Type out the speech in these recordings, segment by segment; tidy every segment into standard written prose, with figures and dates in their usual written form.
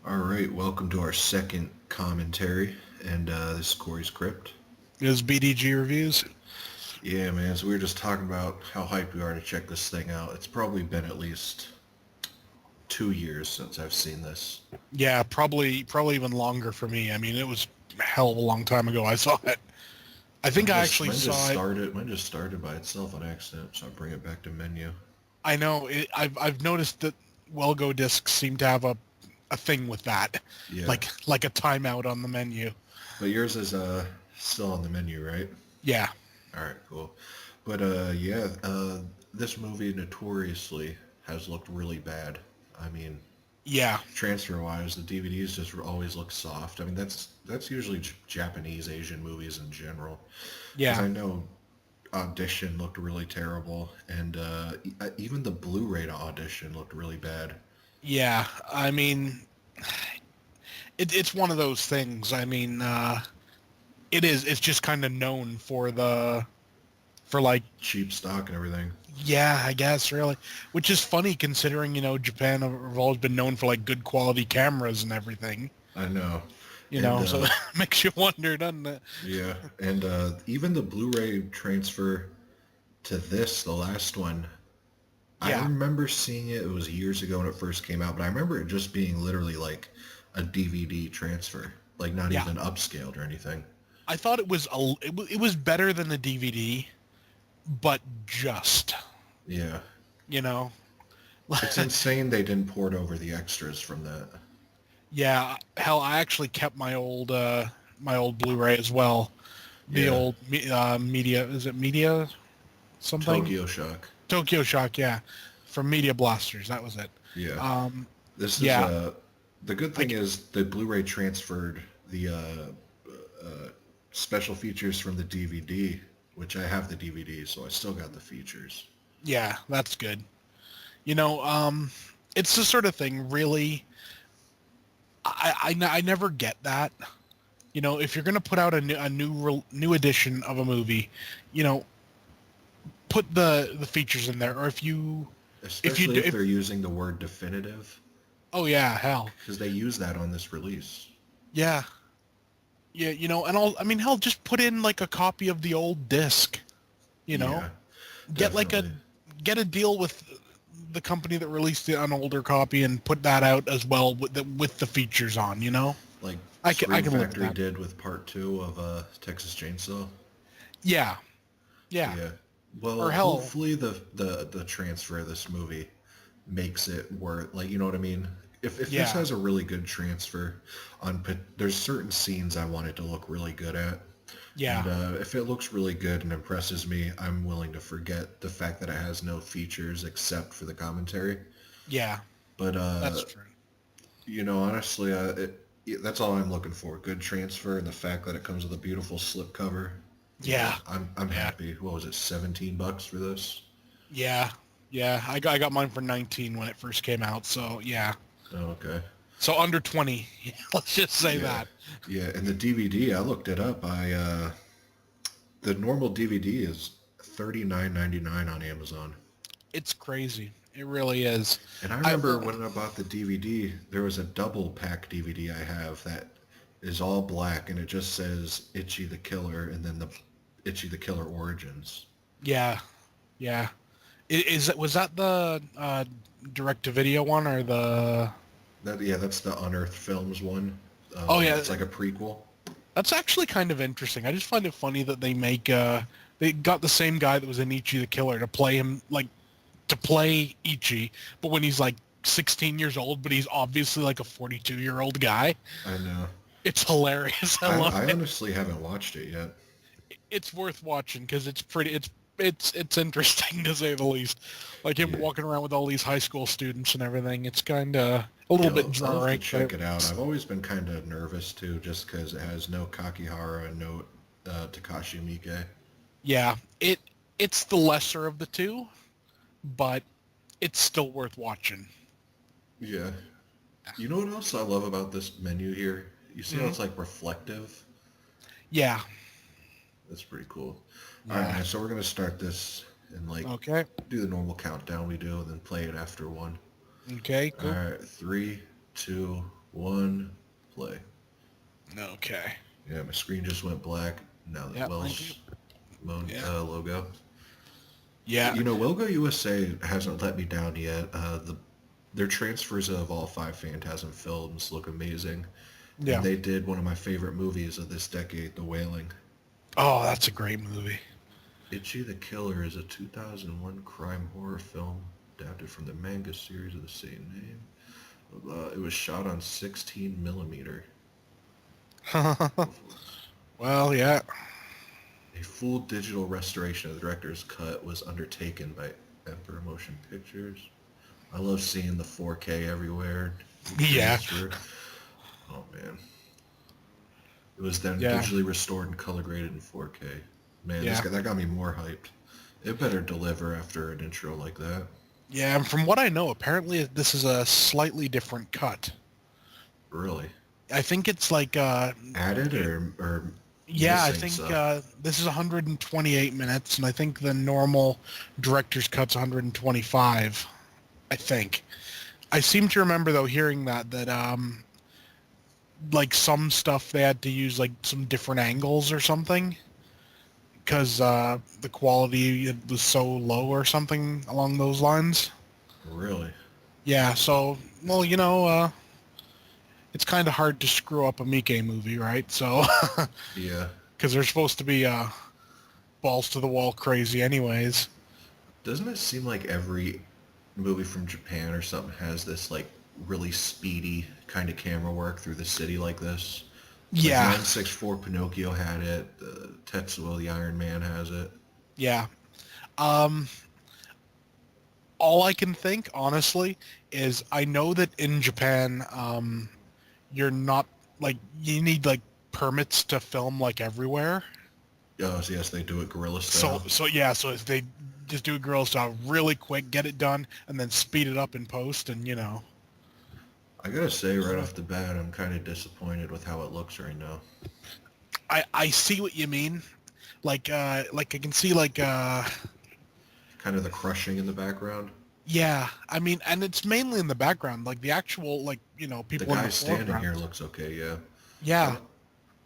All right, welcome to our second commentary, and this is Corey's Crypt. Is BDG reviews? Yeah, man, so we were just talking about how hyped we are to check this thing out. It's probably been at least 2 years since I've seen this. Yeah, probably even longer for me. I mean, it was a hell of a long time ago I saw it. I Mine think I just actually mine just saw it. started mine just started by itself on accident, so I bring it back to menu. I know I've noticed that Welgo discs seem to have a thing with that, Yeah, like a timeout on the menu. but yours is still on the menu, right? Yeah, All right, cool. But yeah, this movie notoriously has looked really bad. I mean, yeah, transfer wise, the DVDs just always look soft. I mean, that's usually Japanese Asian movies in general, because yeah, I know Audition looked really terrible, and even the Blu-ray to Audition looked really bad. yeah. I mean, it's one of those things. I mean, it is. It's just kind of known for like, Cheap stock and everything. yeah, I guess really, which is funny considering Japan have always been known for like good quality cameras and everything. I know, and So it makes you wonder, doesn't it? yeah, and even the Blu-ray transfer to this, the last one, I Yeah, remember seeing it. It was years ago when it first came out, but I remember it just being literally like a DVD transfer, like not yeah. even upscaled or anything. I thought it was better than the DVD, but just Yeah, you know, it's insane they didn't port over the extras from that. yeah. Hell, I actually kept my old Blu-ray as well. The Yeah, old media, is it media something? Tokyo Shock. Tokyo Shock, yeah, from Media Blasters. That was it. Yeah, Um, this is yeah, the good I thing is the Blu-ray transferred the special features from the DVD, which I have the DVD, so I still got the features. yeah, that's good. You know, it's the sort of thing. Really, I never get that. If you're gonna put out new edition of a movie, you know, put the features in there. Or if you Especially do, if they're using the word definitive, oh yeah, hell, because they use that on this release. yeah, yeah, and I mean, hell, just put in like a copy of the old disc. You know, Yeah, get definitely. get a deal with the company that released an older copy and put that out as well with the features on. Like I Scream can live with Factory that. did with part two of Texas Chainsaw. Yeah, yeah, Yeah. Well, or hell, hopefully the transfer of this movie makes it worth, like, you know what I mean? If this yeah, has a really good transfer there's certain scenes I want it to look really good at. And yeah, if it looks really good and impresses me, I'm willing to forget the fact that it has no features except for the commentary. yeah. But That's true. honestly, that's all I'm looking for. Good transfer, and the fact that it comes with a beautiful slipcover. Yeah, I'm yeah, happy. What was it, $17 for this? yeah, yeah. I got mine for 19 when it first came out. So yeah, Oh, okay. so under 20. Let's just say Yeah, that. yeah. And the DVD, I looked it up. The normal DVD is $39.99 on Amazon. It's crazy. It really is. And I I remember when I bought the DVD, there was a double pack DVD I have that is all black, and it just says Ichi the Killer and then the Ichi the Killer Origins. Yeah, yeah. Was that the direct to video one or the? That's the Unearthed Films one. Oh yeah, It's like a prequel. that's actually kind of interesting. I just find it funny that they got the same guy that was in Ichi the Killer to play him, like to play Ichi, but when he's like 16 years old, but he's obviously like a 42-year-old guy. I know. It's hilarious. I love I it. honestly haven't watched it yet. It's worth watching because it's interesting to say the least. Like him Yeah. walking around with all these high school students and everything. It's kind of a Yeah, little bit I'll have to jarring, check but it out. I've always been kind of nervous too, just because it has no Kakihara and no Takashi Miike. yeah, it's the lesser of the two, but it's still worth watching. Yeah. You know what else I love about this menu here? You see how Hmm. it's like reflective? Yeah, That's pretty cool. All right, yeah. man. So we're gonna start this and like Okay, do the normal countdown we do, and then play it after one. okay, All cool. right, three, two, 1, play. Okay. Yeah, my screen just went black. Now the Yeah. Thank you. Welsh Yeah. logo. Yeah. You know, Wilgo USA hasn't let me down yet. Their transfers of all 5 Phantasm films look amazing. And Yeah. they did one of my favorite movies of this decade, The Wailing. Oh, that's a great movie. Ichi the Killer is a 2001 crime horror film adapted from the manga series of the same name. It was shot on 16 millimeter. Well, yeah. A full digital restoration of the director's cut was undertaken by Emperor Motion Pictures. I love seeing the 4K everywhere. Yeah. Transfer. Oh man. It was then Yeah. digitally restored and color graded in 4K. Man, Yeah. that got me more hyped. It better deliver after an intro like that. Yeah, and from what I know, apparently this is a slightly different cut. Really. I think it's like Added or yeah, I missing think stuff. this is 128 minutes, and I think the normal director's cut's 125. I think. I seem to remember though hearing that like some stuff they had to use like some different angles or something because the quality was so low or something along those lines. Really. Yeah, so well, it's kind of hard to screw up a Miike movie, right? So Yeah. because they're supposed to be balls to the wall crazy anyways. Doesn't it seem like every movie from Japan or something has this like really speedy kind of camera work through the city like this? Like Yeah, 964 Pinocchio had it. Tetsuo the Iron Man has it. yeah. Um, all I can think, honestly, is I know that in Japan, you're not like you need like permits to film like everywhere. Oh, so yes, they do it guerrilla So style. so yeah, so if they just do a girl style really quick, get it done, and then speed it up in post, and I gotta say right off the bat, I'm kind of disappointed with how it looks right now. I see what you mean. Like I can see Kind of the crushing in the background. yeah, I mean, and it's mainly in the background, like the actual The people in guy the standing foreground. here looks okay, yeah. Yeah, Uh,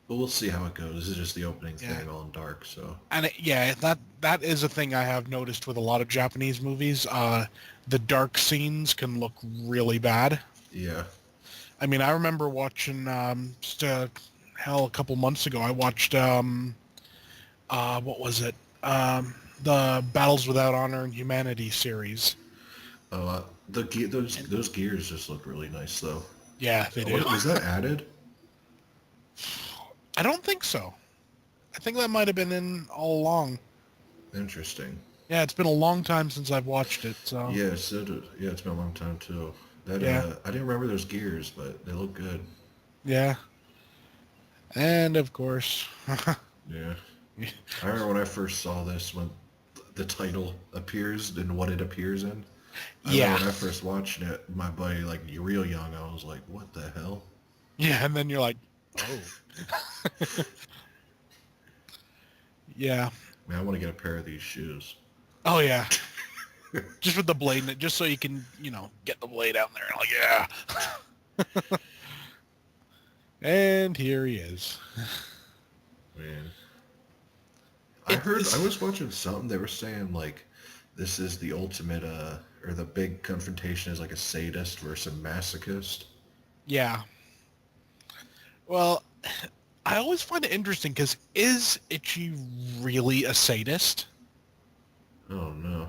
but we'll see how it goes. This is just the opening yeah. thing, all in dark, so. And yeah, that is a thing I have noticed with a lot of Japanese movies. The dark scenes can look really bad. Yeah. I mean, I remember watching a couple months ago. I watched what was it? The Battles Without Honor and Humanity series. Those gears just look really nice, though. Yeah, they do. Was that added? I don't think so. I think that might have been in all along. Interesting. Yeah, it's been a long time since I've watched it. So Yes, yeah, it's been a long time too. That yeah, I didn't remember those gears, but they look good. yeah, and of course, Yeah. I remember when I first saw this, when the title appears and what it appears in. I remember yeah, when I first watched it, my buddy, like real young, I was like, what the hell? yeah, and then you're like, oh, yeah, Man, I want to get a pair of these shoes. oh yeah, just with the blade in it, just so you can get the blade out there. Like yeah, and here he is. Man. It I is, was watching something, they were saying like this is the ultimate or the big confrontation is like a sadist versus a masochist. yeah. Well, I always find it interesting because is Ichi really a sadist? Oh no.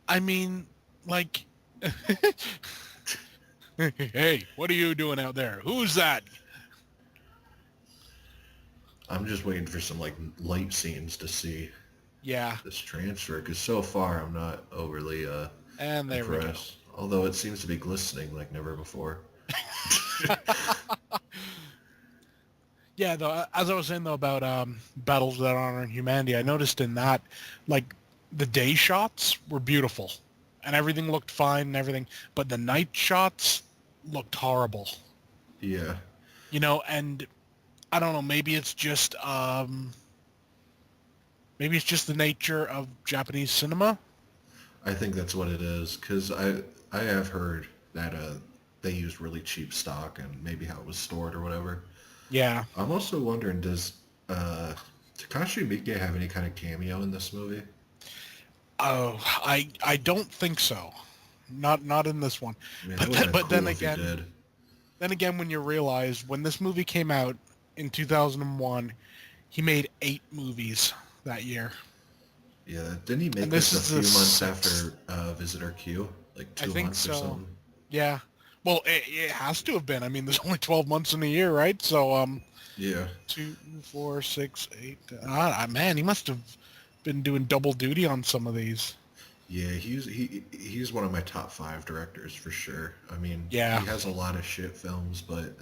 I mean, like, hey, what are you doing out there? Who's that? I'm just waiting for some like light scenes to see Yeah, this transfer because so far I'm not overly and there we go. impressed. Although it seems to be glistening like never before. Yeah, though, as I was saying though about Battles Without Honor and Humanity, I noticed in that, like, the day shots were beautiful, and everything looked fine and everything, but the night shots looked horrible. Yeah, And I don't know, maybe it's just the nature of Japanese cinema. I think that's what it is because I have heard that they used really cheap stock and maybe how it was stored or whatever. Yeah. I'm also wondering, does Takashi Miike have any kind of cameo in this movie? Oh, I don't think so. Not in this one. Man, that But would have been but then cool if he again, did. when you realize when this movie came out in 2001, he made 8 movies that year. Yeah, didn't he And make this this a is few the months 6th. after Visitor Q? Like I two think months or so. something? Yeah. Well, it has to have been. I mean, there's only 12 months in a year, right? So, Yeah. 2, 4, 6, 8. Man, he must have been doing double duty on some of these. Yeah, he's one of my top 5 directors for sure. I mean, he Yeah. has a lot of shit films, but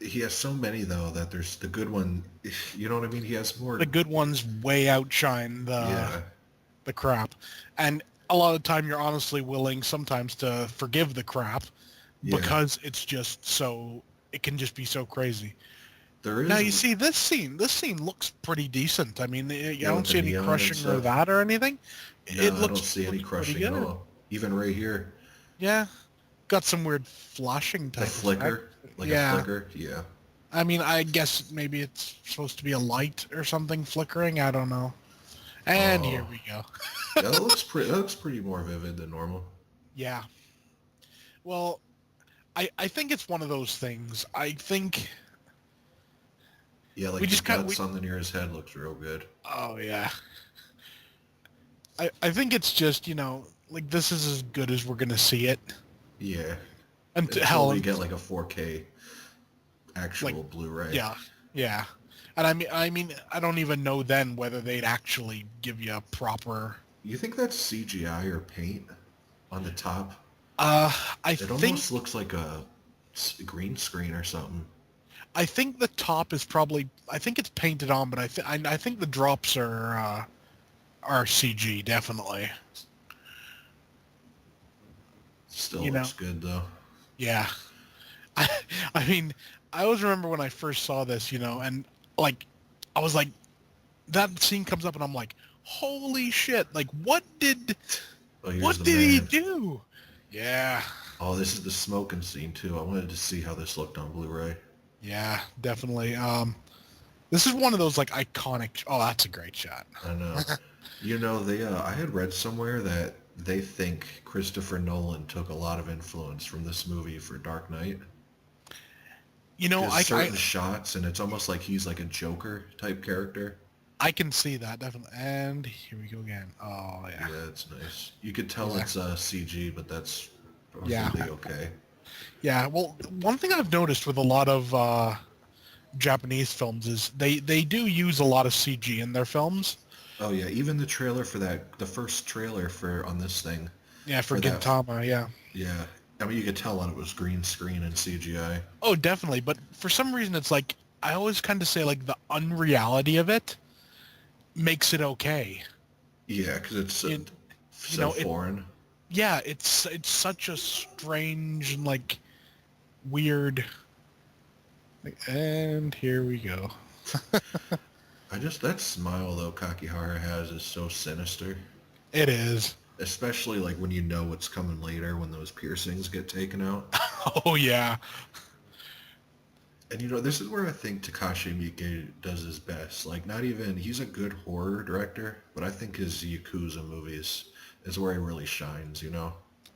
he has so many though that there's the good one. You know what I mean? He has The more. good ones way outshine Yeah, the crap. And a lot of the time you're honestly willing sometimes to forgive the crap yeah. because it's just so it can just be so crazy. There Now is. you see this scene looks pretty decent. I mean, I Yeah, don't with the see any neon and crushing or stuff. that or anything. No, It I don't looks see any pretty crushing at good. all. Even right here, Yeah. Got some weird flashing the type effect. flicker, like a Yeah. flicker. Yeah. I mean, I guess maybe it's supposed to be a light or something flickering. I don't know. And here Oh, we go. yeah. That looks pretty. That looks pretty more vivid than normal. Yeah. Well, I think it's one of those things. I think Yeah, we like the just got we. guts on the near his head looks real good. Oh yeah. I think it's just like this is as good as we're gonna see it. Yeah, And until hell, we get like a 4K like actual Blu-ray. yeah, yeah. And I mean, I don't even know then whether they'd actually give you a proper. You think that's CGI or paint on the top? Uh, I It think almost looks like a green screen or something. I think the top is probably. I think it's painted on, but I think the drops are CG definitely. Still You know. looks good though. Yeah. I, I mean, I always remember when I first saw this, and like, I was like, that scene comes up, and I'm like, holy shit! Like, Oh, here's what the did he man. do? Yeah, Oh, this is the smoking scene too. I wanted to see how this looked on Blu-ray. yeah, definitely. This is one of those like iconic. Oh, that's a great shot. I know. You know, they I had read somewhere that they think Christopher Nolan took a lot of influence from this movie for Dark Knight. Because I certain shots, and it's almost like he's like a Joker type character. I can see that definitely. And here we go again. Oh yeah, Yeah, it's nice. You could tell yeah, it's CG, but that's yeah, perfectly okay. yeah. Well, one thing I've noticed with a lot of Japanese films is they do use a lot of CG in their films. Oh yeah, even the trailer for that, the first trailer for on this thing, Yeah, for for that, Gintama, yeah. yeah. I mean, you could tell that it was green screen and CGI. Oh, definitely. But for some reason, it's like I always kind of say like the unreality of it makes it okay. Yeah, because it's so, It, you so know, it foreign. yeah, it's such a strange and like weird. And here we go. That smile though Kakihara has is so sinister. It is. Especially like when you know what's coming later when those piercings get taken out. Oh yeah, And you know, this is where I think Takashi Miike does his best. Like not even he's a good horror director, but I think his Yakuza movies is where he really shines, you know?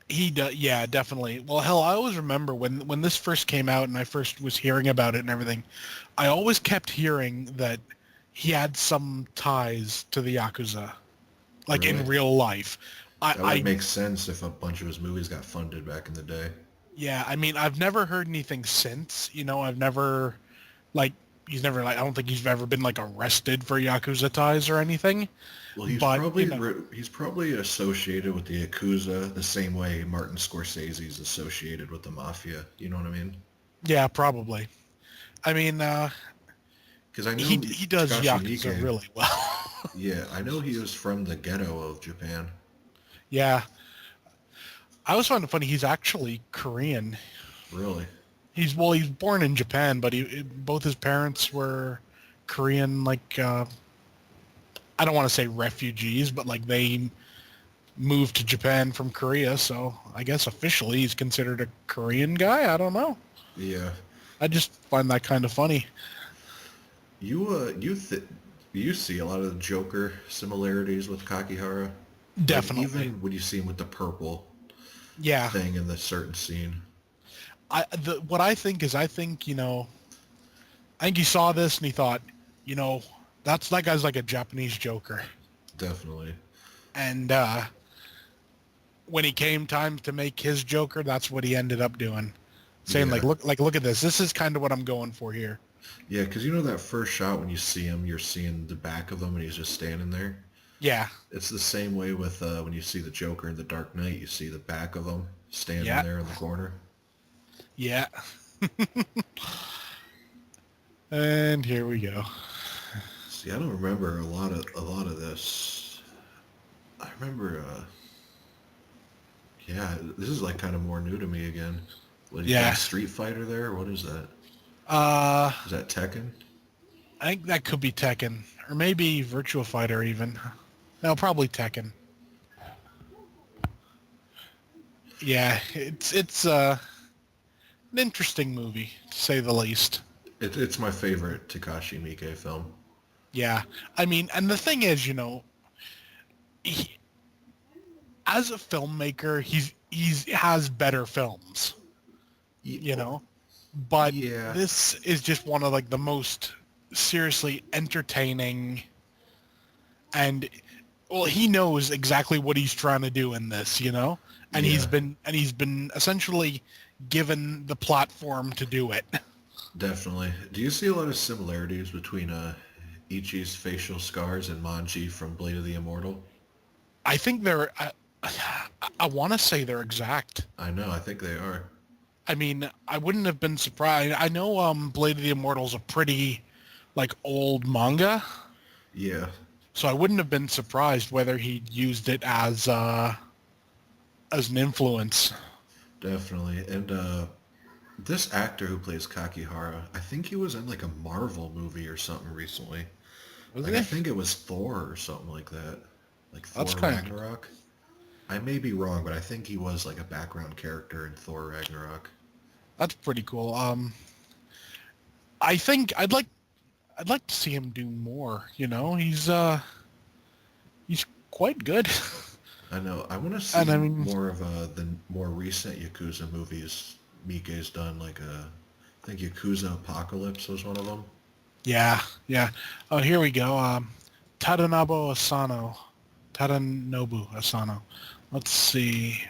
he does. Yeah, definitely. Well, hell, I always remember when this first came out and I first was hearing about it and everything. I always kept hearing that he had some ties to the Yakuza, like in Really. real life. That would I make sense if a bunch of his movies got funded back in the day. Yeah, I mean, I've never heard anything since. I've never, like, he's never like. I don't think he's ever been like arrested for Yakuza ties or anything. Well, he's But he's probably associated with the Yakuza the same way Martin Scorsese is associated with the mafia. You know what I mean? yeah, probably. I mean, Because I know he does Takashi Yakuza Miike. really well. Yeah, I know he was from the ghetto of Japan. Yeah, I always find it funny. He's actually Korean. Really? He's born in Japan, but both his parents were Korean. Like, I don't want to say refugees, but like they moved to Japan from Korea, so I guess officially he's considered a Korean guy. I don't know. Yeah. I just find that kind of funny. You see a lot of the Joker similarities with Kakihara. Like Definitely. even when you see him with the purple Yeah. thing in the certain scene. What I think is I think he saw this and he thought, that guy's like a Japanese Joker. Definitely. And when he came time to make his Joker, that's what he ended up doing. Saying Yeah. look at this. This is kind of what I'm going for here. Yeah, because you know that first shot when you see him, you're seeing the back of him and he's just standing there. Yeah. It's the same way with when you see the Joker in The Dark Knight. You see the back of him standing Yeah. there in the corner. Yeah. And here we go. See, I don't remember a lot of this. I remember, yeah, this is like kind of more new to me again. What do you Yeah. think, Street Fighter there? What is that? Uh, Is that Tekken? I think that could be Tekken, or maybe Virtua Fighter even. No, probably Tekken. Yeah, it's an interesting movie to say the least. It's my favorite Takashi Miike film. Yeah, I mean, and the thing is, he, as a filmmaker, he's has better films, but Yeah, this is just one of like the most seriously entertaining, and well, he knows exactly what he's trying to do in this, and yeah, he's been essentially given the platform to do it. definitely. Do you see a lot of similarities between Ichi's facial scars and Manji from Blade of the Immortal? I think I want to say they're exact. I know, I think they are. I mean, I wouldn't have been surprised. I know Blade of the Immortal's a pretty like old manga, Yeah, so I wouldn't have been surprised whether he used it as an influence. definitely. And this actor who plays Kakihara, I think he was in like a Marvel movie or something recently. Was Like I he? think it was Thor or something like that. Like Thor That's kind of Ragnarok. I may be wrong, but I think he was like a background character in Thor Ragnarok. that's pretty cool. I think I'd like to see him do more. He's quite good. I know. I want to And see I mean, more of the more recent Yakuza movies Miike's done. Like I think Yakuza Apocalypse was one of them. yeah, yeah. Oh, here we go. Tadanobu Asano. Let's see.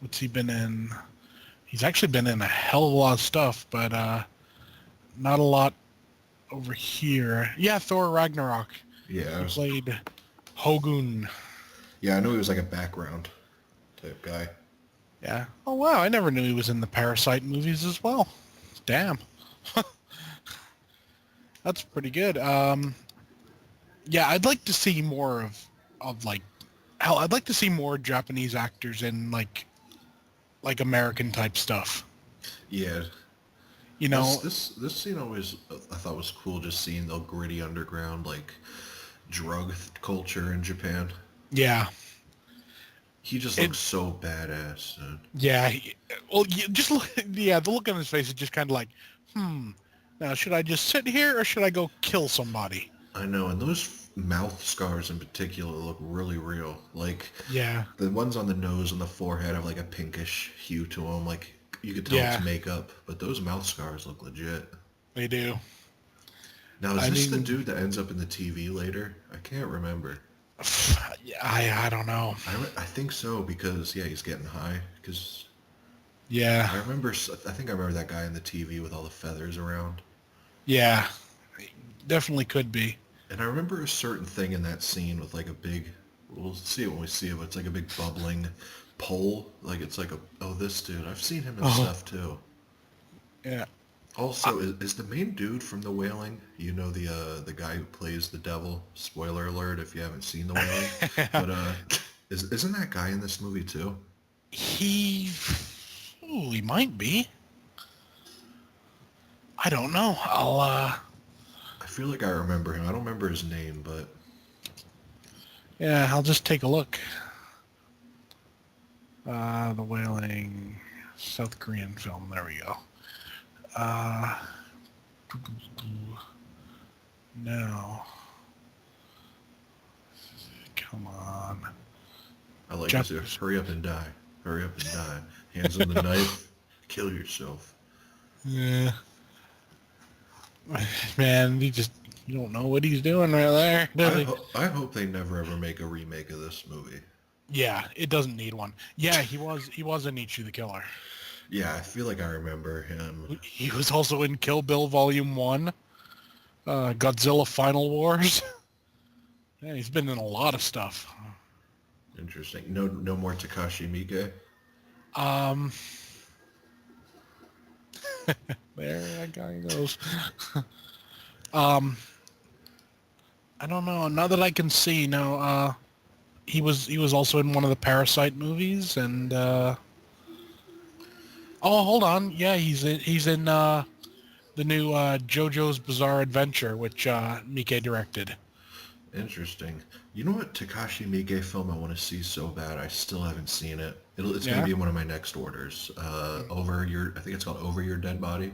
What's he been in? He's actually been in a hell of a lot of stuff, but not a lot over here. Yeah, Thor Ragnarok. Yeah, He played Hogun. yeah. I know he was like a background type guy. Yeah. Oh, wow. I never knew he was in the Parasite movies as well. Damn. That's pretty good. Yeah, I'd like to see more of like, hell, I'd like to see more Japanese actors in like American type stuff. Yeah, You this know, this scene always I thought was cool. Just seeing the gritty underground like drug culture in Japan. yeah, He just it, looks so badass. Dude. yeah. Well, just look, yeah, the look on his face is just kind of like, now should I just sit here or should I go kill somebody? I know, and those mouth scars in particular look really real. Like Yeah, the ones on the nose and the forehead have like a pinkish hue to them. Like you could tell yeah, it's makeup, but those mouth scars look legit. they do. Now, is I this the mean, dude that ends up in the TV later? I can't remember. yeah, I don't know. I think so because yeah, he's getting high. Because Yeah, I think I remember that guy in the TV with all the feathers around. yeah, definitely could be. And I remember a certain thing in that scene with like a big, we'll see it when we see it, but it's like a big bubbling pole. Like it's like oh, this dude. I've seen him in Oh, stuff too. yeah. Also, is the main dude from The Wailing? You know the guy who plays the devil. Spoiler alert if you haven't seen The Wailing. But isn't that guy in this movie too? He, he might be. I don't know. I feel like I remember him. I don't remember his name, but Yeah, I'll just take a look. The Wailing, South Korean film. There we go. No. Come on. I like this here. Hurry up and die. Hurry up and die. Hands on the knife. Kill yourself. Yeah. Man, you don't know what he's doing right there, does he? I hope they never ever make a remake of this movie. Yeah, it doesn't need one. Yeah, he was in Ichi the Killer. Yeah, I feel like I remember him. He was also in Kill Bill Volume 1, Godzilla Final Wars. Yeah, he's been in a lot of stuff. Interesting. No more Takashi Miike? There that guy goes. I don't know. Not that I can see. No, he was also in one of the Parasite movies, and oh, hold on. Yeah, he's in the new JoJo's Bizarre Adventure, which Miike directed. Interesting. You know what Takashi Miike film I want to see so bad? I still haven't seen it. It's Yeah? going to be one of my next orders. I think it's called Over Your Dead Body.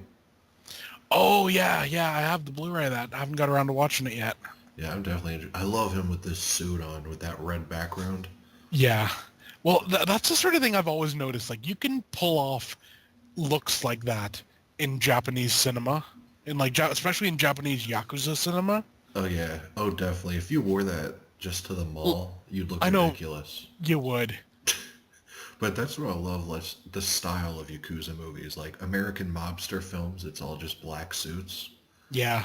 Oh yeah, I have the Blu-ray of that. I haven't got around to watching it yet. Yeah, I'm definitely. I love him with this suit on, with that red background. Yeah. Well, that's the sort of thing I've always noticed. Like, you can pull off looks like that in Japanese cinema, in like especially in Japanese Yakuza cinema. Oh yeah. Oh, definitely. If you wore that just to the mall, you'd look I know ridiculous. you would. But that's what I love, the style of Yakuza movies. Like American mobster films, it's all just black suits. Yeah.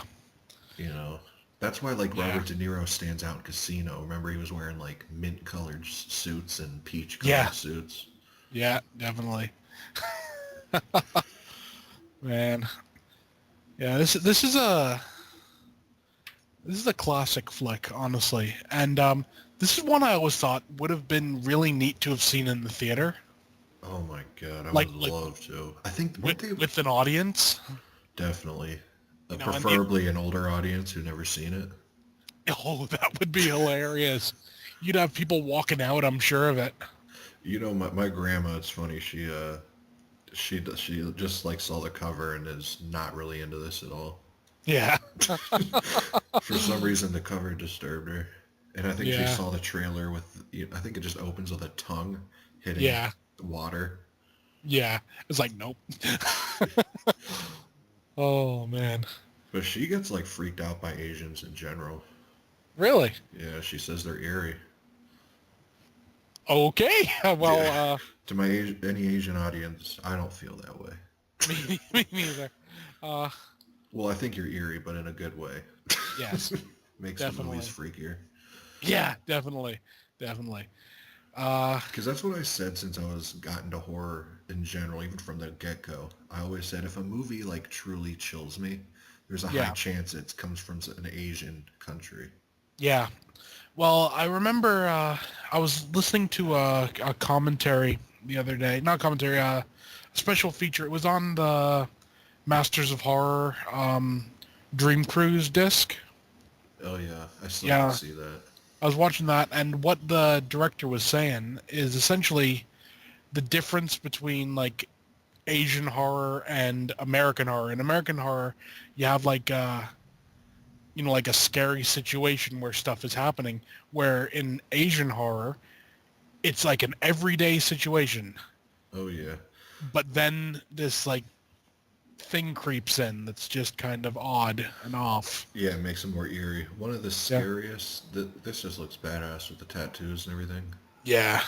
You know, that's why like Robert De Niro stands out in Casino. Remember, he was wearing like mint-colored suits and peach-colored suits. Yeah, definitely. Man. Yeah, this is a classic flick, honestly. And this is one I always thought would have been really neat to have seen in the theater. Oh my god, I Like- would love to. I think With an audience. definitely, You know, preferably an older audience who never seen it. Oh, that would be hilarious. You'd have people walking out, I'm sure of it. You know, my grandma, it's funny. She just like saw the cover and is not really into this at all. Yeah. For some reason, the cover disturbed her, and I think she Yeah. saw the trailer with. I think it just opens with a tongue hitting Yeah. water. Yeah. It's like, nope. Oh, man. But she gets like freaked out by Asians in general. Really? Yeah, she says they're eerie. Okay. Well, Yeah. To any Asian audience, I don't feel that way. me neither. Well, I think you're eerie, but in a good way. Yes. Makes the Definitely. movies freakier. Yeah, definitely. Definitely. Because that's what I said since I was got into horror in general, even from the get-go. I always said if a movie like truly chills me, there's a high chance it comes from an Asian country. Yeah. Well, I remember I was listening to a commentary the other day. Not commentary, a special feature. It was on the Masters of Horror Dream Cruise disc. Oh yeah, I still Yeah. can see that. I was watching that, and what the director was saying is essentially the difference between like Asian horror and American horror. In American horror, you have like like a scary situation where stuff is happening, where in Asian horror, it's like an everyday situation, Oh yeah. but then this like thing creeps in that's just kind of odd and off. Yeah, it makes it more eerie. One of the scariest. This just looks badass with the tattoos and everything. Yeah.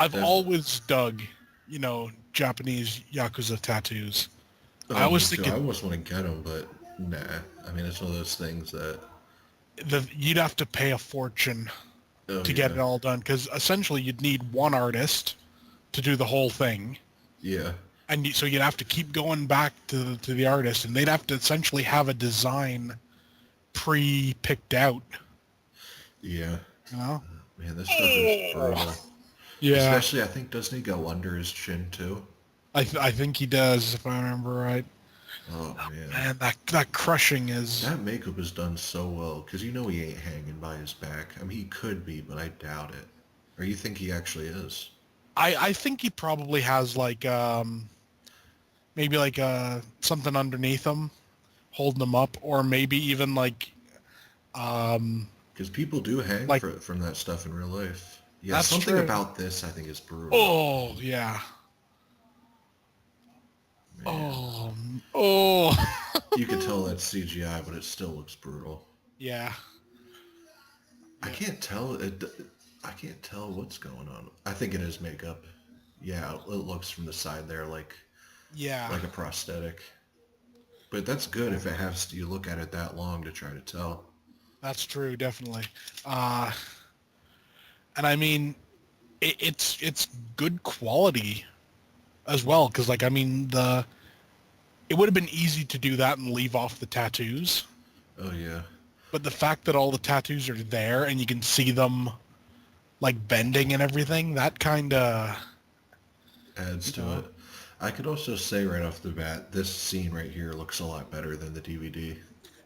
I've Def- always dug, Japanese Yakuza tattoos. Oh, I was me too. thinking- I almost want to get them, but nah. I mean, it's one of those things that. You'd have to pay a fortune Oh, to get it all done, because essentially you'd need one artist to do the whole thing. Yeah. And so you'd have to keep going back to the artist, and they'd have to essentially have a design pre-picked out. Yeah. You know? Man, this stuff is brutal. Yeah, Especially, I think, doesn't he go under his chin too? I think he does, if I remember right. Oh man. Man, that crushing is... That makeup is done so well, because you know he ain't hanging by his back. I mean, he could be, but I doubt it. Or you think he actually is? I think he probably has like maybe like something underneath him holding him up, or maybe even um Because people do hang like from that stuff in real life. Yeah, that's something true. about this I think is brutal. Oh yeah. Man, Oh oh you can tell that's CGI, but it still looks brutal. yeah I yeah can't tell it. I can't tell what's going on. I think it is makeup. Yeah, it looks from the side there yeah like a prosthetic. But that's good yeah. if it has to, you look at it that long to try to tell. That's true, definitely. Uh, and I mean, it's good quality as well, because like I mean the it would have been easy to do that and leave off the tattoos, Oh yeah, but the fact that all the tattoos are there and you can see them like bending and everything, that kind of adds you to know it. I could also say right off the bat, this scene right here looks a lot better than the DVD.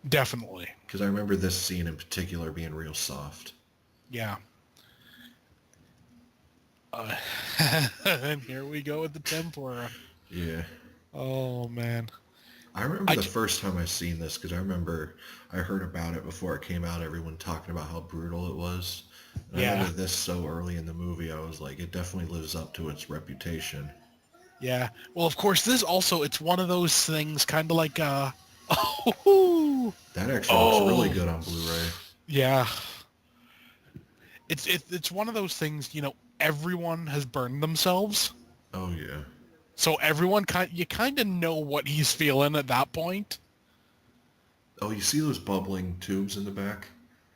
definitely Because I remember this scene in particular being real soft. yeah. Uh, and here we go with the tempura. Yeah. Oh man, I remember I the j- first time I seen this because I remember I heard about it before it came out, everyone talking about how brutal it was. And I yeah remember this so early in the movie, I was like, it definitely lives up to its reputation. yeah. Well, of course, this also it's one of those things, kind of like oh That actually looks really oh good on Blu-ray. yeah. It's one of those things, everyone has burned themselves. Oh yeah. So everyone you kind of know what he's feeling at that point. Oh, you see those bubbling tubes in the back?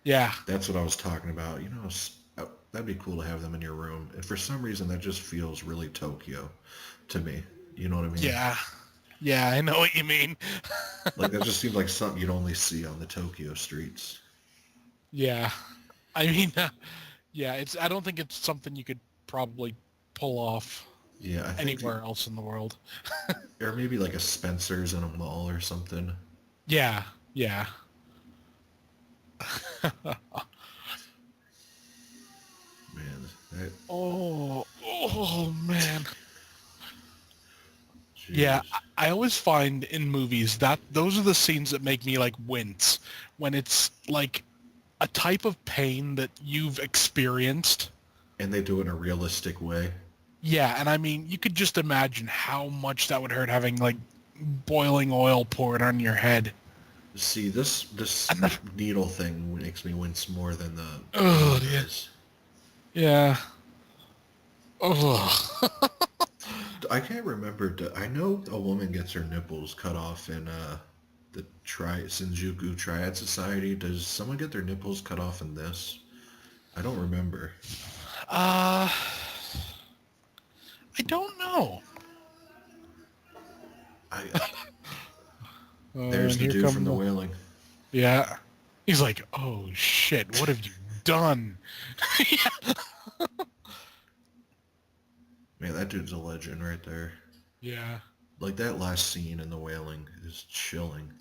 Yeah. That's what I was talking about. That'd be cool to have them in your room. And for some reason, that just feels really Tokyo to me. You know what I mean? Yeah. Yeah, I know what you mean. Like that just seems like something you'd only see on the Tokyo streets. Yeah. I mean, yeah, I don't think it's something you could probably pull off Yeah, I think, anywhere else in the world. or maybe like a Spencer's in a mall or something. Yeah. Yeah. Man, that, Oh man. Yeah, jeez. I always find in movies that those are the scenes that make me like wince when it's like a type of pain that you've experienced. And they do it in a realistic way. Yeah, and I mean, you could just imagine how much that would hurt having like boiling oil poured on your head. See, this And the, needle thing makes me wince more than the oh pain yeah, does. yeah. Oh, I can't remember. I know a woman gets her nipples cut off in the Shinjuku Triad Society. Does someone get their nipples cut off in this? I don't remember. uh, I don't know. I And There's the here dude come from the the whaling. yeah. He's like, oh shit, what have you done? Man, that dude's a legend right there. Yeah, Like that last scene in the whaling is chilling.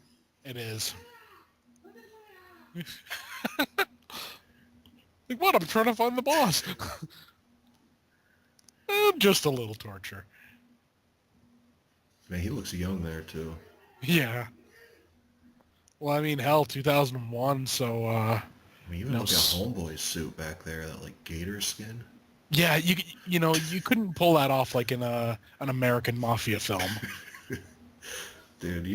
it is. Like, what? I'm trying to find the boss. Just a little torture. Man, he looks young there too. Yeah. Well, I mean, hell, 2001, so, I mean, you even know, look at Homeboy's suit back there, that like gator skin. yeah, you couldn't pull that off like in an American mafia film. Dude,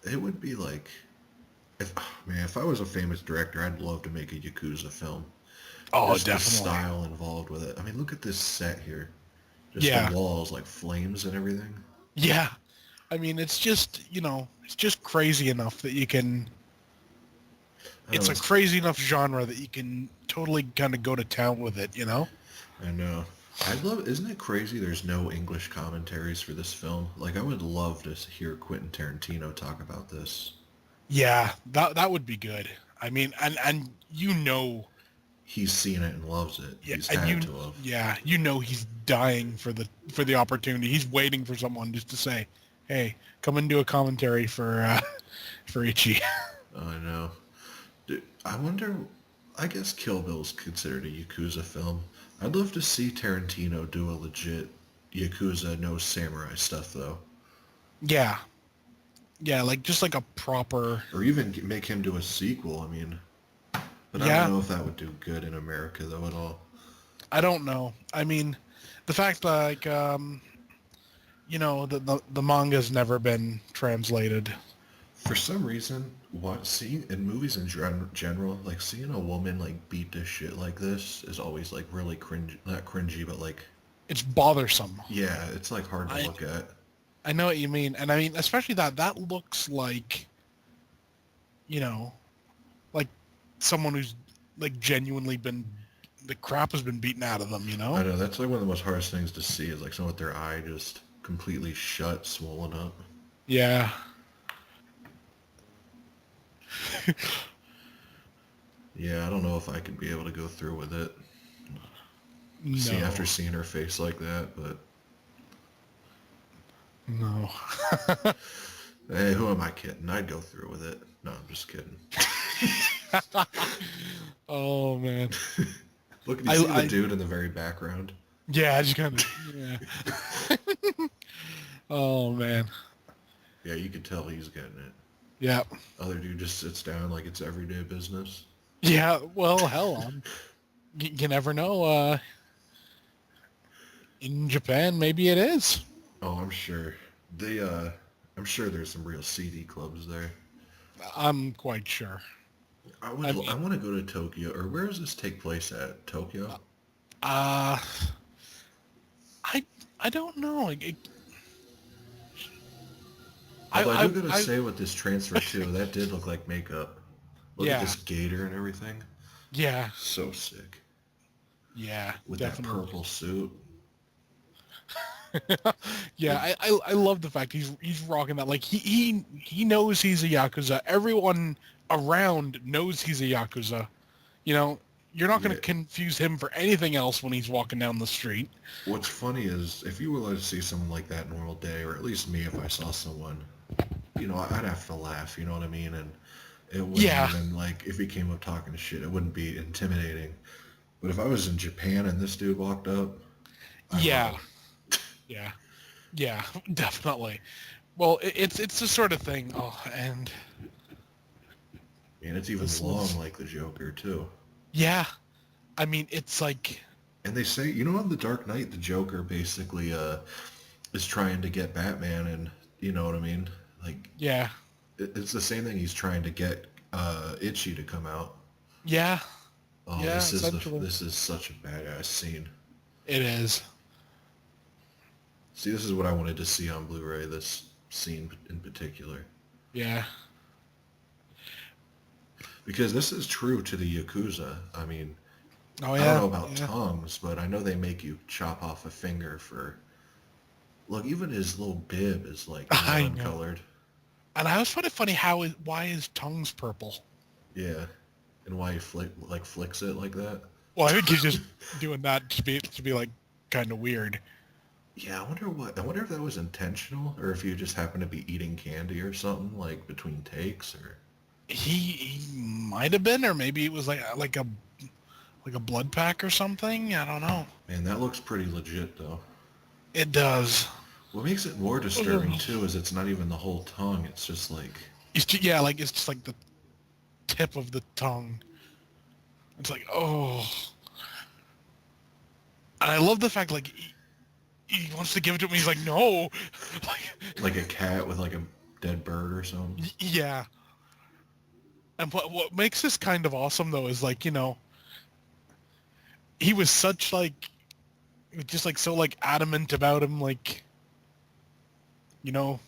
it would be like if I was a famous director, I'd love to make a Yakuza film. Oh, Just the definitely. style involved with it. I mean, look at this set here. Just the Yeah. walls, like flames and everything. Yeah. I mean, it's just crazy enough that you can, I don't it's know. a crazy enough genre that you can totally kind of go to town with it, you know? I know. Isn't it crazy there's no English commentaries for this film? Like, I would love to hear Quentin Tarantino talk about this. Yeah, that would be good. I mean, and He's seen it and loves it. yeah, He's and had to have. yeah, he's dying for the opportunity. He's waiting for someone just to say, "Hey, come and do a commentary for for Ichi." I know. Dude, I wonder, I guess Kill Bill's considered a Yakuza film. I'd love to see Tarantino do a legit Yakuza no samurai stuff though. Yeah. Yeah, like just like a proper. Or even make him do a sequel, I mean. But I don't Yeah, know if that would do good in America though at all. I don't know. I mean, the fact that like the manga's never been translated. For some reason, what seeing in movies in general, like seeing a woman like beat this shit like this is always like really cringe, not cringy, but like It's bothersome. yeah, it's like hard to I look at. I know what you mean, and I mean especially that looks like, you know, like someone who's like genuinely been the crap has been beaten out of them, you I know? know that's like one of the most hardest things to see is like someone with their eye just completely shut, swollen up. Yeah. Yeah, I don't know if I could be able to go through with it. See No. after seeing her face like that, but No. hey, who am I kidding? I'd go through with it. No, I'm just kidding. Oh man. Look, you see the I dude in the very background? yeah, I just kind of yeah. Oh man. Yeah, you could tell he's getting it. Yeah. Other dude just sits down like it's everyday business. Yeah, well, hell, you never know. In Japan, maybe it is. Oh, I'm sure. I'm sure there's some real CD clubs there. I'm quite sure. I I mean, want to go to Tokyo, or where does this take place at? Tokyo? uh, I I don't know. Although I do gotta I say with this transfer too, that did look like makeup. Look at yeah, this gator and everything. yeah, So sick. yeah, With that definitely. purple suit. Yeah, I love the fact he's rocking that. Like he knows he's a Yakuza. Everyone around knows he's a Yakuza. You know, you're not going Yeah. to confuse him for anything else when he's walking down the street. What's funny is if you were to see someone like that normal day, or at least me if I saw someone, I'd have to laugh, you know what I mean? And it wouldn't Yeah, even like if he came up talking shit, it wouldn't be intimidating. But if I was in Japan and this dude walked up, I'd yeah, run. yeah, yeah, definitely. Well, it's the sort of thing. Oh, and And it's even this long is like the Joker too. yeah. I mean, it's like And they say, in The Dark Knight, the Joker basically is trying to get Batman, and you know what I mean? Like yeah, it's the same thing. He's trying to get Ichi to come out. yeah, Oh, yeah. Essentially, this is such a badass scene. it is. See, this is what I wanted to see on Blu-ray. This scene in particular, Yeah. because this is true to the Yakuza. I mean, Oh I don't yeah, know about yeah. tongues, but I know they make you chop off a finger for. Look, even his little bib is like I neon know. colored. And I always find it funny why his tongue's purple. Yeah, and why he flicks it like that. Well, I think he's just doing that to be like kind of weird. Yeah, I wonder if that was intentional, or if you just happened to be eating candy or something like between takes, or. He might have been, or maybe it was like a blood pack or something. I don't know. Man, that looks pretty legit though. It does. What makes it more disturbing too is it's not even the whole tongue. It's just like, Yeah, like it's just like the tip of the tongue. It's like, oh. And I love the fact like he wants to give it to me. He's like, no. like a cat with like a dead bird or something. Yeah. And what makes this kind of awesome though is like, he was such like just like so like adamant about him like, you know,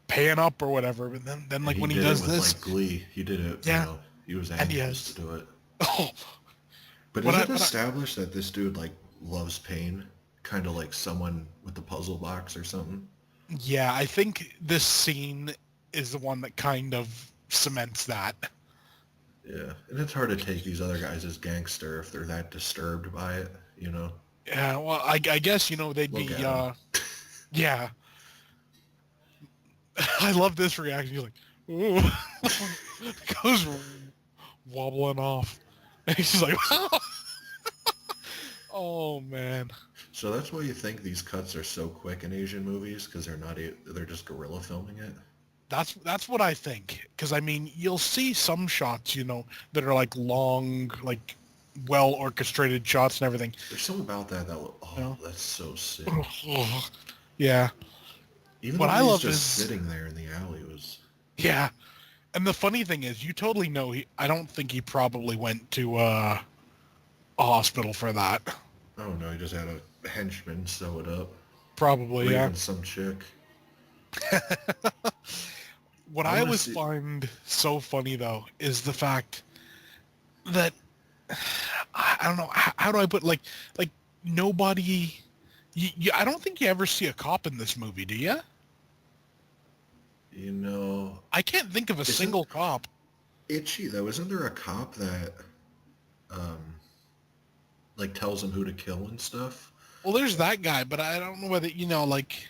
paying up or whatever. But then And like he when he did does it with this, like glee. He did it, yeah, he was and he anxious has to do it. oh, But what is I, it what I, established that this dude like loves pain? Kind of like someone with the puzzle box or something? yeah, I think this scene is the one that kind of cements that. Yeah. And it's hard to take these other guys as gangster if they're that disturbed by it, Yeah, well, I guess they'd Look be at him. yeah. I love this reaction. He's like, ooh, goes wobbling off. And he's just like, Oh man. So that's why you think these cuts are so quick in Asian movies, because they're just guerrilla filming it. That's what I think. Because I mean, you'll see some shots, that are like long, like well orchestrated shots and everything. There's something about that You know? that's so sick. Yeah. Even the What I way he's love just is, sitting there in the alley was, yeah. And the funny thing is, you totally know I don't think he probably went to a hospital for that. oh no, he just had a henchman sew it up, Probably, or yeah. even some chick. What I I want to always see. find so funny though is the fact that I don't know how do I put like nobody. I don't think you ever see a cop in this movie, do you? You know, I can't think of a isn't single cop. Itchy though? Isn't there a cop that um like tells him who to kill and stuff? Well, there's that guy, but I don't know whether like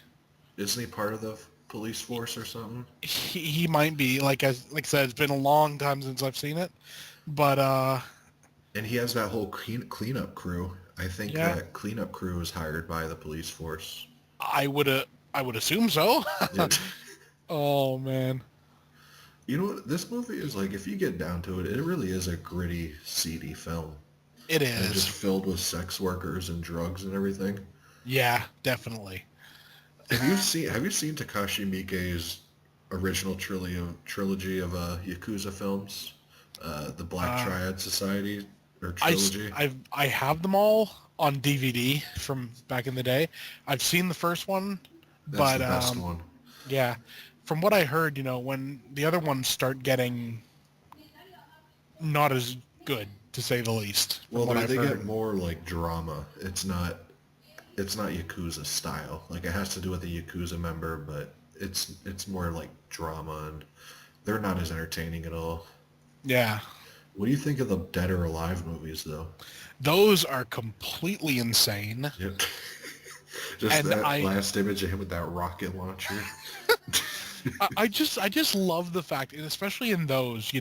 Isn't he part of the police force or something? he might be like I said, it's been a long time since I've seen it, but And he has that whole cleanup crew. I think yeah, that cleanup crew is hired by the police force. I would assume so. Yeah. Oh man, You know what? This movie is like, if you get down to it, it really is a gritty, seedy film. it And just is. filled with sex workers and drugs and everything. Yeah, definitely. Have you seen Takashi Miike's original trilogy of Yakuza films? The Black Uh, Triad Society or I trilogy? I have them all on DVD from back in the day. I've seen the first one, That's but the best one. yeah, from what I heard, when the other ones start getting not as good, to say the least, Well, from what I've they get heard. more like drama. It's not Yakuza style. Like, it has to do with a Yakuza member, but it's more like drama, and they're not as entertaining at all. Yeah, What do you think of the Dead or Alive movies, though? those are completely insane, Yep. Just and that last image of him with that rocket launcher. I just love the fact, and especially in those,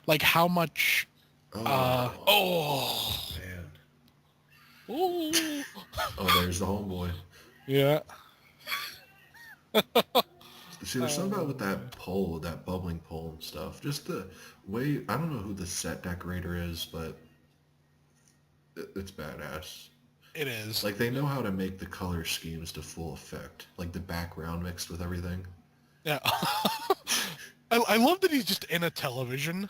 like how much. Oh, Oh, man. oh, Oh, there's the homeboy. yeah. See, there's something about with that pole, with that bubbling pole and stuff. Just the way, I don't know who the set decorator is, but it's badass. It is. Like, they know how to make the color schemes to full effect. Like the background mixed with everything. Yeah. I love that he's just in a television.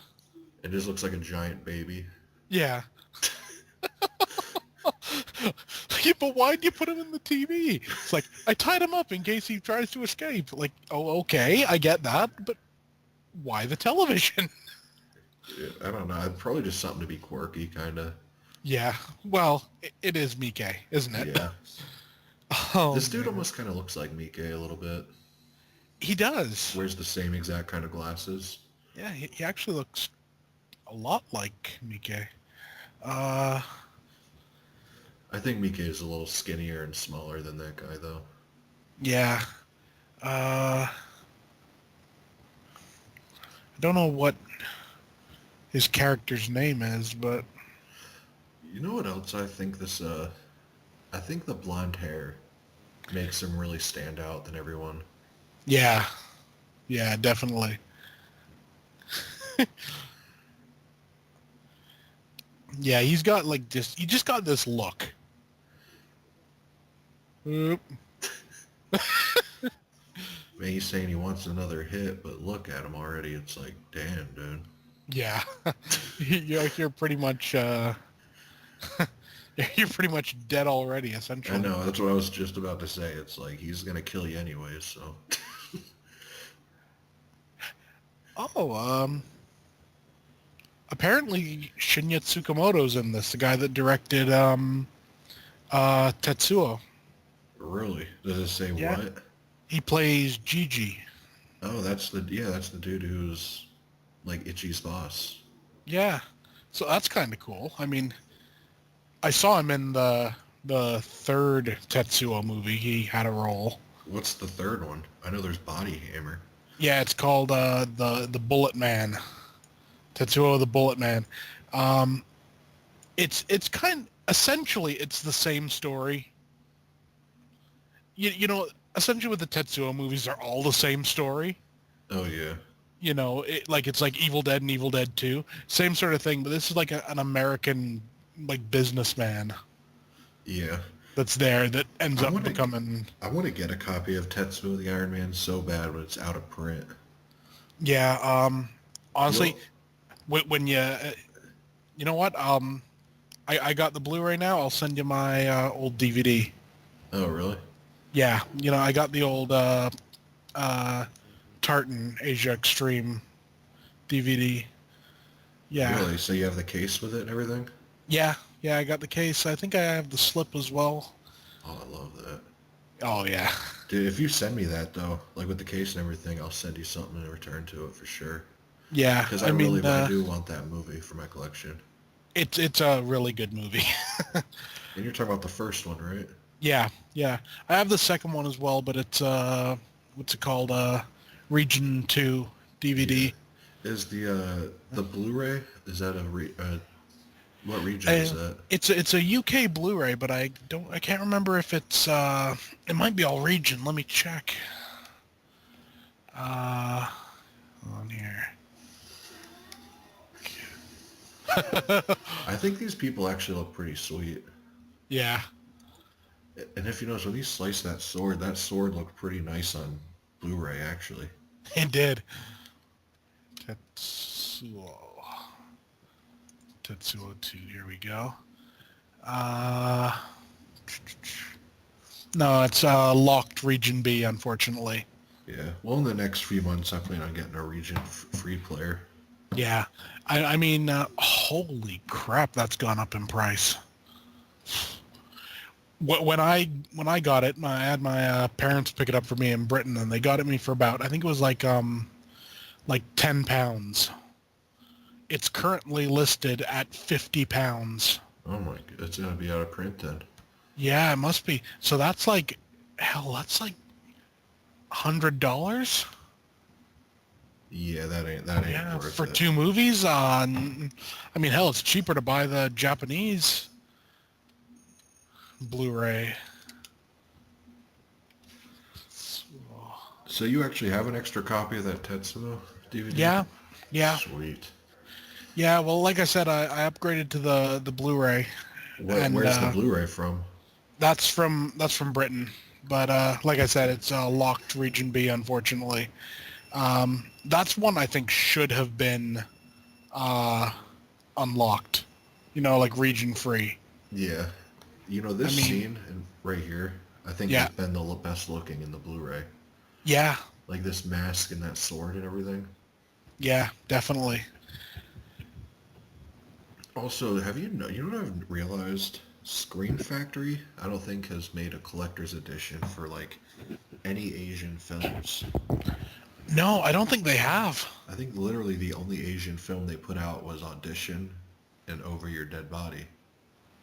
It just looks like a giant baby. Yeah. Yeah, but why'd you put him in the TV? It's like, I tied him up in case he tries to escape. Like, oh, okay, I get that, but why the television? I don't know. It's probably just something to be quirky, kind of. Yeah, well, it is Miike, isn't it? Yeah. Oh, This dude man. almost kind of looks like Miike a little bit. He does. Wears the same exact kind of glasses. Yeah, he actually looks a lot like Miike. Uh, I think Miike is a little skinnier and smaller than that guy, though. yeah. I don't know what his character's name is, but You know what else I think I think the blonde hair makes him really stand out than everyone. yeah, yeah, definitely. Yeah, he's got like this. He just got this look. Oop. Man, he's saying he wants another hit, but look at him already. It's like, damn, dude. Yeah, you're pretty much you're pretty much dead already, I essentially. know, that's what I was just about to say. It's like, he's going to kill you anyways, so. Oh, apparently Shinya Tsukamoto's in this, the guy that directed Tetsuo. Really? Does it say Yeah. what? He plays Gigi. Oh, that's the dude who's like Ichi's boss. Yeah. So that's kind of cool. I mean, I saw him in the third Tetsuo movie. He had a role. What's the third one? I know there's Body Hammer. Yeah, it's called the Bullet Man. Tetsuo the Bullet Man. It's kind. essentially it's the same story. You know, essentially with the Tetsuo movies, they're all the same story. Oh yeah. You know, it's like Evil Dead and Evil Dead 2. Same sort of thing, but this is like an American like businessman Yeah. that's there that ends I up want to becoming. I want to get a copy of Tetsuo the Iron Man so bad, but it's out of print. Yeah. Honestly, You'll when you know what? I got the Blu-ray now. I'll send you my old DVD. Oh really? Yeah, you know, I got the old uh, Tartan Asia Extreme DVD. Yeah, Really? So you have the case with it and everything? yeah, I got the case. I think I have the slip as well. Oh, I love that. Oh yeah, Dude, if you send me that though, like with the case and everything, I'll send you something in return to it for sure. yeah. Because I mean, I do want that movie for my collection. it's a really good movie. And you're talking about the first one, right? Yeah, yeah. I have the second one as well, but it's what's it called? Region 2 Yeah. DVD. Is the Blu-ray, is that what region is Uh, that? it's a UK Blu-ray, but I can't remember if it's it might be all region. Let me check. Uh, on here. I think these people actually look pretty sweet. Yeah, And if you notice, when you slice that sword looked pretty nice on Blu-ray actually. it did. Tetsuo. Tetsuo 2. Here we go. Uh, no, it's locked region B, unfortunately. Yeah. Well, in the next few months, I plan on getting a region free player. Yeah, I mean, holy crap, that's gone up in price. When I got it, I had my parents pick it up for me in Britain, and they got it me for about, I think it was like £10. It's currently listed at £50. Oh my, it's gonna be out of print then. Yeah, it must be. So that's like, hell, that's like $100. Yeah, that ain't Yeah, worth for it. two movies. I mean, hell, it's cheaper to buy the Japanese Blu-ray. So you actually have an extra copy of that Tetsuo DVD? Yeah, yeah, Sweet. yeah. Well, like I said, I upgraded to the Blu-ray, and Where's the Blu-ray from? that's from Britain. But like I said, it's locked region B, unfortunately. That's one I think should have been uh, unlocked. You know, like region free. Yeah. You know, I this mean, scene right here, I think yeah, has been the best looking in the Blu-ray. yeah, Like this mask and that sword and everything. yeah, definitely. Also, you know what I've realized? Screen Factory, I don't think has made a collector's edition for like any Asian films. No, I don't think they have. I think literally the only Asian film they put out was Audition and Over Your Dead Body.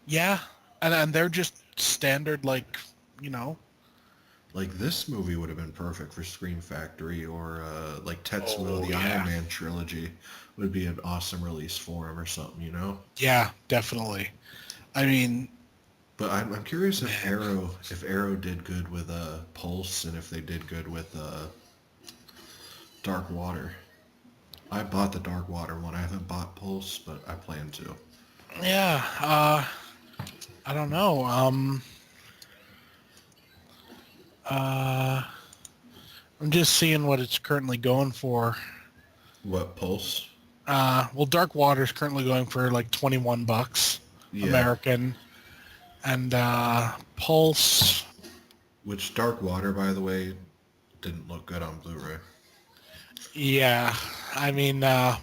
Yeah, and they're just standard, like, you know. Like this movie would have been perfect for Scream Factory, or like Tetsuo Oh the Iron yeah, Man trilogy would be an awesome release for him or something, you know? yeah, definitely. I mean, But I'm curious man, If Arrow did good with Pulse and if they did good with Dark Water. I bought the Dark Water one. I haven't bought Pulse, but I plan to. yeah. I don't know. Uh, I'm just seeing what it's currently going for. What Pulse? Well, Dark Water's currently going for like $21 Yeah. American, and Pulse. Which Dark Water, by the way, didn't look good on Blu-ray. Yeah, I mean, yeah,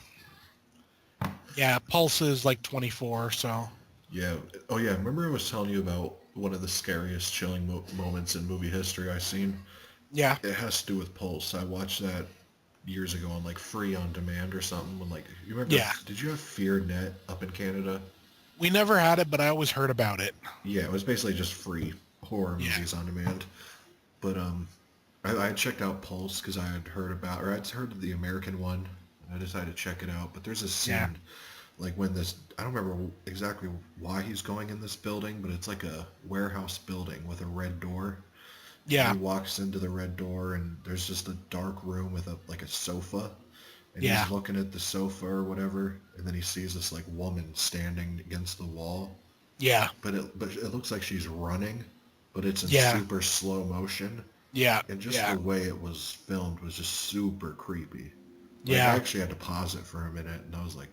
Pulse is like 24. So Yeah. Oh yeah. Remember I was telling you about one of the scariest, chilling moments in movie history I've seen? yeah, It has to do with Pulse. I watched that years ago on like free on demand or something. When like you remember? yeah. Did you have Fear Net up in Canada? We never had it, but I always heard about it. Yeah, it was basically just free horror Yeah, movies on demand. But I had checked out Pulse because I had heard about, or I'd heard of the American one. And I decided to check it out. But there's a yeah, scene Like when this, I don't remember exactly why he's going in this building, but it's like a warehouse building with a red door. And he Yeah, walks into the red door, and there's just a dark room with a sofa, and yeah, he's looking at the sofa or whatever, and then he sees this like woman standing against the wall, yeah, but it looks like she's running, but it's in yeah, super slow motion, yeah, and just yeah, the way it was filmed was just super creepy. Like I yeah, actually had to pause it for a minute, and I was like,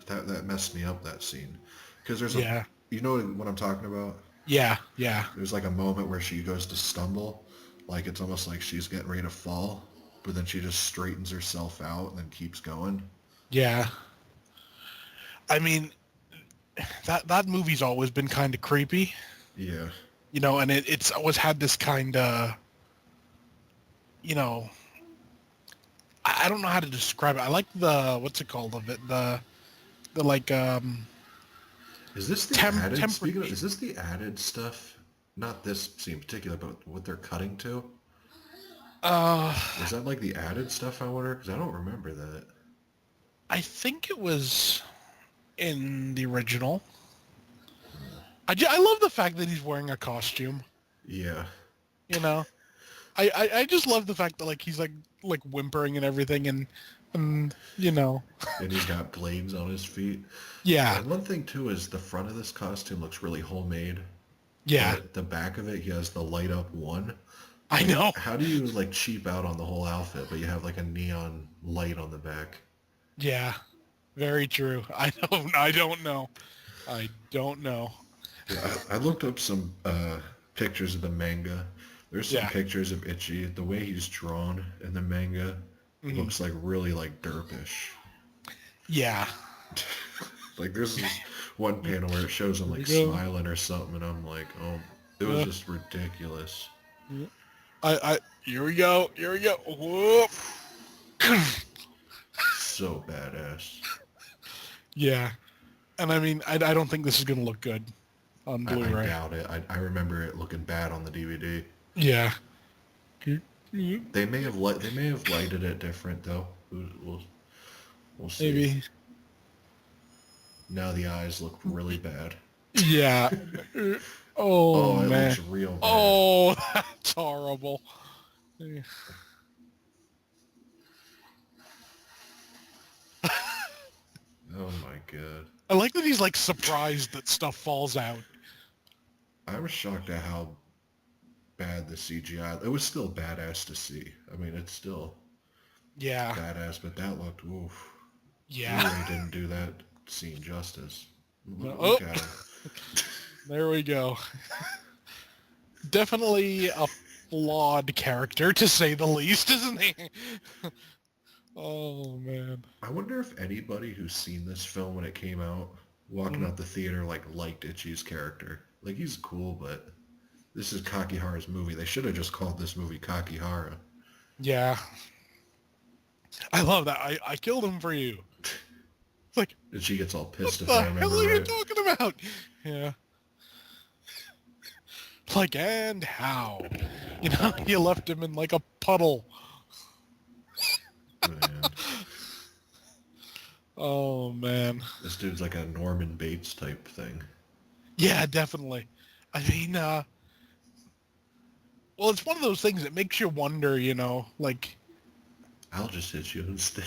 that messed me up, that scene, because there's a, yeah, you know what I'm talking about? yeah, yeah, There's like a moment where she goes to stumble, like it's almost like she's getting ready to fall, but then she just straightens herself out and then keeps going. yeah. I mean, that movie's always been kind of creepy, Yeah. and it's always had this kind of, you know, I don't know how to describe it. I like the what's it called of it, the like Is this the added, temper. speaking of, is this the added stuff? Not this scene in particular, but what they're cutting to? Uh, Was that like the added stuff, I wonder? Because I don't remember that. I think it was in the original. I love the fact that he's wearing a costume. Yeah. You know, I just love the fact that like he's like whimpering and everything, and And he's got blades on his feet. yeah, And one thing too is the front of this costume looks really homemade, yeah, but the back of it, he has the light up one. I Like, know. how do you like cheap out on the whole outfit, but you have like a neon light on the back? Yeah, very true. I don't know. I don't know. Yeah, I looked up some pictures of the manga. There's some Yeah. pictures of Ichi. The way he's drawn in the manga Hmm. looks like really like derpish. Yeah. Like there's this one panel where it shows him Here we like go. smiling or something, and I'm like, oh, it was Uh, just ridiculous. here we go. Here we go. Whoop. So badass. Yeah. And I mean, I don't think this is gonna look good on I Blu-ray. doubt it. I remember it looking bad on the DVD. Yeah. They may have lighted it different though. We'll see. Maybe. Now the eyes look really bad. Yeah. Oh Oh, it man. looks real bad. Oh, that's horrible. Oh my god. I like that he's like surprised that stuff falls out. I was shocked at how bad the CGI. It was still badass to see. I mean, it's still Yeah. badass, but that looked oof. Yeah. Blu-ray didn't do that scene justice. Oh, Look at him. there we go. Definitely a flawed character, to say the least, isn't he? Oh, man. I wonder if anybody who's seen this film when it came out, walking Mm, out the theater, like liked Ichi's character. Like he's cool, but this is Kakihara's movie. They should have just called this movie Kakihara. yeah. I love that. I killed him for you. It's like, And she gets all what pissed if the I hell remember are you right. talking about? Yeah. Like, and how? You left him in like a puddle. Man, Oh, man. this dude's like a Norman Bates type thing. Yeah, definitely. I mean, well, it's one of those things that makes you wonder, like, I'll just hit you instead.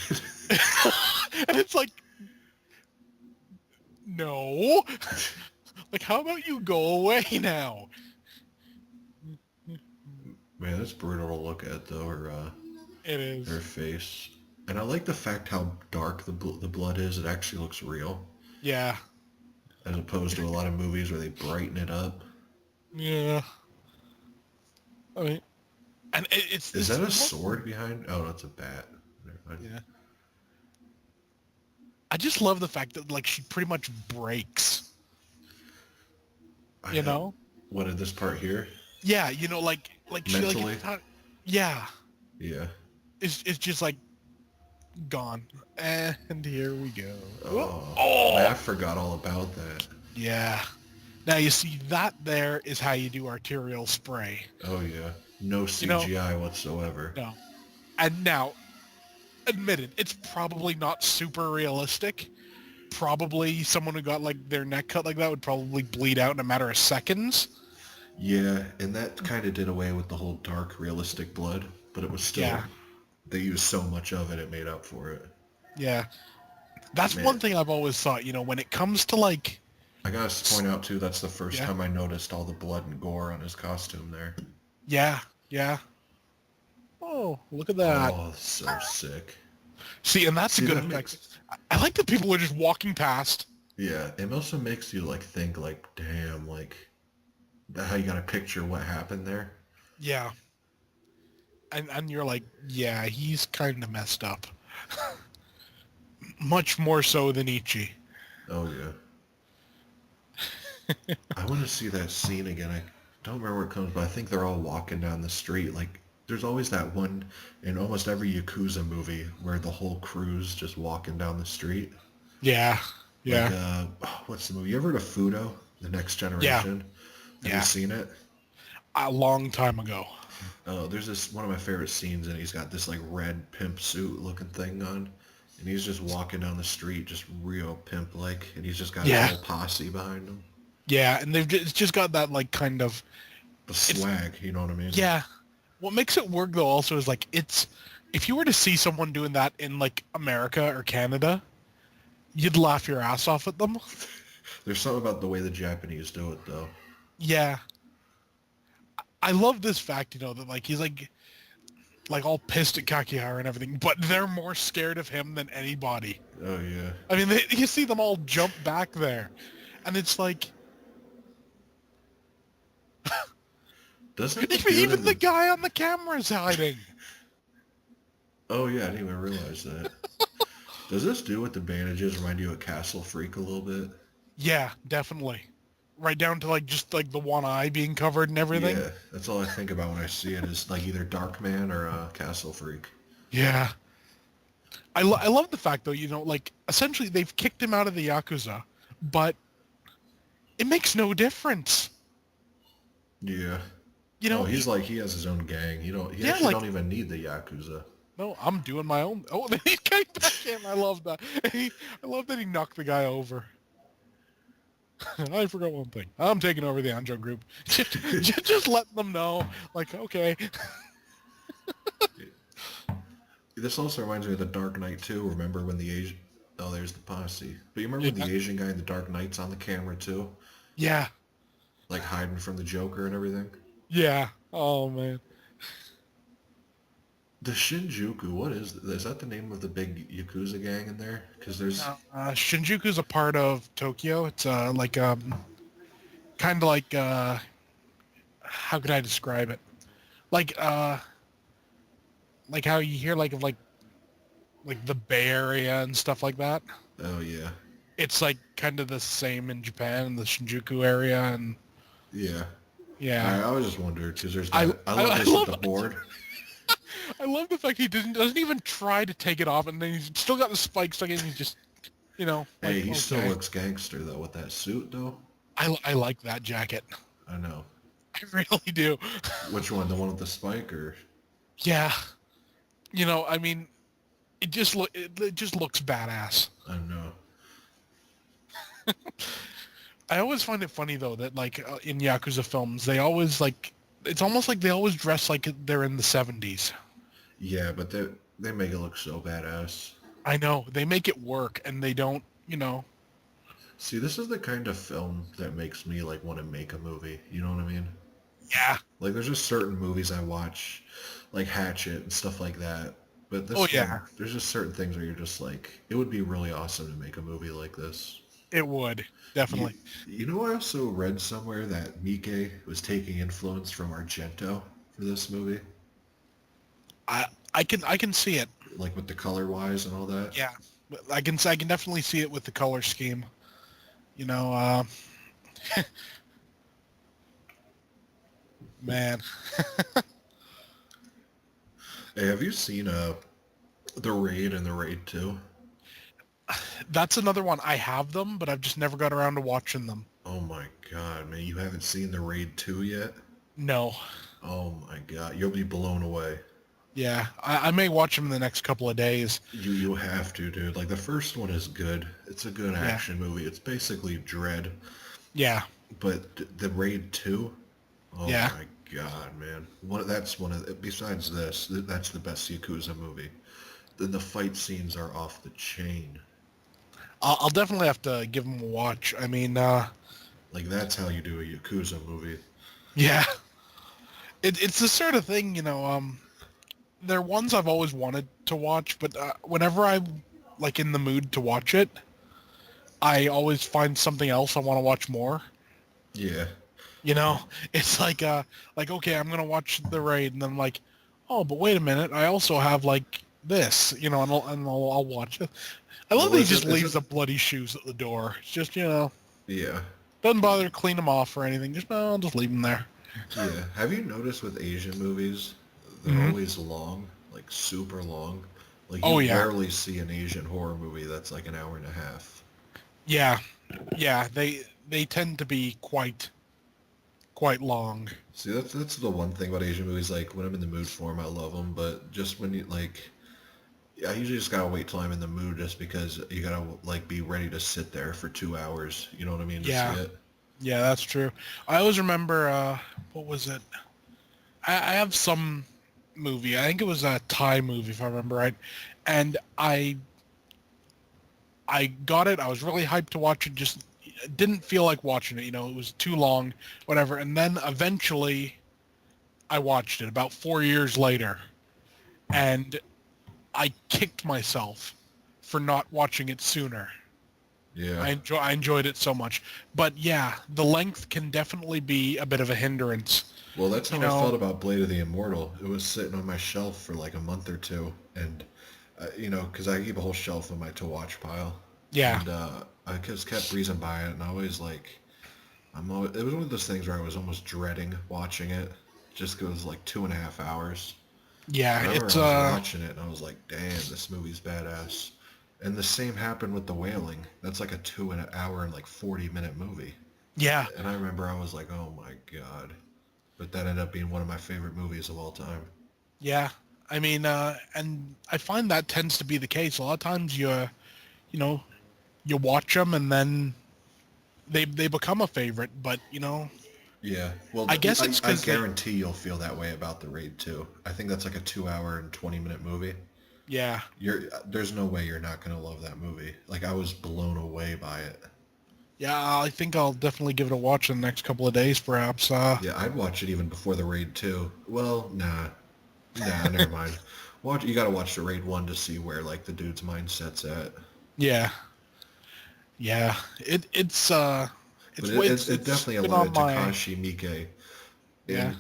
and it's like, no. Like, how about you go away now? Man, that's brutal to look at though. It Her is. face, and I like the fact how dark the blood is. It actually looks real, Yeah. as opposed to a lot of movies where they brighten it up. Yeah. I mean, and Is it's that a sword behind? Oh, that's a bat. Never mind. yeah. I just love the fact that like she pretty much breaks. I You know. know? What in this part here? Yeah. Like she like Mentally? it's not, yeah. Yeah. It's just like gone. And here we go. Oh, man, I Oh. forgot all about that. Yeah. Now you see that there is how you do arterial spray. Oh yeah, no You know, CGI whatsoever. no. And now, admitted, it's probably not super realistic, probably someone who got like their neck cut like that would probably bleed out in a matter of seconds. Yeah, and that kind of did away with the whole dark, realistic blood, but it was still, Yeah, they used so much of it, it made up for it. yeah. That's Man, one thing I've always thought, when it comes to like, I gotta point out too, that's the first yeah, time I noticed all the blood and gore on his costume there. yeah, yeah. Oh, look at that. Oh, so sick. See, and that's a See, good that effect. makes, I like that people are just walking past. yeah, it also makes you like think like, damn, like, how you gotta picture what happened there. Yeah. And you're like, yeah, he's kind of messed up. Much more so than Ichi. Oh yeah. I want to see that scene again. I don't remember where it comes, but I think they're all walking down the street. Like, there's always that one in almost every Yakuza movie where the whole crew's just walking down the street. Yeah, Like, yeah, what's the movie? You ever heard of Fudo, The Next yeah, Generation? Have you yeah. seen it? A long time ago. Oh, there's this one of my favorite scenes, and he's got this like red pimp suit looking thing on, and he's just walking down the street, just real pimp like, and he's just got his Yeah, whole posse behind him. yeah, and it's just got that like kind of, The it's, swag, you know what I mean? yeah. What makes it work though also is like if you were to see someone doing that in like America or Canada, you'd laugh your ass off at them. There's something about the way the Japanese do it, though. Yeah. I love this fact, that like he's like all pissed at Kakihara and everything, but they're more scared of him than anybody. Oh yeah. I mean, you see them all jump back there, and it's like Doesn't the dude even in the the? guy on the camera is hiding. Oh yeah, I didn't even realize that. Does this dude with the bandages remind you of Castle Freak a little bit? Yeah, definitely. Right down to like just like the one eye being covered and everything. Yeah, that's all I think about when I see it is like either Darkman or Castle Freak. Yeah. I love the fact though, like essentially they've kicked him out of the Yakuza, but it makes no difference. Yeah. You Oh, know, he's like he has his own gang. He yeah, actually like don't even need the Yakuza. no, I'm doing my own. Oh, then he's coming back in. I love that. I love that he knocked the guy over. I forgot one thing. I'm taking over the Anjo group. Just letting them know, like, okay. This also reminds me of the Dark Knight too. Remember when the Asian? Oh, there's the posse. But you remember when Yeah. the Asian guy in the Dark Knight's on the camera too, Yeah. like hiding from the Joker and everything? Yeah. Oh, man. The Shinjuku, what is that? Is that the name of the big Yakuza gang in there? Because there's... Shinjuku's a part of Tokyo. It's like kind of like how could I describe it? Like how you hear like of like the Bay Area and stuff like that. Oh, yeah. It's like kind of the same in Japan, in the Shinjuku area, and Yeah. yeah. I was just wondering, because there's I that... I love this with the board. I love the fact he doesn't even try to take it off, and then he's still got the spikes stuck in. He's just, like, Hey, he okay. still looks gangster, though, with that suit, though. I like that jacket. I know. I really do. Which one? The one with the spike, or... Yeah. I mean, it just looks badass. I know. I always find it funny though that like in Yakuza films, they always like it's almost like they always dress like they're in the 70s. Yeah, but they make it look so badass. I know. They make it work and they don't, See, this is the kind of film that makes me, like, want to make a movie. You know what I mean? yeah. Like, there's just certain movies I watch, like Hatchet and stuff like that. But this Oh, yeah. one, there's just certain things where you're just like, it would be really awesome to make a movie like this. It would. Definitely. You know, I also read somewhere that Miike was taking influence from Argento for this movie? I can see it. Like, with the color-wise and all that? Yeah. I can definitely see it with the color scheme. Man. Hey, have you seen The Raid and The Raid 2? That's another one. I have them, but I've just never got around to watching them. Oh my god, man, you haven't seen The Raid 2 yet? No. Oh my god, you'll be blown away. Yeah, I may watch them in the next couple of days. You have to, dude. Like the first one is good. It's a good Yeah, action movie. It's basically Dread, yeah, but the Raid 2, oh yeah. my god, man. That's one of besides this, that's the best Yakuza movie. Then the fight scenes are off the chain. I'll definitely have to give them a watch. I mean, Like that's how you do a Yakuza movie. yeah, it's the sort of thing, they're ones I've always wanted to watch, but whenever I'm like in the mood to watch it, I always find something else I want to watch more. Yeah. You know, it's like okay, I'm gonna watch the raid, and then I'm like, oh, but wait a minute, I also have like this, I'll watch it. I love Well, that he just leaves the bloody shoes at the door. It's just yeah. doesn't bother to clean them off or anything. Just no, I'll just leave them there. Yeah. Have you noticed with Asian movies, they're Hmm. always long, like super long. Like Oh you yeah, rarely see an Asian horror movie that's like an hour and a half. yeah, yeah. They tend to be quite long. See, that's the one thing about Asian movies. Like when I'm in the mood for them, I love them. But just when you like, I usually just gotta wait till I'm in the mood, just because you gotta like be ready to sit there for 2 hours. You know what I mean? To see Yeah, it. yeah, that's true. I always remember, what was it? I have some movie. I think it was a Thai movie, if I remember right. And I got it. I was really hyped to watch it. Just didn't feel like watching it. It was too long, whatever. And then eventually, I watched it about 4 years later, and I kicked myself for not watching it sooner. Yeah. I enjoyed it so much. But yeah, the length can definitely be a bit of a hindrance. Well, that's You how I felt know, about Blade of the Immortal. It was sitting on my shelf for like a month or two, and because I keep a whole shelf in my to watch pile, yeah, and I just kept breezing by it, and I always like, it was one of those things where I was almost dreading watching it, just 'cause it was like 2.5 hours. yeah, But I remember it's I was watching it, and I was like, damn, this movie's badass. And the same happened with The Wailing. That's like a 2 hour and like 40-minute movie. yeah, And I remember I was like, oh my god. But that ended up being one of my favorite movies of all time. yeah. I mean, and I find that tends to be the case. A lot of times you know, you watch them and then they become a favorite. But Yeah, well, I guess it's I because guarantee you'll feel that way about The Raid too. I think that's like a 2 hour and 20-minute movie. yeah, There's no way you're not gonna love that movie. Like I was blown away by it. yeah. I think I'll definitely give it a watch in the next couple of days, perhaps. Yeah, I'd watch it even before The Raid 2. Well, nah, never mind. You gotta watch The Raid 1 to see where like the dude's mindset's at. Yeah, yeah. But it it's definitely a been lot on of my Takashi Miike yeah,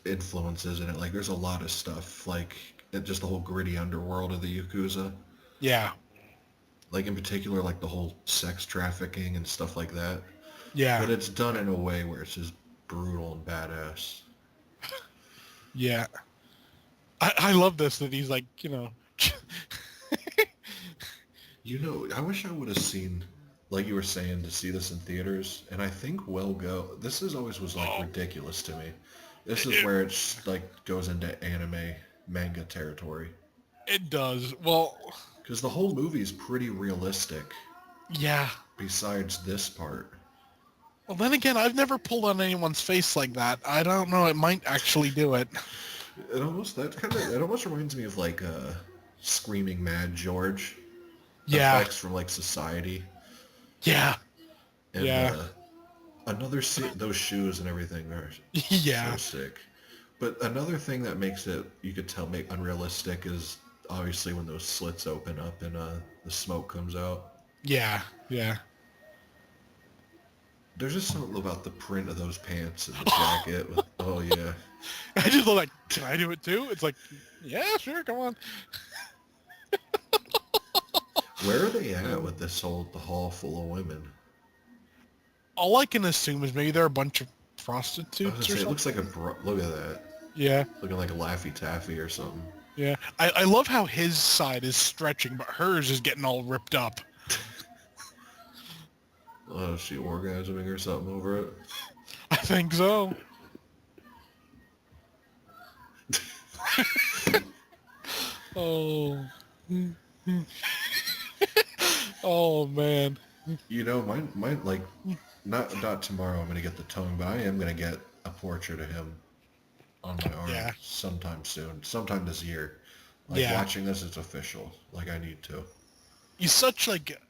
influences in it. Like there's a lot of stuff like just the whole gritty underworld of the Yakuza. yeah, Like in particular, like the whole sex trafficking and stuff like that. yeah, But it's done in a way where it's just brutal and badass. yeah. I love this that he's like I wish I would have seen, like you were saying, to see this in theaters, and I think will go. This is always was like oh, ridiculous to me. This is it, where it's like goes into anime manga territory it does. Well, because the whole movie is pretty realistic. yeah. Besides this part, Well, then again, I've never pulled on anyone's face like that. I don't know. It might actually do it. it almost reminds me of like Screaming Mad George Yeah, effects from like Society yeah, and yeah, those shoes and everything are so yeah, sick. But another thing that makes it, you could tell, make unrealistic is obviously when those slits open up and the smoke comes out. yeah, yeah. There's just something about the print of those pants and the jacket. Oh yeah. I just look like, can I do it too? It's like, yeah, sure, come on. Where are they at with the hall full of women? All I can assume is maybe they're a bunch of I was gonna prostitutes or say, it looks something. like look at that. Yeah, Looking like a Laffy Taffy or something. yeah. I love how his side is stretching, but hers is getting all ripped up. Oh, is she orgasming or something over it? I think so. Oh. Oh man. mine, like, not tomorrow I'm gonna get the tongue, but I am gonna get a portrait of him on my arm Yeah. sometime soon, sometime this year. Like, Yeah. watching this, it's official. Like, I need to. He's such like,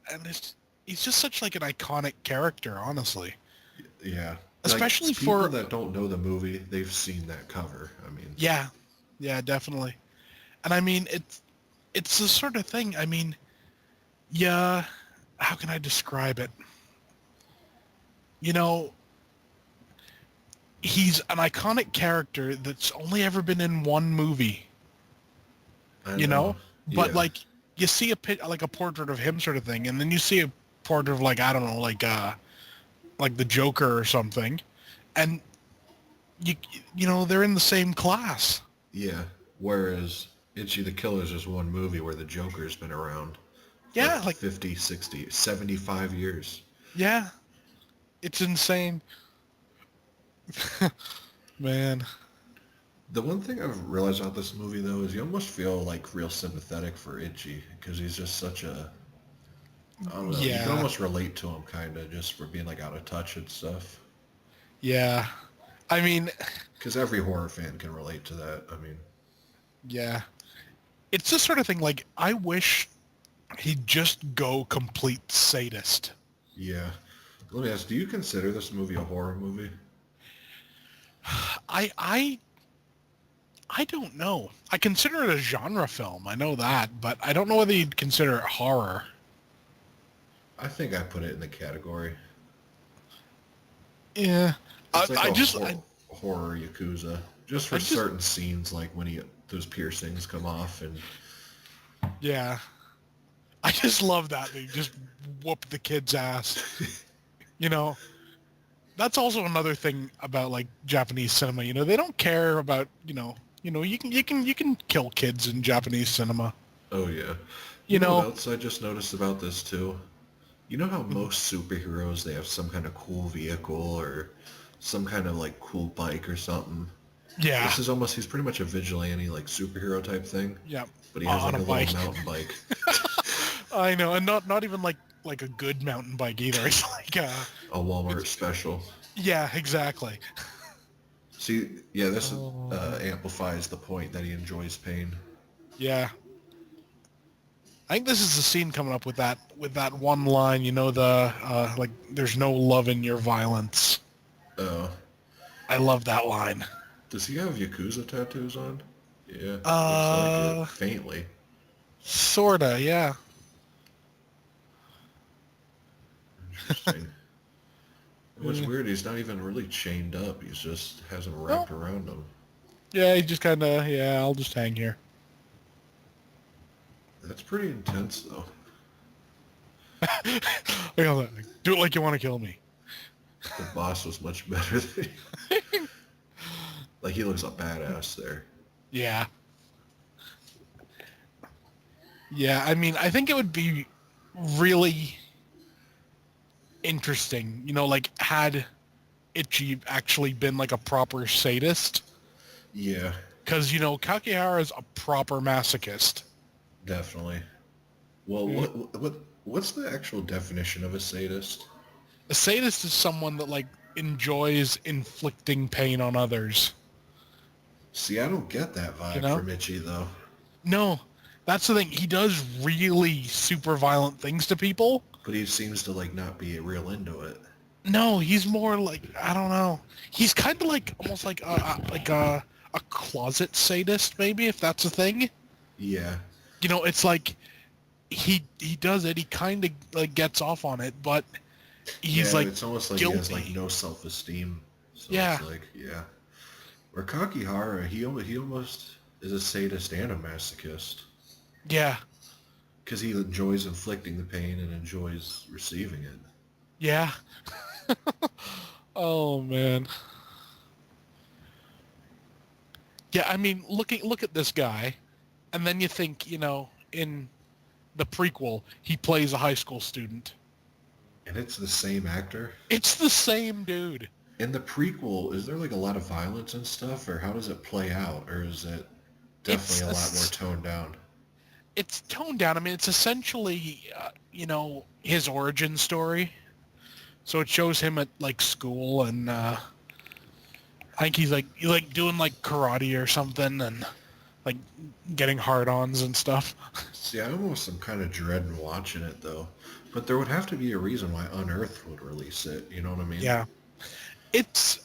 he's just such like an iconic character, honestly. Yeah. Like, Especially people for, that don't know the movie, they've seen that cover. I mean, yeah, yeah, definitely. And I mean, it's the sort of thing. I mean, yeah, how can I describe it? You know, he's an iconic character that's only ever been in one movie. I You know. know, but Yeah. like you see like a portrait of him sort of thing, and then you see a portrait of like I don't know, like the Joker or something, and you you know they're in the same class. Yeah. Whereas Itchy the Killer's just one movie where the Joker's been around for Yeah, like 50, 60, 75 years. yeah, it's insane, man. The one thing I've realized about this movie, though, is you almost feel, like, real sympathetic for Itchy, because he's just such a... I don't know. You can Yeah, almost relate to him, kind of, just for being, like, out of touch and stuff. yeah. I mean, Because every horror fan can relate to that. I mean, yeah. It's this sort of thing. Like I wish he'd just go complete sadist. yeah. Let me ask, do you consider this movie a horror movie? I I I don't know. I consider it a genre film. I know that, but I don't know whether you'd consider it horror. I think I put it in the category. Yeah. It's like I a just horror Yakuza. Just I for just certain scenes, like when those piercings come off and... yeah. I just love that they just whoop the kid's ass. You know, that's also another thing about like Japanese cinema. You know, they don't care about you can kill kids in Japanese cinema. Oh, yeah. You You know what know, else I just noticed about this, too? You know how most superheroes, they have some kind of cool vehicle or some kind of, like, cool bike or something? yeah, This is almost, he's pretty much a vigilante, like, superhero type thing, yeah, but he has, on like, a a little bike. mountain bike. I know, and not even like a good mountain bike either. It's like A Walmart special. yeah, exactly. See, yeah, this Oh, amplifies the point that he enjoys pain. yeah. I think this is the scene coming up with that one line. You know the like, "There's no love in your violence." Uh, I love that line. does he have Yakuza tattoos on? Yeah, looks like it. Uh, Faintly. sorta, yeah. Interesting. What's Yeah. weird, he's not even really chained up. He's just has him No, wrapped around him. yeah, he just kind of, yeah, I'll just hang here. That's pretty intense, though. Like, do it like you want to kill me. The boss was much better than like, he looks a badass there. Yeah. Yeah, I mean, I think it would be really interesting, like had Ichi actually been like a proper sadist. Yeah, Because, Kakihara is a proper masochist. definitely. Well, Mm. what's the actual definition of a sadist? A sadist is someone that like enjoys inflicting pain on others. See, I don't get that You vibe know? from Ichi, though. No, that's the thing. He does really super violent things to people. But he seems to, like, not be real into it. No, he's more like, I don't know. He's kind of like almost like a closet sadist, maybe, if that's a thing. Yeah. It's like he does it. He kind of like gets off on it, but he's Yeah, like it's almost like he has, like, guilty. no self-esteem. So Yeah, it's like, yeah. Or Kakihara, he almost is a sadist and a masochist. yeah, Because he enjoys inflicting the pain and enjoys receiving it. yeah. Oh man. Yeah, I mean, look at this guy, and then you think, in the prequel, he plays a high school student. And it's the same actor. It's the same dude. In the prequel, is there, like, a lot of violence and stuff, or how does it play out? Or is it It's definitely a lot more toned down? it's toned down. I mean, it's essentially, his origin story. So it shows him at like school, and I think he's like doing like karate or something, and like getting hard-ons and stuff. See, I almost am kind of dreading watching it though, but there would have to be a reason why Unearthed would release it. You know what I mean? Yeah, it's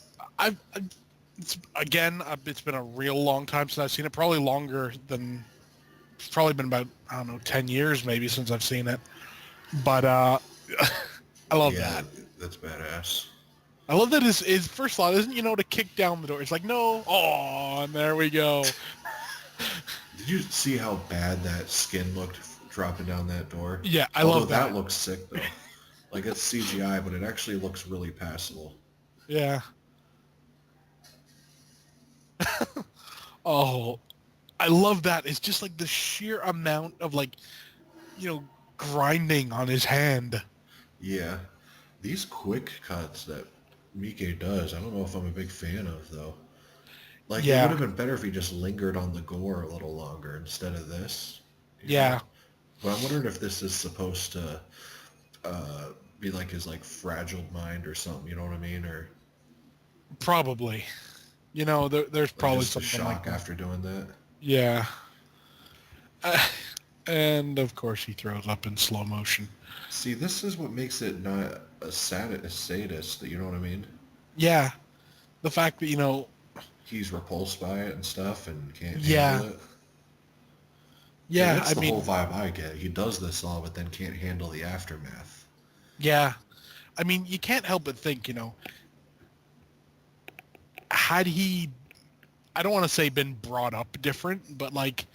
it's again, it's been a real long time since I've seen it. Probably longer than it's probably been about, I don't know, 10 years maybe since I've seen it. But I love Yeah, that. that's badass. I love that his first thought isn't, to kick down the door. It's like, no, oh, and there we go. Did you see how bad that skin looked dropping down that door? Yeah, I Although love that. that looks sick though. Like it's CGI, but it actually looks really passable. Yeah. Oh, I love that. It's just like the sheer amount of like, grinding on his hand. Yeah. These quick cuts that Miike does, I don't know if I'm a big fan of though. Like it would Yeah. have been better if he just lingered on the gore a little longer instead of this. You know? Yeah. But I'm wondering if this is supposed to be like his like fragile mind or something, you know what I mean? Or Probably. There's like probably just a something like shock that. after doing that. Yeah. Uh, and of course he throws up in slow motion. See, this is what makes it not a sadist, you know what I mean? Yeah. The fact that, He's repulsed by it and stuff and can't yeah. handle it. Yeah, Yeah, that's I the whole mean, vibe I get. He does this all, but then can't handle the aftermath. yeah. I mean, you can't help but think, had he, I don't want to say been brought up different, but like,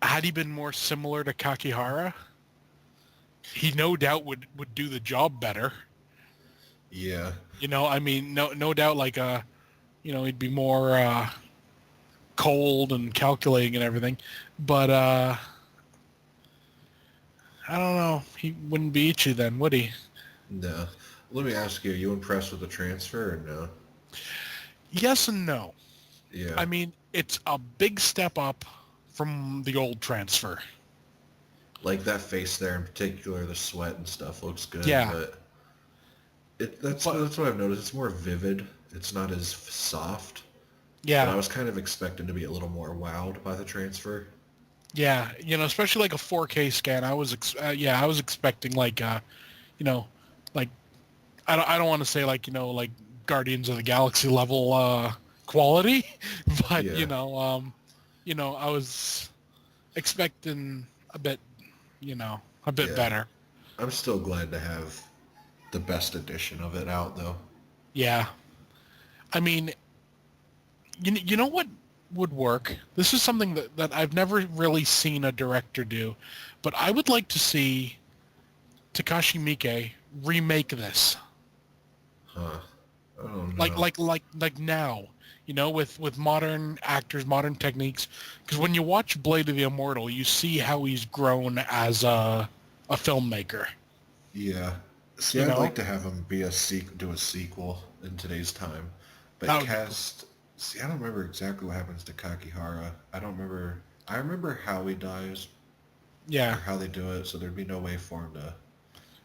had he been more similar to Kakihara, he no doubt would do the job better. Yeah, I mean, no doubt, like, he'd be more cold and calculating and everything. But I don't know. He wouldn't be Ichi then, would he? no. Let me ask you, are you impressed with the transfer or no? Yes and no. Yeah, I mean, it's a big step up from the old transfer. like that face there in particular, the sweat and stuff looks good, Yeah. but that's But what I've noticed. It's more vivid. It's not as soft. But I yeah, was kind of expecting to be a little more wowed by the transfer. yeah, especially like a 4K scan. I was expecting like like I don't want to say like like Guardians of the Galaxy level quality, but Yeah, I was expecting a bit yeah. better. I'm still glad to have the best edition of it out, though. Yeah. I mean, you know what would work? This is something that I've never really seen a director do, but I would like to see Takashi Miike remake this. Huh. I don't Like know. like like like now, with modern actors, modern techniques. Because when you watch Blade of the Immortal, you see how he's grown as a filmmaker. Yeah. See, You I'd know, like to have him be do a sequel in today's time. But that would be cool. cast... See, I don't remember exactly what happens to Kakihara. I don't remember... I remember how he dies, or Yeah, how they do it, so there'd be no way for him to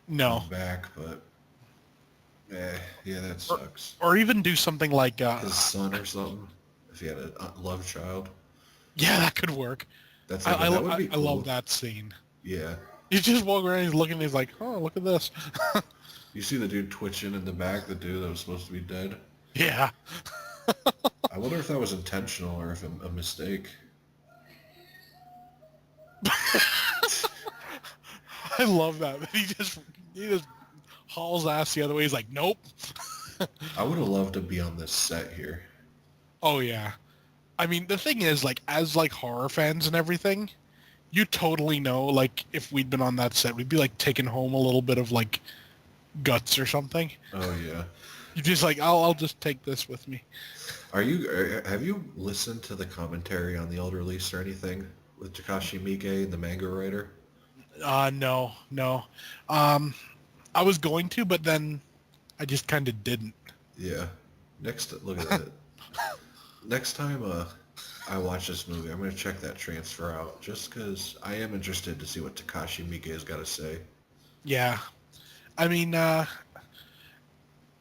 no, come back, but... yeah, that or sucks. or even do something like His son or something, if he had a love child. yeah, that could work. That's I, like, I, that lo- would I be I love cool. that scene. Yeah. He's just walking around, he's looking, he's like, oh, look at this. You see the dude twitching in the back, the dude that was supposed to be dead? Yeah. I wonder if that was intentional or if a mistake. I love that. He just hauls ass the other way. He's like, nope. I would have loved to be on this set here. Oh yeah. I mean, the thing is, like, as like horror fans and everything, you totally know, like, if we'd been on that set, we'd be like taking home a little bit of like guts or something. Oh yeah. You're just like, I'll just take this with me. Have you listened to the commentary on the old release or anything with Takashi Miike, the manga writer? No, no. Um, I was going to, but then I just kind of didn't. Yeah. Look at that. Next time, I watch this movie, I'm gonna check that transfer out just because I am interested to see what Takashi Miike has got to say. Yeah. I mean,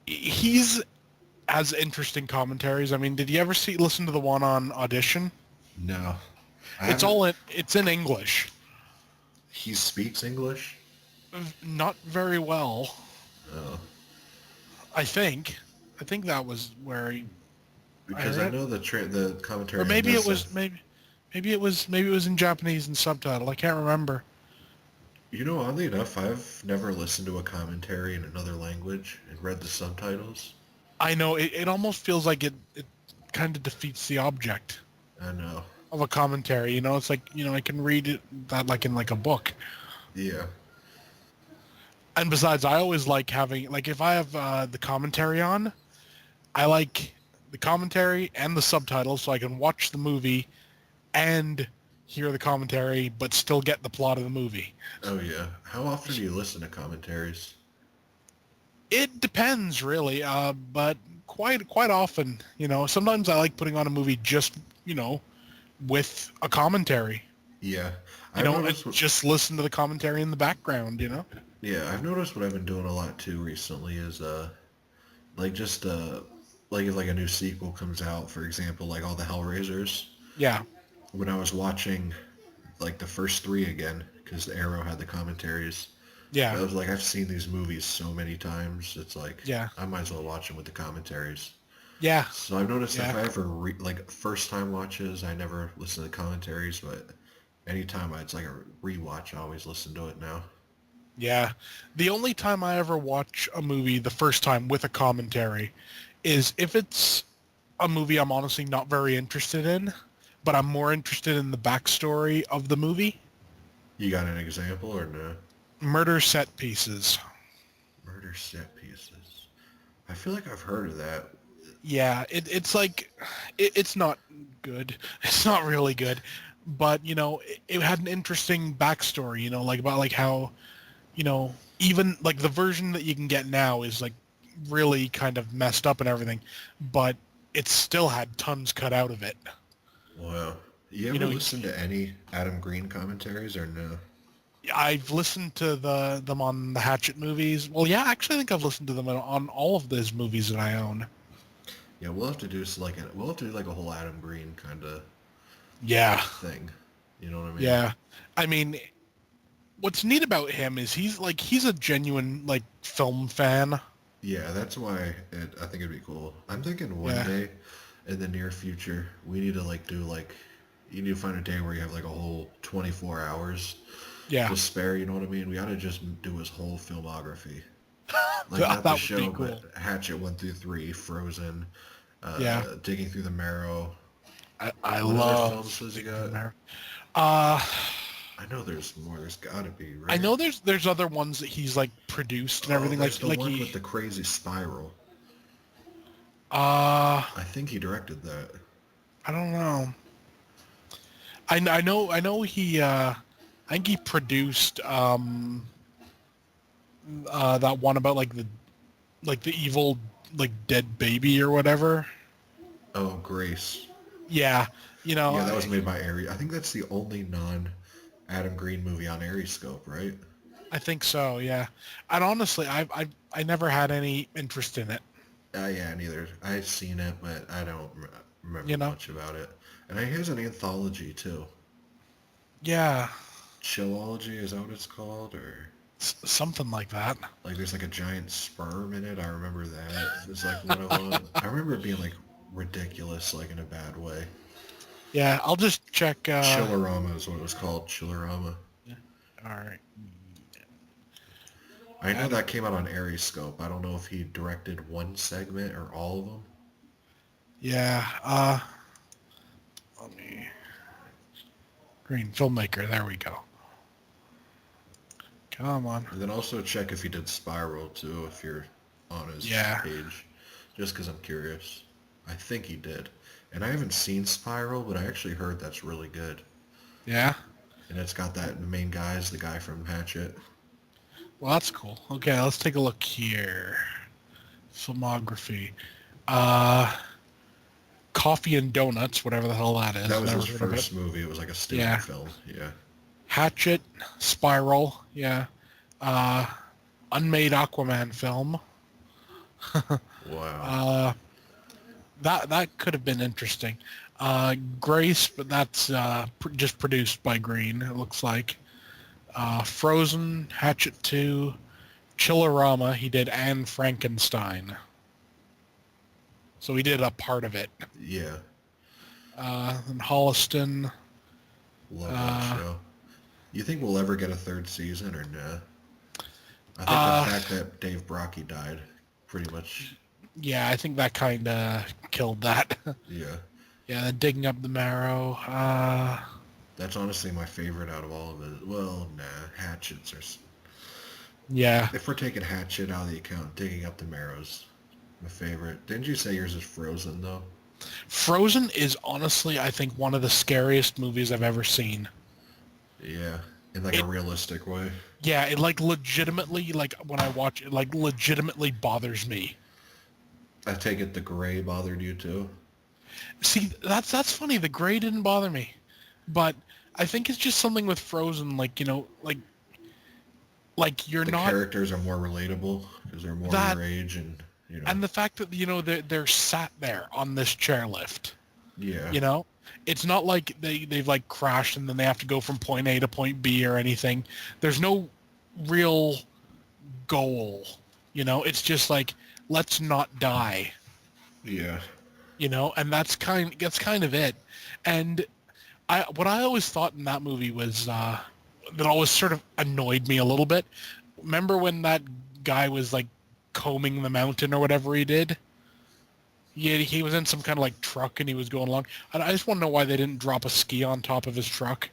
he's has interesting commentaries. I mean, did you ever listen to the one on Audition? No, I It's haven't. all it's in English. He speaks English. Not very well, Oh, I think. I think that was where I because heard I it. know the Or commentary on maybe it this. was maybe it was in Japanese and subtitle. I can't remember. Oddly enough, I've never listened to a commentary in another language and read the subtitles. I know it almost feels like it kind of defeats the object I know. of a commentary. It's like I can read it that like in like a book. Yeah. And besides, I always like having like if I have the commentary on, I like the commentary and the subtitles so I can watch the movie and hear the commentary, but still get the plot of the movie. Oh yeah. How often do you listen to commentaries? It depends, really, but quite often. Sometimes I like putting on a movie just with a commentary. Yeah. I've And noticed. just listen to the commentary in the background. Yeah, I've noticed what I've been doing a lot too recently is like just like if like a new sequel comes out, for example, like all the Hellraisers. Yeah, When I was watching like the first three again, because the Arrow had the commentaries, I yeah, was like, I've seen these movies so many times. It's like yeah, I might as well watch them with the commentaries. yeah, So I've noticed if yeah, I ever like first time watches, I never listen to the commentaries, but anytime it's like a rewatch, I always listen to it now. yeah. The only time I ever watch a movie the first time with a commentary is if it's a movie I'm honestly not very interested in, but I'm more interested in the backstory of the movie. You got an example or no? Murder set pieces. Murder set pieces. I feel like I've heard of that. Yeah, it's like it's not good. It's not really good, but it had an interesting backstory. Like about like how even like the version that you can get now is like really kind of messed up and everything, but it still had tons cut out of it. Wow. You You ever know, listen to any Adam Green commentaries or no? I've listened to them on the Hatchet movies. Well, yeah, actually, I think I've listened to them on all of those movies that I own. Yeah, we'll have to do we'll have to do like a whole Adam Green kind of Yeah, thing. You know what I mean? yeah. I mean, what's neat about him is he's a genuine like film fan. Yeah, that's why I think it'd be cool. I'm thinking one Yeah, day in the near future, we need to like do like you need to find a day where you have like a whole 24 hours yeah. to spare, you know what I mean? We ought to just do his whole filmography. Like That not the would be show, but cool. Hatchet 1 through 3, Frozen, Yeah, Digging Through the Marrow. I What other films love has he Dick got? Mary. Uh, I know there's more. There's gotta be, I right? know there's other ones that he's like produced and Oh, everything there's like the like one he with the crazy spiral. uh I think he directed that. I don't know. I know he I think he produced that one about like the evil like dead baby or whatever. Oh, Grace. Yeah, Yeah, that was made by Aries. I think that's the only non-Adam Green movie on Aries right? I think so. Yeah, and honestly, I never had any interest in it. Yeah, neither. I've seen it, but I don't remember You know? much about it. And he has an anthology too. Yeah, Chillology, is that what it's called? Or something like that. like there's like a giant sperm in it. I remember that. It's like one of them. I remember it being like ridiculous, like in a bad way. Yeah, I'll just check. Chillerama is what it was called. Chillerama. Yeah. All right. I know Adam. that came out on Aries. I don't know if he directed one segment or all of them. Yeah. Let me. Green filmmaker. There we go. Come on. And then also check if he did Spiral too, if you're on his Yeah. page. Just because I'm curious. I think he did. And I haven't seen Spiral, but I actually heard that's really good. Yeah. And it's got the main guy's the guy from Hatchet. Well, that's cool. Okay, let's take a look here. Filmography. Uh, Coffee and Donuts, whatever the hell that is. That was Never his heard of it. first movie. It was like a student Yeah. film. Yeah. Hatchet, Spiral, yeah. Uh, Unmade Aquaman film. Wow. That could have been interesting. Grace, but that's just produced by Green, it looks like. Frozen, Hatchet 2, Chillerama, he did Anne Frankenstein. So he did a part of it. Yeah. And Holliston. Love that show. You think we'll ever get a third season or nah? I think the fact that Dave Brockie died pretty much... Yeah, I think that kind of killed that. Yeah. Yeah, Digging Up the Marrow. That's honestly my favorite out of all of it. Well, nah, Hatchets are... Yeah. If we're taking Hatchet out of the account, Digging Up the Marrow's my favorite. Didn't you say yours is Frozen, though? Frozen is honestly, I think, one of the scariest movies I've ever seen. Yeah, in like a realistic way. Yeah, it like legitimately, like when I watch it, like legitimately bothers me. I take it the gray bothered you too? See, that's funny. The gray didn't bother me, but I think it's just something with Frozen, like, you know, like you're The not... characters are more relatable because they're more your age and, you know. And the fact that, you know, they're sat there on this chairlift. Yeah. You know? It's not like they've like crashed and then they have to go from point A to point B or anything. There's no real goal, you know? It's just like, let's not die. Yeah. You know? And that's kind of it. And what I always thought in that movie was that always sort of annoyed me a little bit. Remember when that guy was like combing the mountain or whatever he did? Yeah, he was in some kind of like truck and he was going along. I just want to know why they didn't drop a ski on top of his truck.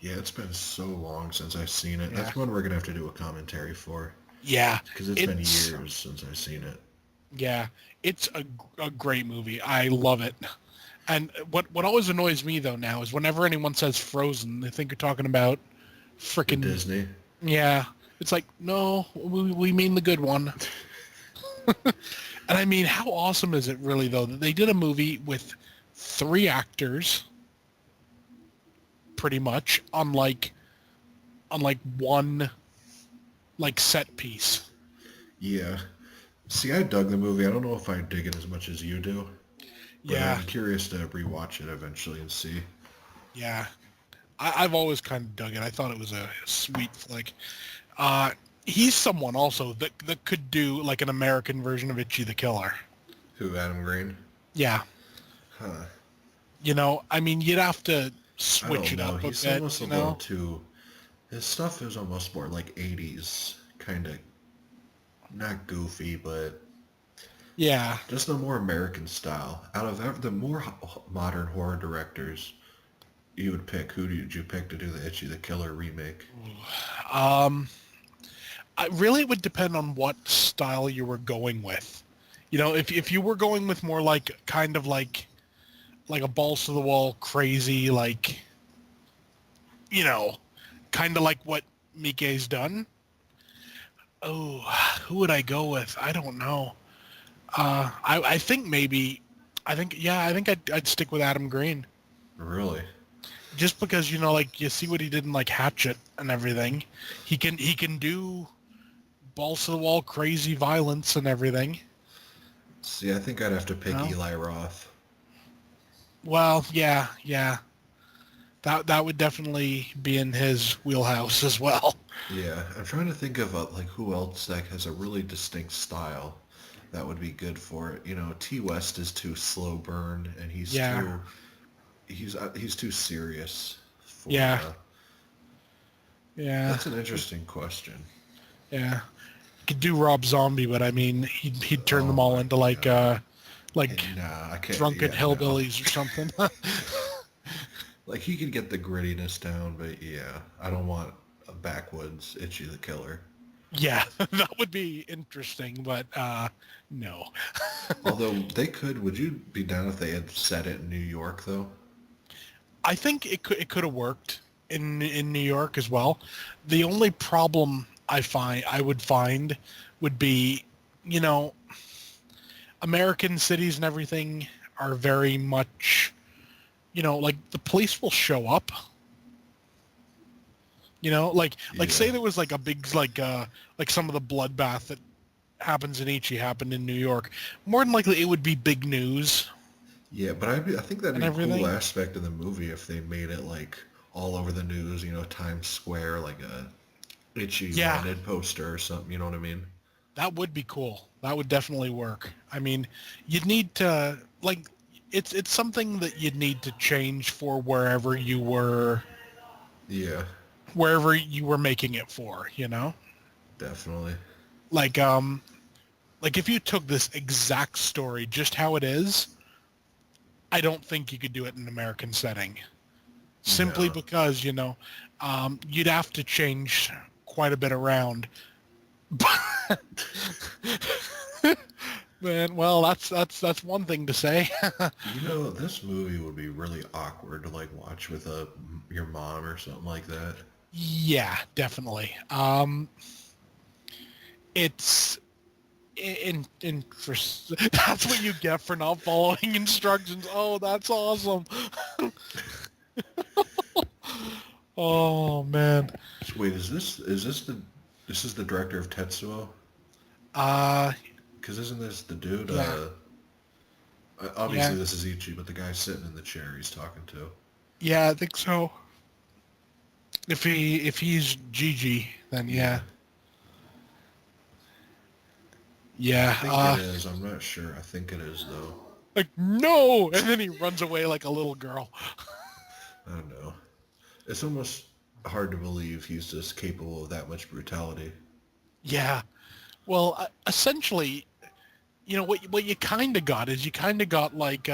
Yeah, it's been so long since I've seen it. Yeah. That's one we're going to have to do a commentary for. Yeah. Because it's been years since I've seen it. Yeah, it's a great movie. I love it. And what always annoys me, though, now is whenever anyone says Frozen, they think you're talking about frickin' Disney. Yeah. It's like, no, we mean the good one. And I mean, how awesome is it really, though, that they did a movie with 3 actors, pretty much, on like one, like, set piece. Yeah. See, I dug the movie. I don't know if I dig it as much as you do. But Yeah. I'm curious to rewatch it eventually and see. Yeah. I've always kind of dug it. I thought it was a sweet flick. He's someone also that could do like an American version of Ichi the Killer. Who, Adam Green? Yeah. Huh. You know, I mean, you'd have to switch I it don't know. up He's a bit, almost a you little know? too... His stuff is almost more like 80s, kind of... Not goofy, but... Yeah. Just a more American style. Out of the more modern horror directors you would pick, who did you pick to do the Ichi the Killer remake? Really, it would depend on what style you were going with. You know, if you were going with more like kind of like a balls to the wall crazy, like, you know, kind of like what Miike's done. Oh, who would I go with? I don't know. I think I'd stick with Adam Green. Really? Just because, you know, like, you see what he did in like Hatchet and everything. He can do balls to the wall crazy violence and everything. See, I think I'd have to pick No? Eli Roth. Well, yeah. That would definitely be in his wheelhouse as well. Yeah, I'm trying to think of like who else that has a really distinct style that would be good for it. You know, T. West is too slow burn, and he's too serious. For, Yeah. Yeah. That's an interesting question. Yeah. Could do Rob Zombie, but I mean, he'd turn them all into like Nah, I can't. drunken yeah, hillbillies or something. Like, he could get the grittiness down, but yeah, I don't want a backwoods Itchy the Killer. Yeah, that would be interesting, but no. Although they could, would you be down if they had set it in New York, though? I think it could have worked in New York as well. The only problem I would find would be, you know, American cities and everything are very much, like the police will show up. Like say Yeah. there was like a big like some of the bloodbath that happens in Ichi happened in New York. More than likely, it would be big news Yeah, but I think that'd and be a cool everything. aspect of the movie if they made it like all over the news, Times Square, like a Itchy Yeah, wanted poster or something, you know what I mean? that would be cool. That would definitely work. I mean, you'd need to like it's something that you'd need to change for Yeah, wherever you were making it for. definitely. Like like if you took this exact story just how it is, I don't think you could do it in an American setting. Simply No. because, you'd have to change quite a bit around. Man, well, that's one thing to say. This movie would be really awkward to like watch with your mom or something like that. Yeah, definitely. It's in for that's what you get for not following instructions. Oh, that's awesome. Oh man. So wait, this is the director of Tetsuo? Uh, Because isn't this the dude? yeah, Obviously yeah, this is Ichi, but the guy sitting in the chair he's talking to. yeah. I think so. If he's Gigi, then Yeah, yeah, I yeah. think it is. I'm not sure. I think it is though. Like no, and then he runs away like a little girl. I don't know. It's almost hard to believe he's just capable of that much brutality. Yeah. Well, essentially, what you kind of got is you kind of got like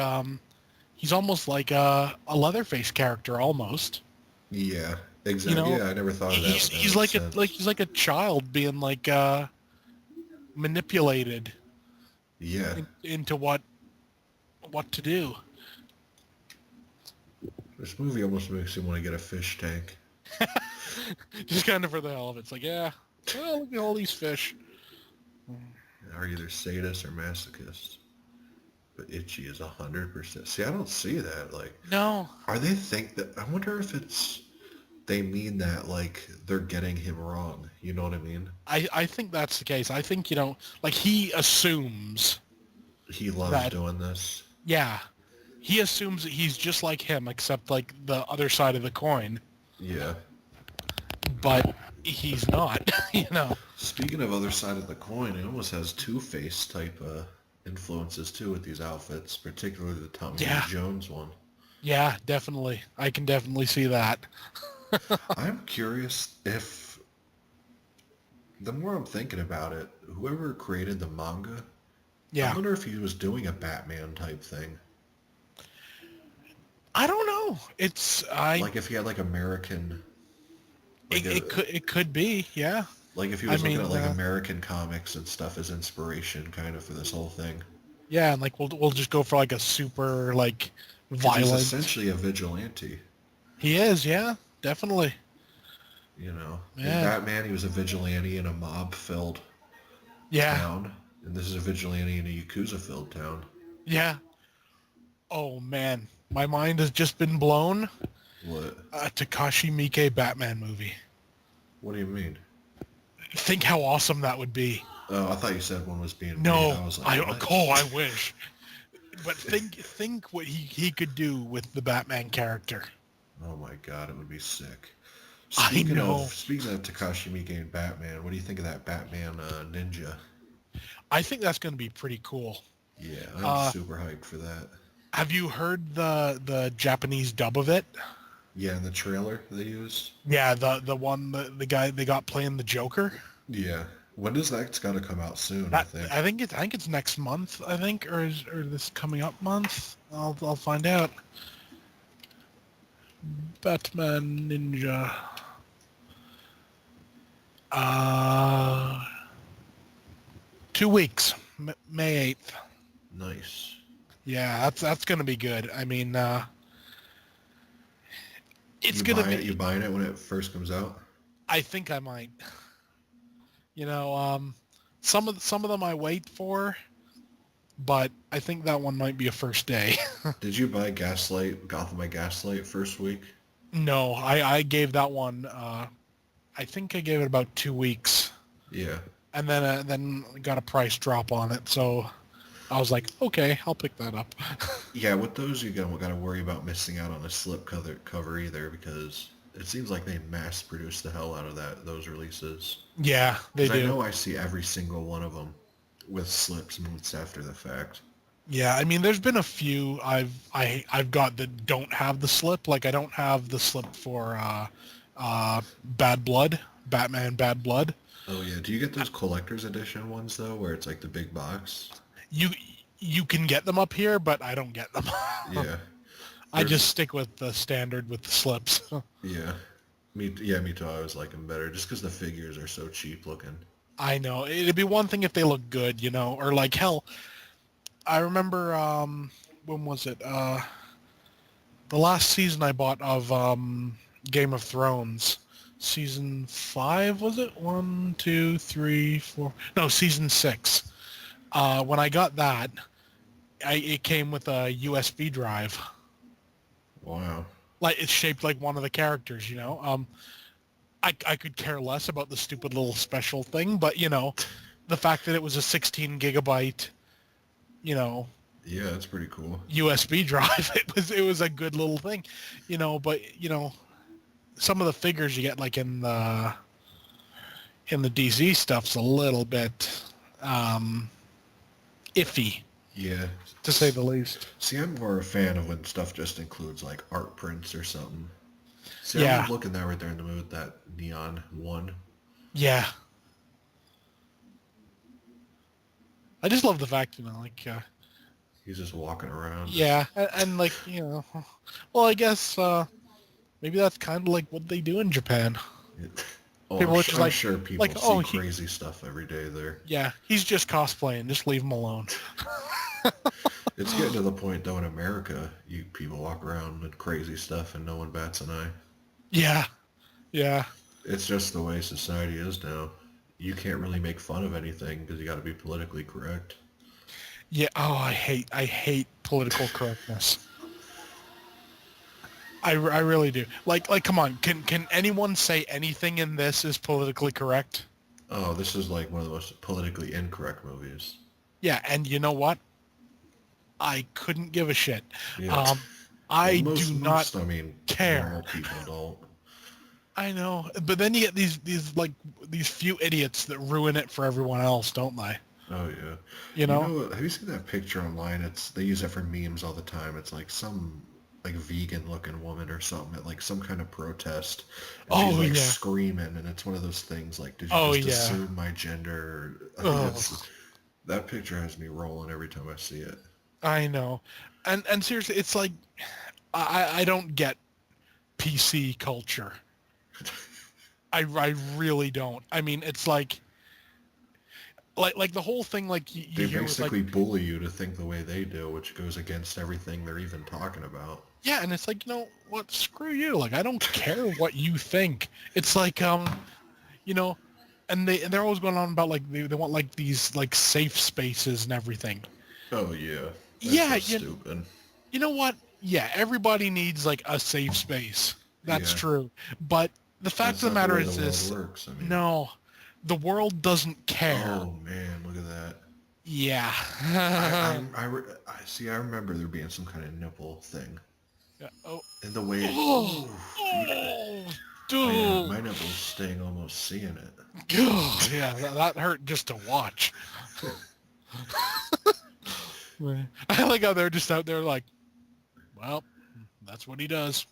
he's almost like a Leatherface character almost. Yeah, You exactly. know, Yeah, I never thought of that, he's but that he's makes like a like sense. he's like a child being like manipulated Yeah, into what to do. this movie almost makes you want to get a fish tank. Just kind of for the hell of it. It's like, yeah, well, look at all these fish. Are either sadist or masochist. But Itchy is 100%. See, I don't see that. Like, No, are they think that? I wonder if it's they mean that like they're getting him wrong. You know what I mean? I think that's the case. I think, like he assumes He loves that, doing this. yeah, he assumes that he's just like him, except like the other side of the coin, Yeah. but he's not, Speaking of other side of the coin, it almost has Two-Face type influences too with these outfits, particularly the Tommy Lee Yeah, Jones one. yeah, definitely. I can definitely see that. I'm curious if the more I'm thinking about it, whoever created the manga, I Yeah. wonder if he was doing a Batman type thing. I don't know. Like if he had like American, like It a, could be, yeah. like if he I was looking mean, at like American comics and stuff as inspiration kind of for this whole thing. yeah, and like we'll just go for like a super like Because he's violent. essentially a vigilante, He is, yeah, definitely. In Man. Batman, he was a vigilante in a mob-filled Yeah, town, and this is a vigilante in a Yakuza-filled town. yeah. Oh man, my mind has just been blown. What? Takashi Miike Batman movie. What do you mean? Think how awesome that would be. Oh, I thought you said one was being made. No, I was like, what? I wish. But think what he could do with the Batman character. Oh my God, it would be sick. I know. Speaking of Takashi Miike and Batman, what do you think of that Batman ninja? I think that's going to be pretty cool. Yeah, I'm Uh, super hyped for that. have you heard the Japanese dub of it? Yeah, and the trailer they used. Yeah, the one the guy they got playing the Joker. Yeah, when does that's got to come out soon? I That think. I think it's next month. I think or this coming up month. I'll find out. Batman Ninja. Uh, 2 weeks, May 8th. Nice. Yeah, that's gonna be good. I mean, it's You gonna buying it? You be. buying it when it first comes out? I think I might. You know, some of them I wait for. but I think that one might be a first day. Did you buy Gotham by Gaslight first week? No, I gave that one. I think I gave it about 2 weeks, Yeah. and then got a price drop on it. So I was like, okay, I'll pick that up. Yeah, with those you gotta worry about missing out on a slip cover either because it seems like they mass produce the hell out of those releases. Yeah, they Because I do. know I see every single one of them with slips months after the fact. Yeah, I mean, there's been a few I've got that don't have the slip. Like I don't have the slip for Bad Blood, Batman Bad Blood. Oh yeah, do you get those collector's edition ones though, where it's like the big box? You you can get them up here, but I don't get them. Yeah, I there's just stick with the standard with the slips. yeah, me too. I always like them better just because the figures are so cheap looking. I know. It'd be one thing if they look good, you know, or like hell, I remember when was it? The last season I bought of Game of Thrones. Season 5 was it? 1, 2, 3, 4. No, season 6. When I got that, it came with a USB drive. Wow. Like it's shaped like one of the characters, you know. I could care less about the stupid little special thing, but you know, the fact that it was a 16 gigabyte, you know, Yeah, that's pretty cool. USB drive, it was a good little thing, you know. But you know, some of the figures you get like in the DC stuff's a little bit iffy, Yeah. to say the least. See, I'm more a fan of when stuff just includes like art prints or something. See, Yeah, I'm looking that right there in the mood with that neon one. yeah. I just love the fact, you know, like He's just walking around. yeah, and like you know, well, I guess maybe that's kind of like what they do in Japan. Oh, People are just I'm sure people oh, see crazy stuff every day there. yeah, he's just cosplaying. Just leave him alone. It's getting to the point though in America, you people walk around with crazy stuff and no one bats an eye. Yeah, yeah, It's just the way society is now. You can't really make fun of anything because you got to be politically correct. yeah. Oh, I hate political correctness. I really do. Like, come on. Can anyone say anything in this is politically correct? Oh, this is like one of the most politically incorrect movies. Yeah, and you know what? I couldn't give a shit. Yeah. Um, Well, I do not I mean, normal care. people don't. I know, but then you get these few idiots that ruin it for everyone else, don't they? Oh yeah. You You know? know what? Have you seen that picture online? They use it for memes all the time. It's like some like vegan looking woman or something at like some kind of protest, and she's Oh like yeah. screaming, and it's one of those things like, did you Oh just yeah. assume my gender? I think Oh, that picture has me rolling every time I see it. I know. And seriously, it's like I don't get PC culture. I really don't. I mean, it's like the whole thing like you They hear with like basically bully you to think the way they do, which goes against everything they're even talking about. yeah, and it's like, you know what, screw you. Like I don't care what you think. It's like you know, and they're always going on about like they want like these like safe spaces and everything. Oh yeah, that's Yeah, so stupid. you know what? Yeah, everybody needs like a safe space. That's Yeah, true. But the fact that's of the not the matter way is the world this, works. I mean, no, the world doesn't care. oh man, look at that. Yeah. I see. I remember there being some kind of nipple thing, Yeah, oh. and the way it. Oh, Ooh, oh, man, my dude. nipple's staying almost seeing it. God, yeah, that hurt just to watch. I like how they're just out there like, well, that's what he does.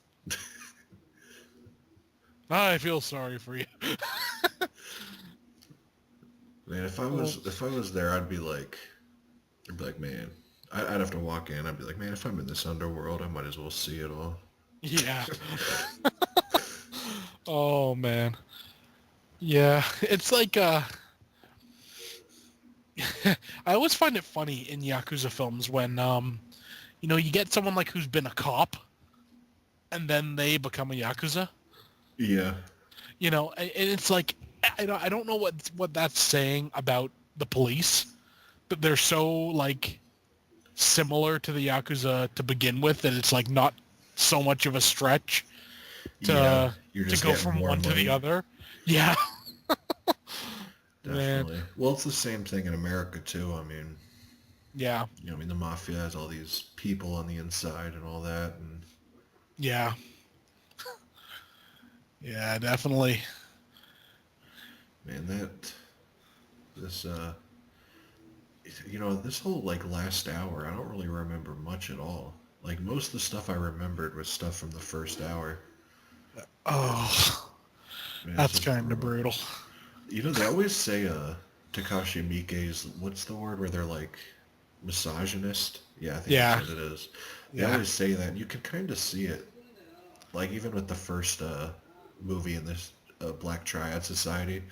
I feel sorry for you. Man, Well, if I was there, I'd be like, man, I'd have to walk in. I'd be like, man, if I'm in this underworld, I might as well see it all. yeah. Oh man. Yeah, it's like I always find it funny in Yakuza films when you know, you get someone like who's been a cop and then they become a Yakuza. Yeah, You know, and it's like I don't know what that's saying about the police, but they're so like similar to the Yakuza to begin with, that it's like not so much of a stretch Yeah, to you're to just go getting from more one to the money. other. Yeah, man. Definitely. Well, it's the same thing in America too. I mean, Yeah, I mean, the mafia has all these people on the inside and all that, and yeah, yeah, definitely. man, this this whole like last hour, I don't really remember much at all. Like most of the stuff I remembered was stuff from the first hour. Oh, Man, it's that's just kind of brutal. brutal. They always say Takashi Miike's, what's the word where they're like misogynist? Yeah, I think that's Yeah, what it is. They yeah, always say that, and you can kind of see it. Like even with the first movie in this Black Triad Society,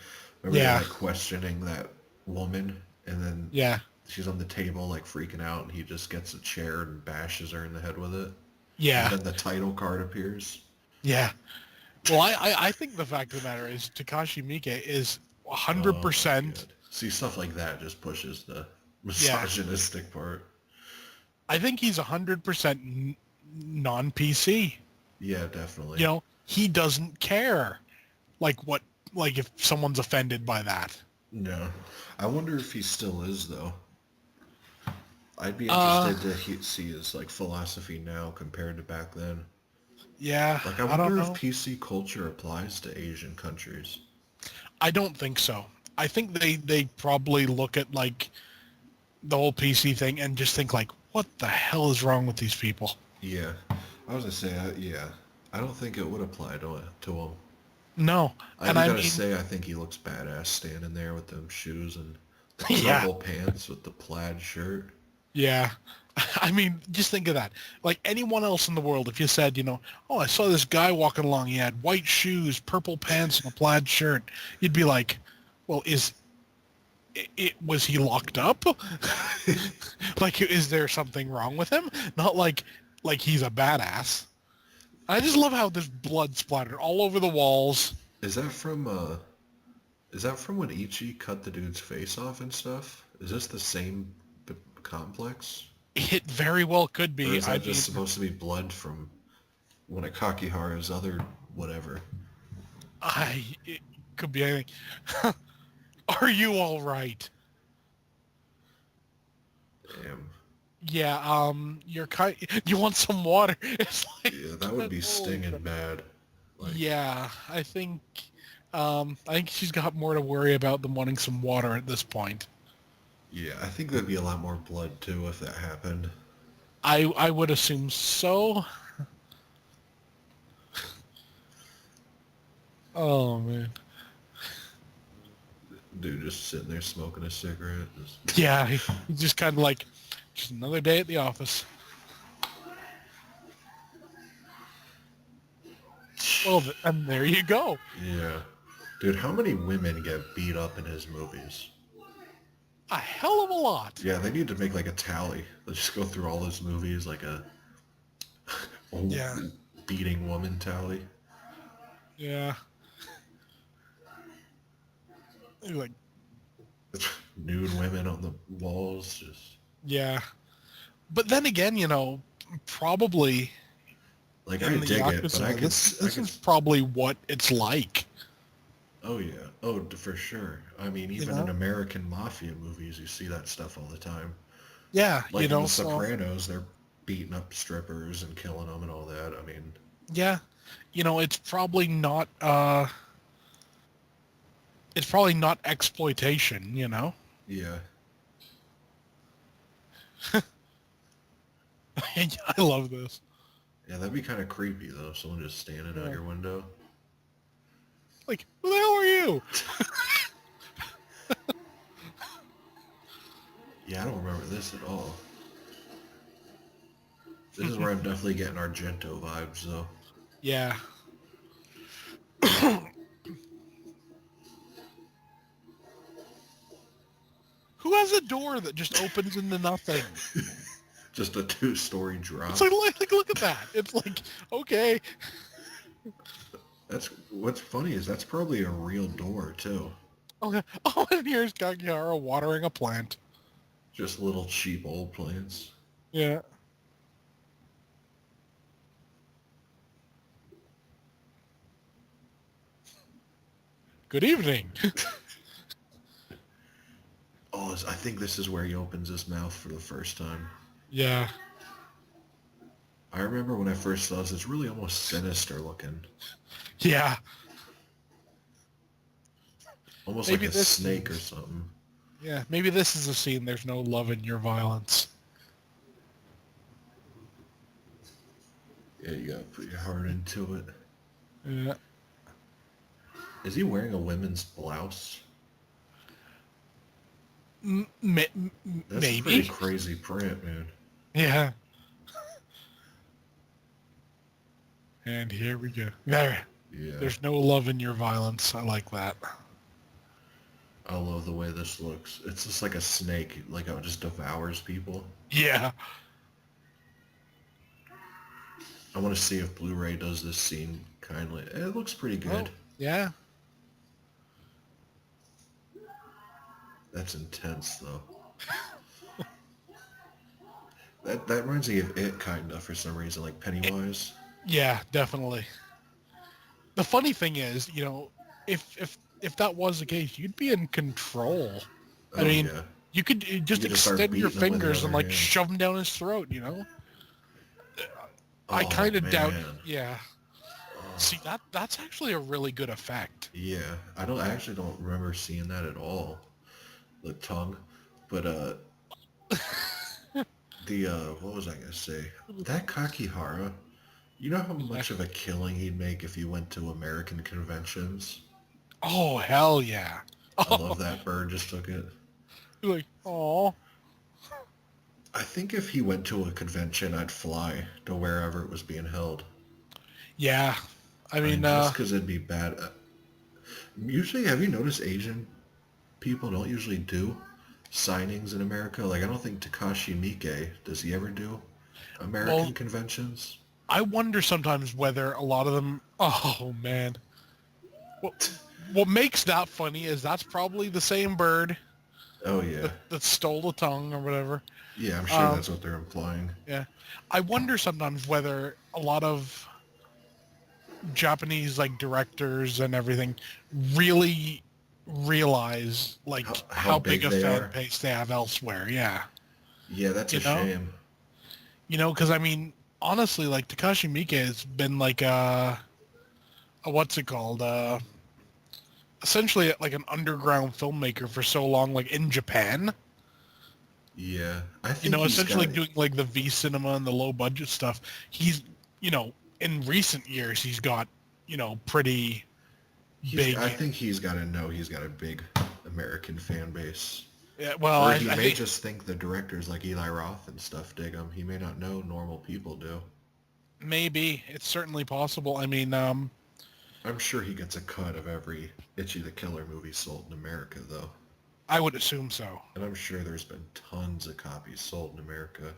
remember they're yeah, like questioning that woman, and then yeah, she's on the table like freaking out, and he just gets a chair and bashes her in the head with it, and yeah, then the title card appears. yeah. Well, I think the fact of the matter is Takashi Miike is Oh my 100%. god! See, stuff like that just pushes the Yeah, misogynistic part. I think he's 100% non-PC. Yeah, definitely. You know, he doesn't care like what like if someone's offended by that. No, I wonder if he still is though. I'd be Uh, interested to see his like philosophy now compared to back then. yeah, Like, I I don't wonder if know. PC culture applies to Asian countries. I don't think so. I think they probably look at like the whole PC thing and just think like, what the hell is wrong with these people? Yeah, I was gonna say, yeah, I don't think it would apply to him. No, I and do I gotta mean, say, I think he looks badass standing there with them shoes and the yeah, purple pants with the plaid shirt. yeah. I mean, just think of that. Like anyone else in the world, if you said, oh, I saw this guy walking along. He had white shoes, purple pants, and a plaid shirt. You'd be like, well, was he locked up? Like, is there something wrong with him? Not like he's a badass. I just love how there's blood splattered all over the walls. Is that from when Ichi cut the dude's face off and stuff? Is this the same complex? It very well could Or be. is I that just mean, supposed to be blood from one of Kakihara's other whatever? it could be anything. Are you all right? Damn. Yeah, you want some water? It's like, Yeah, that would be holy stinging crap. bad. Like, Yeah, I think she's got more to worry about than wanting some water at this point. yeah, I think there'd be a lot more blood too if that happened. I would assume so. Oh man. Dude just sitting there smoking a cigarette. Yeah, he's just kind of like, just another day at the office. Well, and there you go. Yeah. Dude, how many women get beat up in his movies? A hell of a lot. Yeah, they need to make like a tally. Let's just go through all his movies, like a old Yeah, beating woman tally. yeah. He's like, Nude women on the walls, just yeah. But then again, probably like I in the dig it, but Yakuza, I this could. is probably what it's like. Oh yeah, for sure. I mean, You even in know? American mafia movies, you see that stuff all the time. Yeah, Like in The so Sopranos, they're beating up strippers and killing them and all that. I mean, yeah, it's probably not exploitation. yeah, I love this. yeah, that'd be kind of creepy though. Someone just standing out Yeah. your window. Like, who the hell are you? Yeah, I don't remember this at all. This is where I'm definitely getting Argento vibes though. Yeah. Who has a door that just opens into nothing? Just a two-story drop. It's like look at that. It's like, okay. That's what's funny is that's probably a real door too. Okay. Oh, and here's Kakihara watering a plant. Just little cheap old plants. Yeah. Good evening. Oh, I think this is where he opens his mouth for the first time. Yeah. I remember when I first saw this, it's really almost sinister looking. Yeah. Almost like Maybe a this snake or is. something. Yeah. Maybe this is a scene. There's no love in your violence. Yeah, you gotta put your heart into it. Yeah. Is he wearing a women's blouse? That's a pretty Maybe. crazy print, man. Yeah. And here we go. There. Yeah. There's no love in your violence. I like that. I love the way this looks. It's just like a snake, like how it just devours people. Yeah. I want to see if Blu-ray does this scene kindly. It looks pretty Oh, good. yeah. That's intense, though. That reminds me of It, kind of, for some reason, like Pennywise. Yeah, definitely. The funny thing is, if that was the case, you'd be in control. I Oh, mean, yeah. you could You just could just start extend your beating him with the fingers other and like hand. shove him down his throat. I Oh, kind of doubt. man. Yeah. See, that's actually a really good effect. Yeah. I actually don't remember seeing that at all. The tongue. But, what was I going to say? That Kakihara, you know how Yeah. much of a killing he'd make if you went to American conventions? Oh, hell yeah. I love that bird just took it. Like, oh. I think if he went to a convention, I'd fly to wherever it was being held. Yeah. I I mean, mean, just because it'd be bad. Usually, have you noticed Asian people don't usually do signings in America? Like, I don't think Takashi Miike, does he ever do well, American conventions? I wonder sometimes whether a lot of them. Oh man. What what makes that funny is that's probably the same bird Oh, yeah. that stole the tongue or whatever. Yeah, I'm sure Um, that's what they're implying. yeah. I wonder sometimes whether a lot of Japanese like directors and everything really realize like How how big big a they fan are? base they have elsewhere. Yeah. Yeah, that's You a know? shame. Because I mean, honestly, like Takashi Miike has been like a what's it called? Essentially like an underground filmmaker for so long, like in Japan. Yeah, I think he's Essentially got doing like the V cinema and the low budget stuff. He's, in recent years, he's got, pretty I big. think he's got to know he's got a big American fan base. Yeah, well, Or I he may think just think the directors like Eli Roth and stuff dig him. He may not know normal people do. maybe it's certainly possible. I mean, I'm sure he gets a cut of every Itchy the Killer movie sold in America, though. I would assume so. And I'm sure there's been tons of copies sold in America.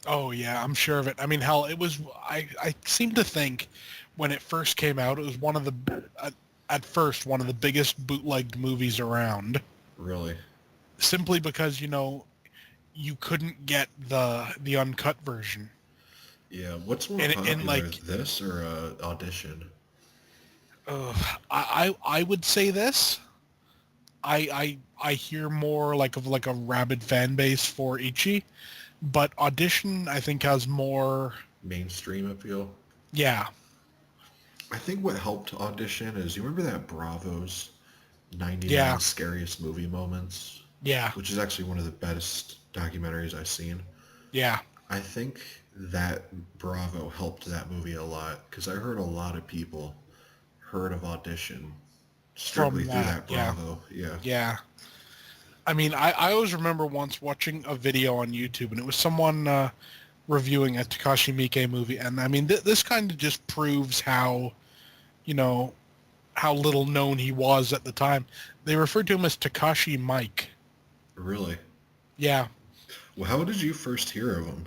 Oh yeah, I'm sure of it. I mean, hell, it was. I seem to think when it first came out, it was one of the at first one of the biggest bootlegged movies around. Really? Simply because you couldn't get the uncut version. Yeah. What's more And popular, like, this or Audition? I would say this. I hear more like a rabid fan base for Ichi, but Audition I think has more. Mainstream appeal? Yeah, I think what helped Audition is, you remember that Bravo's 99 yeah, Scariest Movie Moments? yeah, Which is actually one of the best documentaries I've seen. yeah. I think that Bravo helped that movie a lot because I heard a lot of people heard of Audition strictly From through that, that yeah, Bravo. Yeah. yeah. I mean, I always remember once watching a video on YouTube, and it was someone reviewing a Takashi Miike movie, and I mean, this kind of just proves you know, how little known he was at the time. They referred to him as Takashi Mike. Really? Yeah. Well, how did you first hear of him?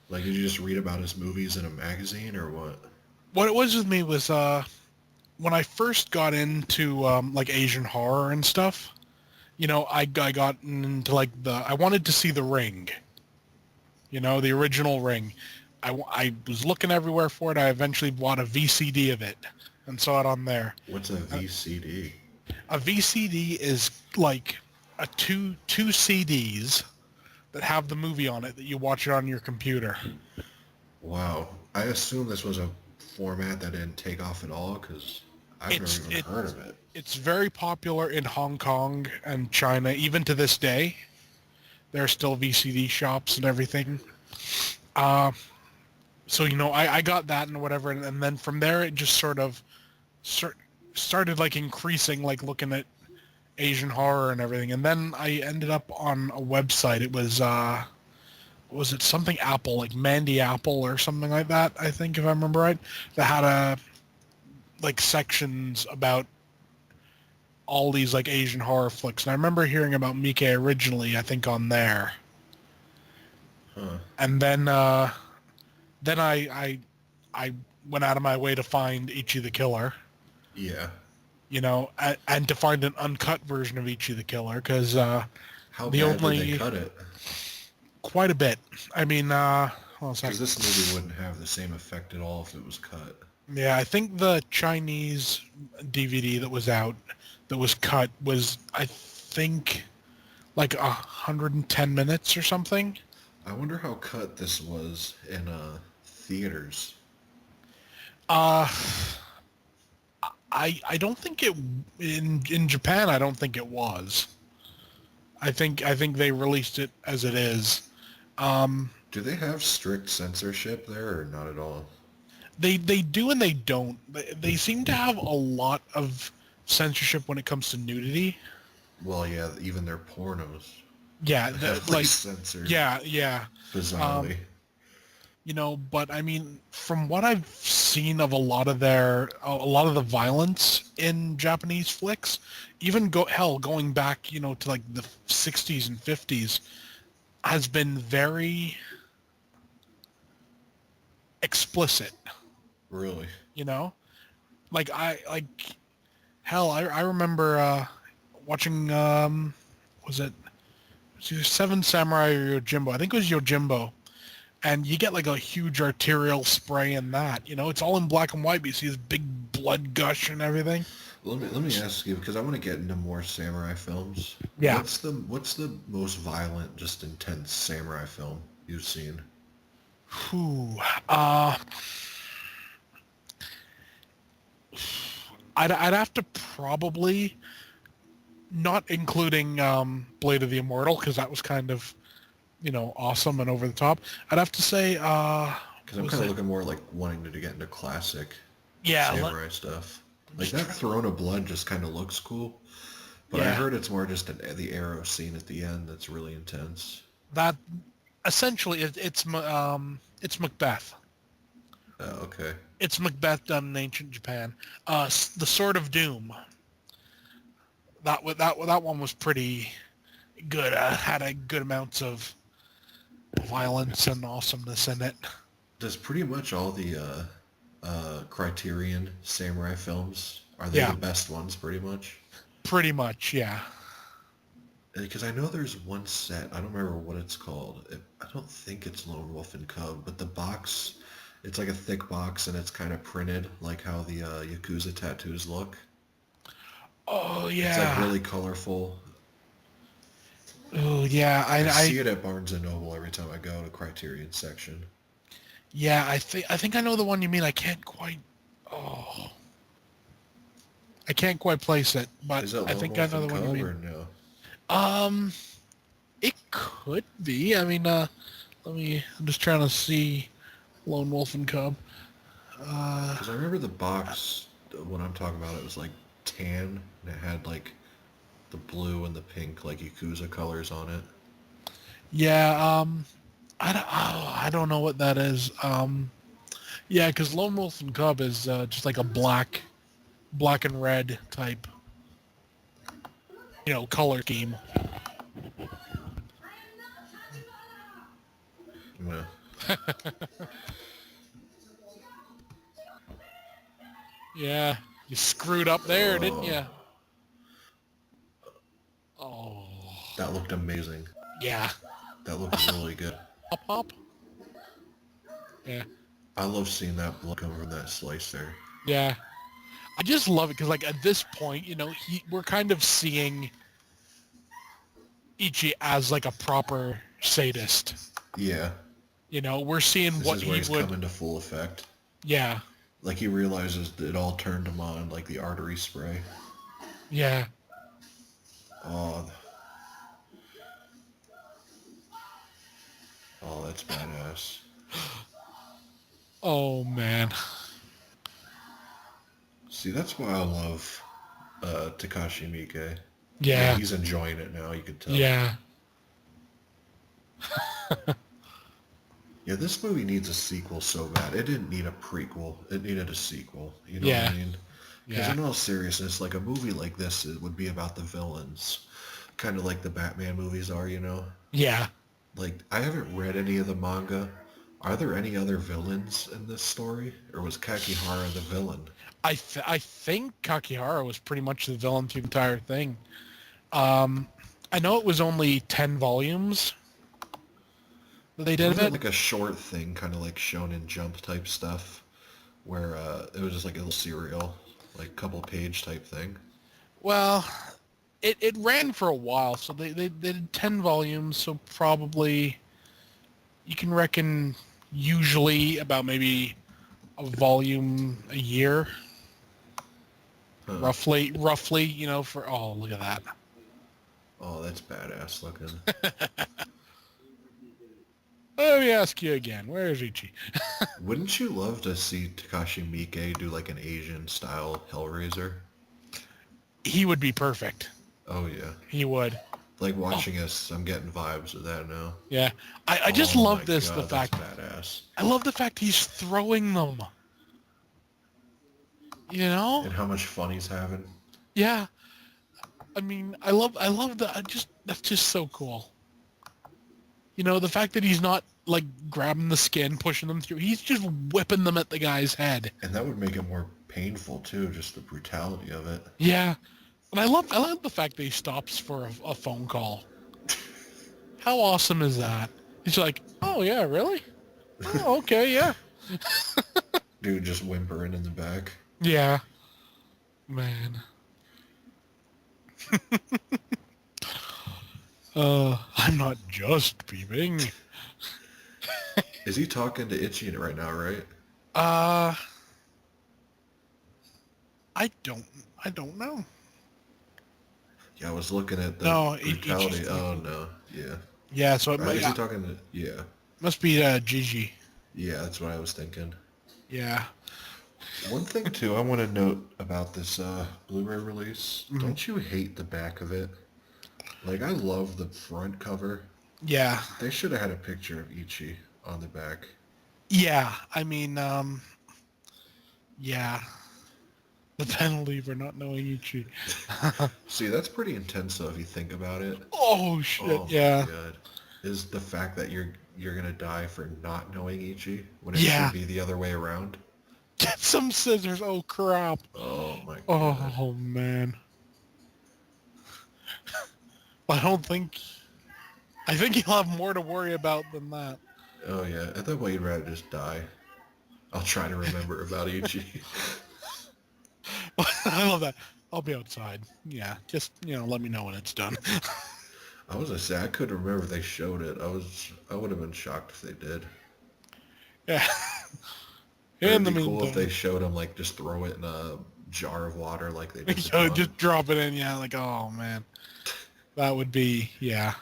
Like, did you just read about his movies in a magazine or what? What it was with me was when I first got into like Asian horror and stuff. I got into like I wanted to see The Ring. You know, the original Ring. I was looking everywhere for it. I eventually bought a VCD of it and saw it on there. What's a VCD? A VCD is like a two CDs that have the movie on it that you watch it on your computer. Wow. I assume this was a format that didn't take off at all because I've never even heard of it. It's very popular in Hong Kong and China. Even to this day, there are still VCD shops and everything. So, you know, I got that and whatever, and then from there it just sort of started like increasing, like looking at Asian horror and everything. And then I ended up on a website. It was it something Apple, like Mandy Apple or something like that, I think, if I remember right, that had like sections about all these like Asian horror flicks. And I remember hearing about Miike originally, I think, on there. Huh. And then I went out of my way to find Ichi the Killer. Yeah. You know, and to find an uncut version of Ichi the Killer, because How bad did they cut it? Quite a bit. I mean, because this movie wouldn't have the same effect at all if it was cut. Yeah, I think the Chinese DVD that was out, that was cut, was, I think, like 110 minutes or something. I wonder how cut this was in theaters. I don't think it in Japan. I don't think it was. I think they released it as it is. Do they have strict censorship there or not at all? They do and they don't. They seem to have a lot of censorship when it comes to nudity. Well, yeah, even their pornos. Yeah, like censored. Yeah. Bizarrely. You know, but I mean, from what I've seen of a lot of the violence in Japanese flicks, even going back, you know, to like the 60s and 50s, has been very explicit. Really? You know, like I remember watching was it Seven Samurai or Yojimbo? I think it was Yojimbo. And you get like a huge arterial spray in that. You know, it's all in black and white, but you see this big blood gush and everything. Let me ask you, because I want to get into more samurai films. Yeah. What's the most violent, just intense samurai film you've seen? I'd have to probably, not including Blade of the Immortal, because that was kind of, you know, awesome and over the top. I'd have to say, because I'm kind of looking more like wanting to get into classic samurai stuff. Like that Throne of Blood just kind of looks cool, but I heard it's more just the arrow scene at the end that's really intense. That essentially it's Macbeth. Oh, okay. It's Macbeth done in ancient Japan. The Sword of Doom. That one was pretty good. Had a good amounts of violence and awesomeness in it. Does pretty much all the Criterion samurai films, are they the best ones pretty much? Pretty much, yeah. Because I know there's one set, I don't remember what it's called. I don't think it's Lone Wolf and Cub, but the box, it's like a thick box and it's kind of printed like how the Yakuza tattoos look. Oh, yeah. It's like really colorful. Oh, yeah. I see it at Barnes & Noble every time I go to Criterion section. Yeah, I think I know the one you mean. I can't quite place it, but Is it I think I know the one you mean. Or no? It could be. I mean, I'm just trying to see Lone Wolf and Cub. Because I remember the box, when I'm talking about it was like tan, and it had like the blue and the pink, like Yakuza colors on it. Yeah, I don't know what that is. Yeah, because Lone Wolf and Cub is just like a black and red type, you know, color scheme. Yeah. Yeah, you screwed up there, didn't you? Oh. That looked amazing. Yeah. That looked really good. Pop pop. Yeah, I love seeing that blood come from that slice there. yeah. I just love it because, like, at this point, we're kind of seeing Ichi as like a proper sadist. Yeah. We're seeing This what is where he he's would. coming to full effect. Yeah, Like he realizes that it all turned him on, like the artery spray. yeah. Oh, oh, that's badass. Oh man. See, that's why I love Takashi Miike. Yeah, Yeah, he's enjoying it now, you could tell. yeah, Yeah, this movie needs a sequel so bad. It didn't need a prequel. It needed a sequel. You know what I yeah, mean? Because yeah, in all seriousness, like a movie like this, it would be about the villains. Kind of like the Batman movies are, you know? yeah. Like, I haven't read any of the manga. Are there any other villains in this story? Or was Kakihara the villain? I think Kakihara was pretty much the villain through the entire thing. Um, I know it was only 10 volumes that they did of Wasn't it. it like a short thing, kind of like Shonen Jump type stuff, where it was just like a little serial, like couple page type thing? Well, it ran for a while, so they did 10 volumes, so probably you can reckon usually about maybe a volume a year, Huh. roughly, for, oh, look at that. Oh, that's badass looking. Let me ask you again, where is Ichi? Wouldn't you love to see Takashi Miike do like an Asian style Hellraiser? He would be perfect. Oh yeah. He would. Like Oh, watching us, I'm getting vibes of that now. yeah. I just Oh my love this, the god, that's fact, badass. I love the fact he's throwing them, you know? And how much fun he's having. Yeah. I mean, I love that. That's just so cool. The fact that he's not like grabbing the skin, pushing them through. He's just whipping them at the guy's head. And that would make it more painful too, just the brutality of it. Yeah. And I love the fact that he stops for a phone call. How awesome is that? He's like, oh yeah, really? Oh, okay, yeah. Dude just whimpering in the back. Yeah. Man. I'm not just peeping. Is he talking to Ichi right now, right? Uh, I don't, I don't know. Yeah, I was looking at the No, brutality. Ichi's Oh talking. no, yeah. Yeah, so it Right, might, is he talking to? Yeah, must be Gigi. yeah, that's what I was thinking. Yeah. One thing too, I want to note about this Blu-ray release. Mhm. Don't you hate the back of it? Like, I love the front cover. Yeah. They should have had a picture of Ichi on the back. Yeah. I mean, yeah. The penalty for not knowing Ichi. See, that's pretty intense though if you think about it. Oh shit. Oh my Yeah. god. Is the fact that you're gonna die for not knowing Ichi when it Yeah. should be the other way around? Get some scissors. Oh crap. Oh my god. Oh man. I don't think. I think he'll have more to worry about than that. Oh yeah. At that point you'd rather just die. I'll try to remember about Ichi. I love that. I'll be outside. Yeah, just let me know when it's done. I was gonna say I couldn't remember if they showed it. I would have been shocked if they did. Yeah. It'd In the be cool if they meantime, showed him like just throw it in a jar of water like they did. The just drop it in. Yeah, like oh man, that would be yeah.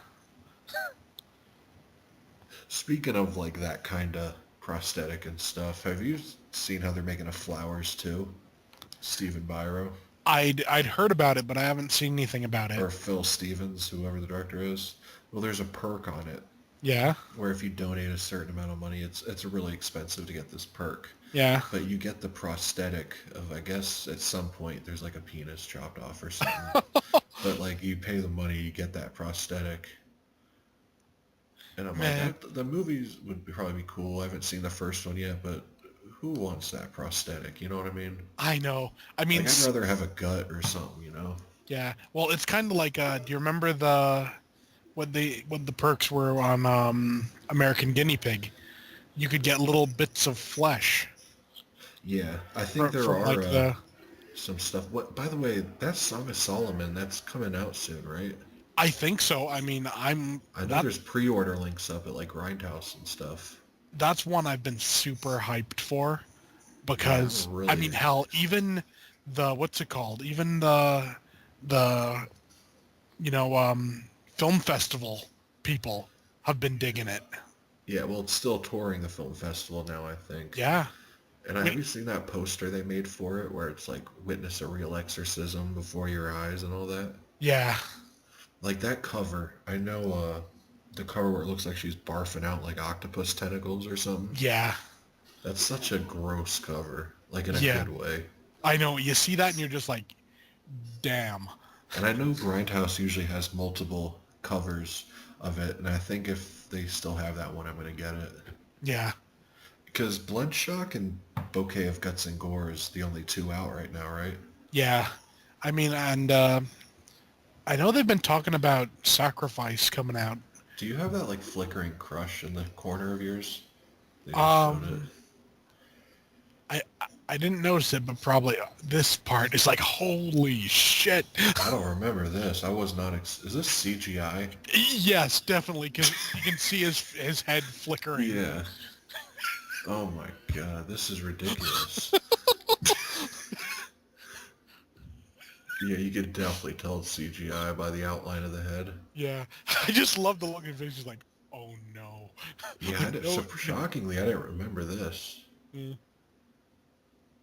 Speaking of like that kind of prosthetic and stuff, have you seen how they're making a Flowers too? Stephen Biro I'd heard about it, but I haven't seen anything about it. or Phil Stevens, whoever the director is. Well, there's a perk on it Yeah, where if you donate a certain amount of money, it's really expensive to get this perk. yeah. But you get the prosthetic of, I guess, at some point there's like a penis chopped off or something. But like you pay the money, you get that prosthetic. And I'm Man. like, the movies would probably be cool. I haven't seen the first one yet, but who wants that prosthetic? You know what I mean? I know. I mean, Like I'd rather have a gut or something, you know? yeah. Well, it's kind of like do you remember the what the perks were on American Guinea Pig. You could get little bits of flesh Yeah, I think there from are like the. some stuff. What? By the way, that Song of Solomon, that's coming out soon, right? I think so. I mean, I know there's pre-order links up at like Grindhouse and stuff. that's one I've been super hyped for Yeah, because I'm I really. mean, hell, even the what's it called? Even the you know film festival people have been digging it. Yeah, well, it's still touring the film festival now, I think. Yeah. And I have mean, you seen that poster they made for it, where it's like witness a real exorcism before your eyes and all that? yeah, Like that cover, I know the cover where it looks like she's barfing out like octopus tentacles or something. yeah, That's such a gross cover, like in a yeah. good way. I know. You see that and you're just like, damn. And I know Grindhouse usually has multiple covers of it, and I think if they still have that one, I'm gonna get it. Yeah, Because Bloodshock and Bouquet of Guts and Gore is the only two out right now, right? yeah. I mean, and I know they've been talking about Sacrifice coming out. Do you have that like flickering crush in the corner of yours? They just showed it. Um, I I didn't notice it, but probably this part is like, holy shit. I don't remember this. I was not. Is this CGI? Yes, definitely, because you can see his head flickering. Yeah. Oh my god, this is ridiculous. Yeah, you could definitely tell it's CGI by the outline of the head. Yeah, I just love the look in his face. He's like, oh no. Yeah, Like, no, so shockingly, I didn't remember this.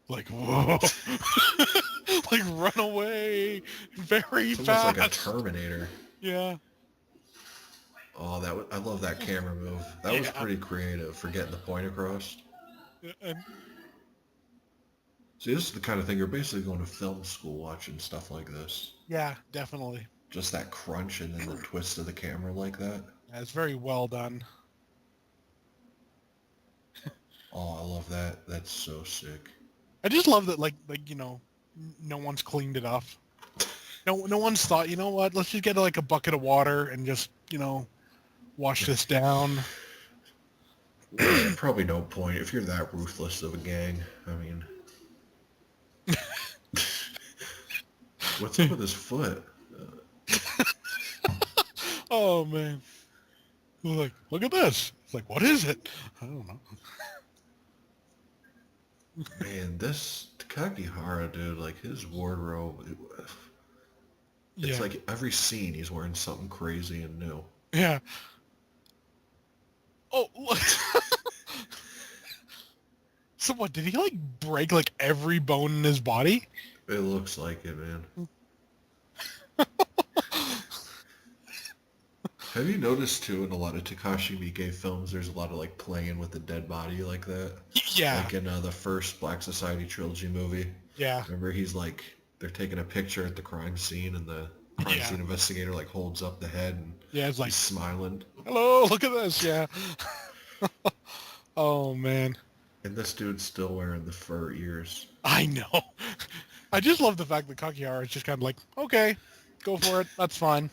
like, whoa. Like, run away very It's almost fast. like a Terminator. Yeah. Oh, I love that camera move. That was Yeah. pretty creative for getting the point across. And, See, this is the kind of thing you're basically going to film school watching stuff like this. yeah, definitely. Just that crunch and then the twist of the camera like that. Yeah, it's very well done. Oh, I love that. That's so sick. I just love that, like no one's cleaned it up. No one's thought, you know what? Let's just get like a bucket of water and just wash this down. Yeah, probably no point if you're that ruthless of a gang. I mean, what's up with his foot? Oh man. Like, look at this. It's like, what is it? I don't know. Man, this Takagi, dude, like his wardrobe, it's Yeah. like every scene he's wearing something crazy and new. Yeah. Oh, look. So what, did he like break like every bone in his body? It looks like it, man. Have you noticed too in a lot of Takashi Miike films, there's a lot of like playing with the dead body like that? Yeah. Like in the first Black Society trilogy movie. Yeah. Remember he's like, they're taking a picture at the crime scene and the crime Yeah. scene investigator like holds up the head and Yeah, it's like, he's smiling. hello, look at this. Yeah. Oh man. And this dude's still wearing the fur ears. I know. I just love the fact that Kakihara is just kind of like, okay, go for it. That's fine.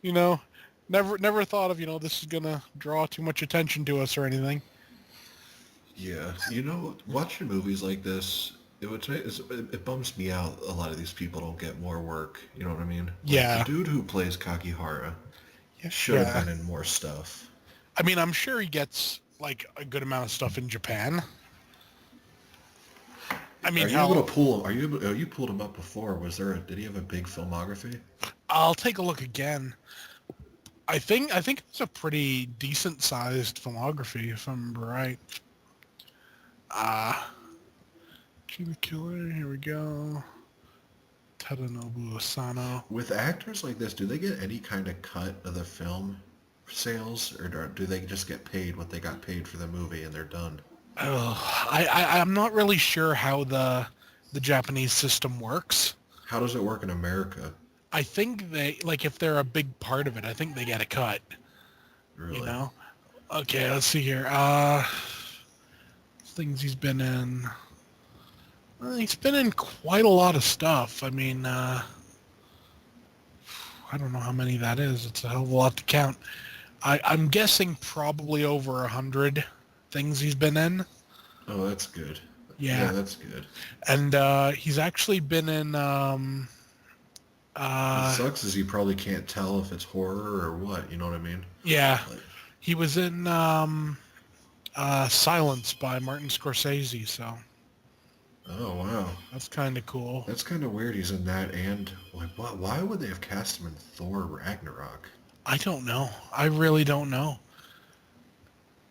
Never thought of, this is going to draw too much attention to us or anything. Yeah, watching movies like this, it bums me out. A lot of these people don't get more work. You know what I mean? Like, Yeah. the dude who plays Kakihara should have been in more stuff. I mean, I'm sure he gets like a good amount of stuff in Japan. I mean, Are you able to pull him? You pulled him up before? Did he have a big filmography? I'll take a look again. I think it's a pretty decent sized filmography, if I'm right. Jimmy Killer, here we go. Tadanobu Asano. With actors like this, do they get any kind of cut of the film sales, or do they just get paid what they got paid for the movie and they're done? I'm not really sure how the Japanese system works. How does it work in America? I think if they're a big part of it, I think they get a cut. Really? Okay, let's see here. Things he's been in. He's been in quite a lot of stuff. I mean, I don't know how many that is. It's a hell of a lot to count. I'm guessing probably over 100 things he's been in. Oh, that's good. Yeah, Yeah, that's good. and he's actually been in. What Uh, sucks is you probably can't tell if it's horror or what. You know what I mean? yeah, Like, he was in Silence by Martin Scorsese, so oh wow, that's kind of cool. that's kind of weird. He's in that, and like, why would they have cast him in Thor Ragnarok? I don't know. I really don't know.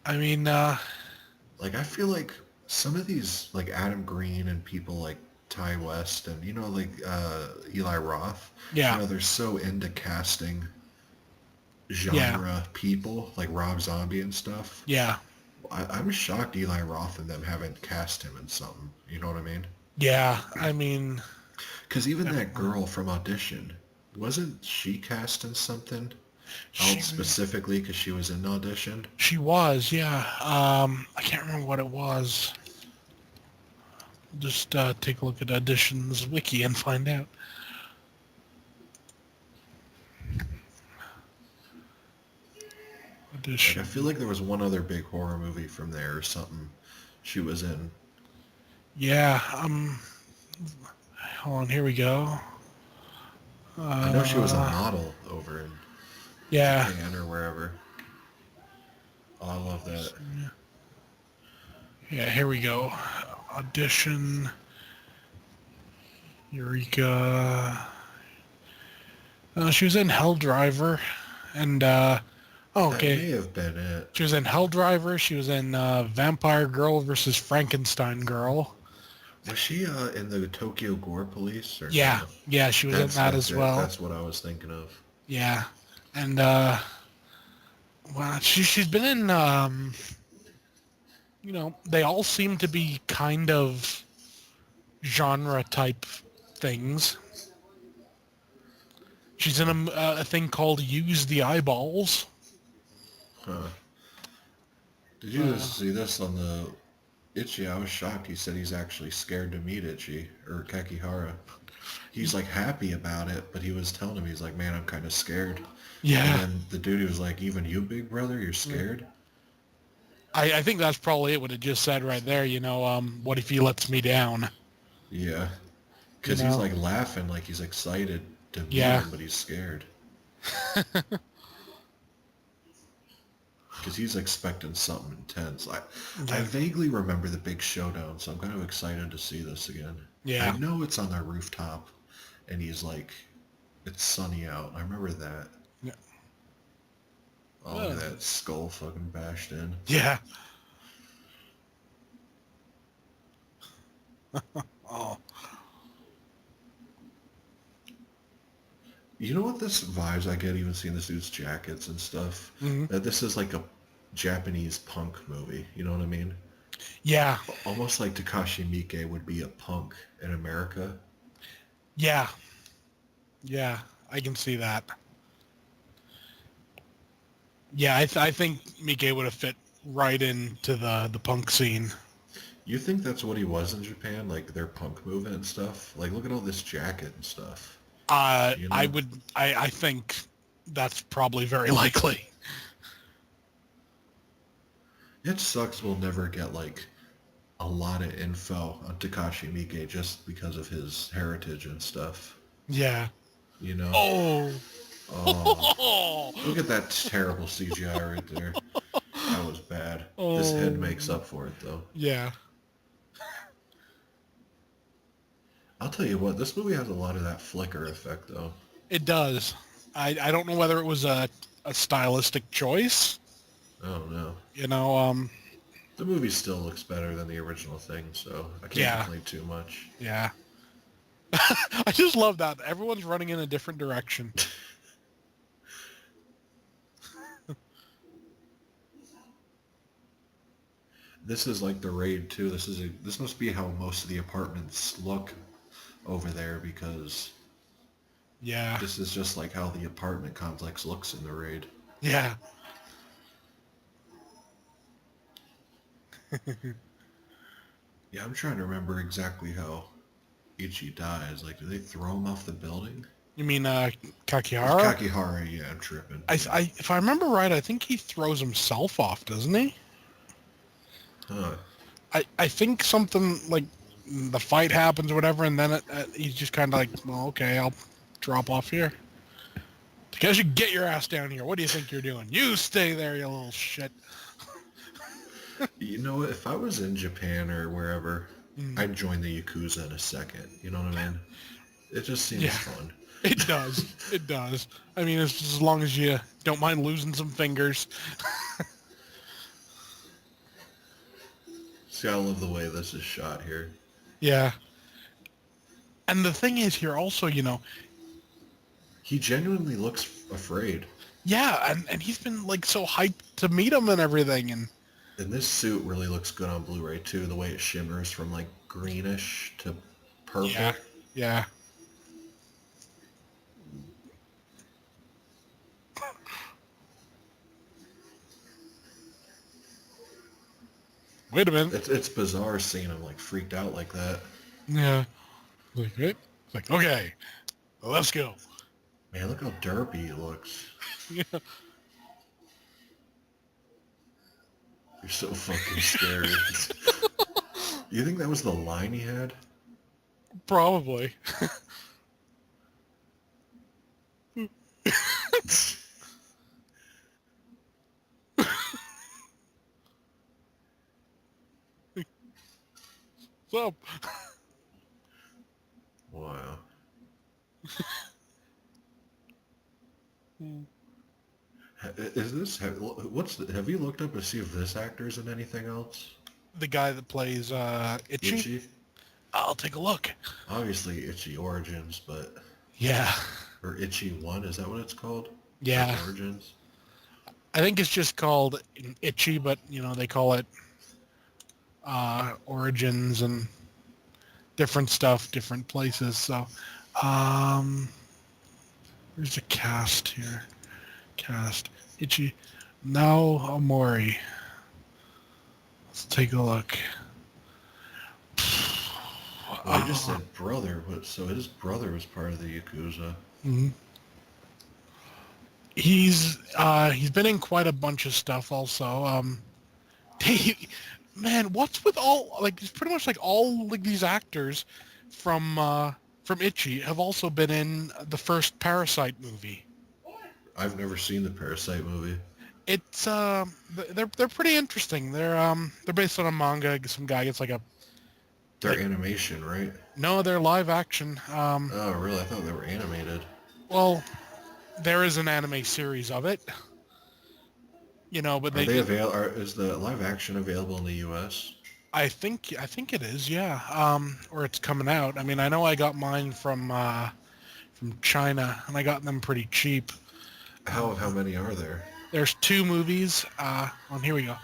I mean, Like, I feel like some of these, like Adam Green and people like Ty West and like Eli Roth, yeah, they're so into casting yeah, genre people like Rob Zombie and stuff. yeah, I'm shocked Eli Roth and them haven't cast him in something. You know what I mean? yeah. I mean, Because even that definitely. girl from Audition, wasn't she cast in something She else specifically because she was in Audition? she was, yeah. I can't remember what it was. Just take a look at Auditions wiki and find out. Like, I feel Audition. like there was one other big horror movie from there or something she was in. Yeah. Hold on. Here we go. I know she was a Uh, model over in yeah. Japan or wherever. Oh, I love that. Yeah. Here we go. Audition. Eureka. She was in Hell Driver, and oh, That okay. may have been it. She was in Hell Driver. She was in Vampire Girl versus Frankenstein Girl. Was she in the Tokyo Gore Police or Yeah, no? yeah, she was in that That's as it. well. That's what I was thinking of. Yeah, and well, she's been in they all seem to be kind of genre type things. She's in a thing called Use the Eyeballs. Huh. Did you Uh, just see this on the Ichi? I was shocked. He said he's actually scared to meet Ichi or Kakihara. He's like happy about it, but he was telling him, he's like, man, I'm kind of scared. And yeah, then the dude was like, even you, big brother, you're scared? I think that's probably it. What it just said right there. What if he lets me down? Yeah. You Because he's know? like laughing like he's excited to meet Yeah. him, but he's scared. Because he's expecting something intense. I Yeah. vaguely remember the big showdown, so I'm kind of excited to see this again. I Yeah. know it's on their rooftop, and he's like, it's sunny out. I remember that. Yeah. Oh, look at that skull fucking bashed in. Yeah. Oh. You know what this vibes I get even seeing this dude's jackets and stuff? Hmm. That this is like a Japanese punk movie. You know what I mean? Yeah. Almost like Takashi Miike would be a punk in America. Yeah. Yeah. I can see that. Yeah, I think Miike would have fit right into the punk scene. You think that's what he was in Japan? Like their punk movement and stuff? Like look at all this jacket and stuff. You I know? would. I think that's probably very likely. It sucks we'll never get like a lot of info on Takashi Miike just because of his heritage and stuff. Yeah. You know? Oh. Oh, look at that terrible CGI right there. That was bad. This head makes Oh. up for it though. Yeah. I'll tell you what, this movie has a lot of that flicker effect though. It does. I don't know whether it was a stylistic choice. I don't know. You know. The movie still looks better than the original thing, so I can't Yeah. complain too much. Yeah. I just love that everyone's running in a different direction. This is like the raid too. This must be how most of the apartments look over there because Yeah. this is just like how the apartment complex looks in the raid. Yeah. Yeah, I'm trying to remember exactly how Ichi dies. Like, do they throw him off the building? You mean It's Kakihara? Kakihara, yeah, I'm tripping. If I remember right, I think he throws himself off, doesn't he? Huh. I think something like the fight happens or whatever, and then he's just kind of like, well, okay, I'll drop off here. Takashi, get your ass down here. What do you think you're doing? You stay there, you little shit. You know what? If I was in Japan or wherever, Mm, I'd join the Yakuza in a second. You know what I mean? It just seems yeah, fun. it does. It does. I mean, it's just as long as you don't mind losing some fingers. See, I love the way this is shot here. Yeah. And the thing is here also, He genuinely looks afraid. yeah, and he's been like so hyped to meet him and everything, and And this suit really looks good on Blu-ray too, the way it shimmers from like greenish to yeah, purple. yeah. Wait a minute. It's bizarre seeing him like freaked out like that. Yeah. Like, right? It's like, okay, let's go. Man, look how derpy he looks. Yeah, You're so fucking scary. You think that was the line he had? probably. What's up? Wow. Is this have you looked up to see if this actor's in anything else? The guy that plays Ichi? Ichi? I'll take a look. Obviously Ichi Origins, but Yeah. or Ichi 1, is that what it's called? Like Yeah. Origins? I think it's just called Ichi, but they call it Origins and different stuff, different places. So, um, there's a cast here. Cast Ichi. Now Amori. Let's take a look. Well, he just said brother, but so his brother was part of the Yakuza. Mhm. He's been in quite a bunch of stuff also. He, man, what's with all like it's pretty much like all like these actors from Ichi have also been in the first Parasite movie. I've never seen the Parasite movie. It's they're pretty interesting. They're based on a manga. Some guy gets They're animation, right? no, they're live action. Oh, really? I thought they were animated. Well, there is an anime series of it. But Are they is the live action available in the US? I think it is, yeah. Or it's coming out. I mean, I know I got mine from China, and I got them pretty cheap. How many are there? There's two movies. Here we go.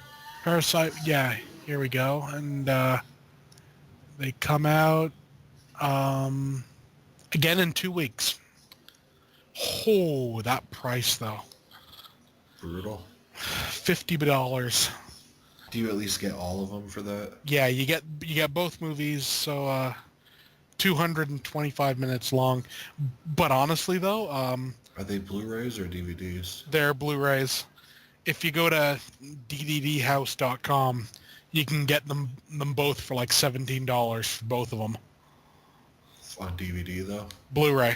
Parasite. Yeah, here we go. And they come out again in 2 weeks. Oh, that price though. Brutal. $50. Do you at least get all of them for that? Yeah, you get both movies, so 225 minutes long. But honestly though, Are they Blu-rays or DVDs? they're Blu-rays. If you go to dddhouse.com, you can get them both for like $17 for both of them. On DVD though? Blu-ray.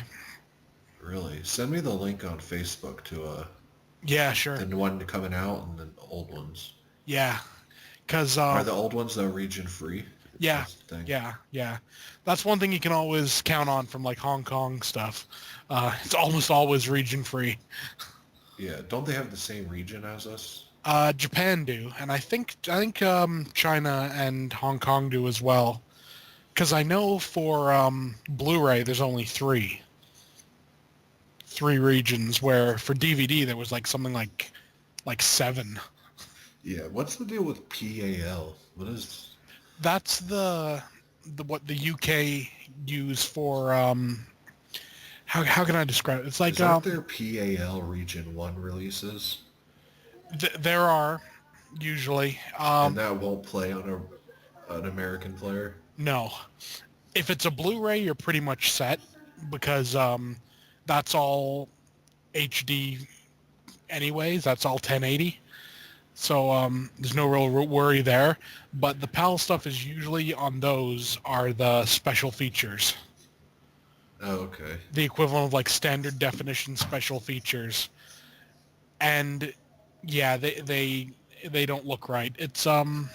Really? Send me the link on Facebook to Yeah, sure. the one coming out and the old ones. Yeah, because Are the old ones though region free? yeah, That's the thing. yeah. That's one thing you can always count on from like Hong Kong stuff. It's almost always region free. Yeah. Don't they have the same region as us? Japan do, and I think China and Hong Kong do as well. Because I know for Blu-ray there's only three regions, where for DVD there was like something like seven. Yeah. What's the deal with PAL? What is? That's the what the UK use for how can I describe it? It's like Is that their PAL Region 1 releases? There are usually And that won't play on an American player? no. If it's a Blu-ray, you're pretty much set because that's all HD anyways. That's all 1080. So there's no real worry there. But the PAL stuff is usually on those are the special features. Oh, okay. The equivalent of like standard definition special features. And yeah, they don't look right. It's I'm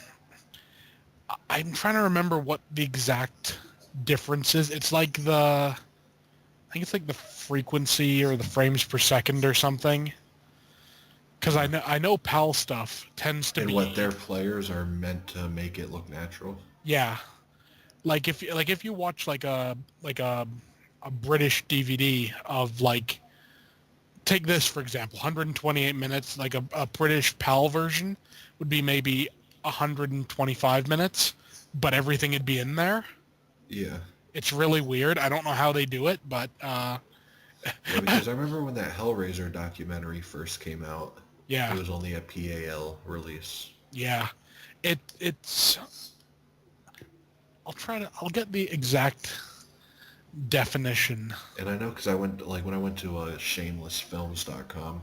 trying to remember what the exact difference is. It's like I think it's like the frequency or the frames per second or something. Because I know PAL stuff tends to And be, what their players are meant to make it look natural. yeah, like if you watch like a British DVD of like, take this for example, 128 minutes, like a British PAL version would be maybe 125 minutes, but everything would be in there. Yeah. It's really weird. I don't know how they do it, but Yeah, because I remember when that Hellraiser documentary first came out, it yeah, was only a PAL release. yeah. It's I'll get the exact definition. And I know because I went, like, when I went to shamelessfilms.com,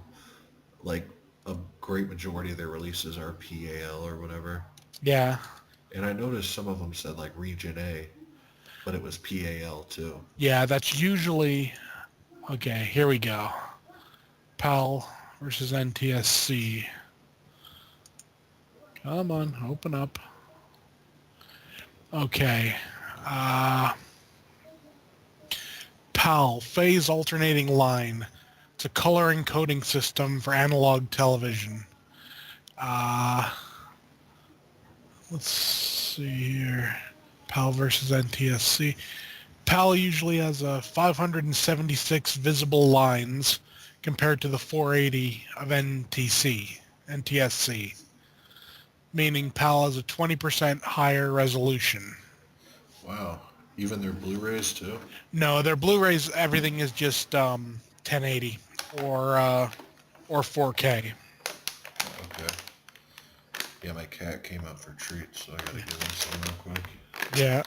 like, a great majority of their releases are PAL or whatever. Yeah. And I noticed some of them said, like, Region A, but it was PAL too. Yeah, that's usually okay, here we go. PAL versus NTSC. Come on, open up. Okay. Uh PAL, phase alternating line. It's a color encoding system for analog television. Uh let's see here. PAL versus NTSC. PAL usually has 576 visible lines compared to the 480 of NTSC, meaning PAL has a 20% higher resolution. Wow. Even their Blu-rays too? No, their Blu-rays, everything is just 1080 or 4K. Okay. Yeah, my cat came out for treats, so I gotta give him some real quick. Yeah.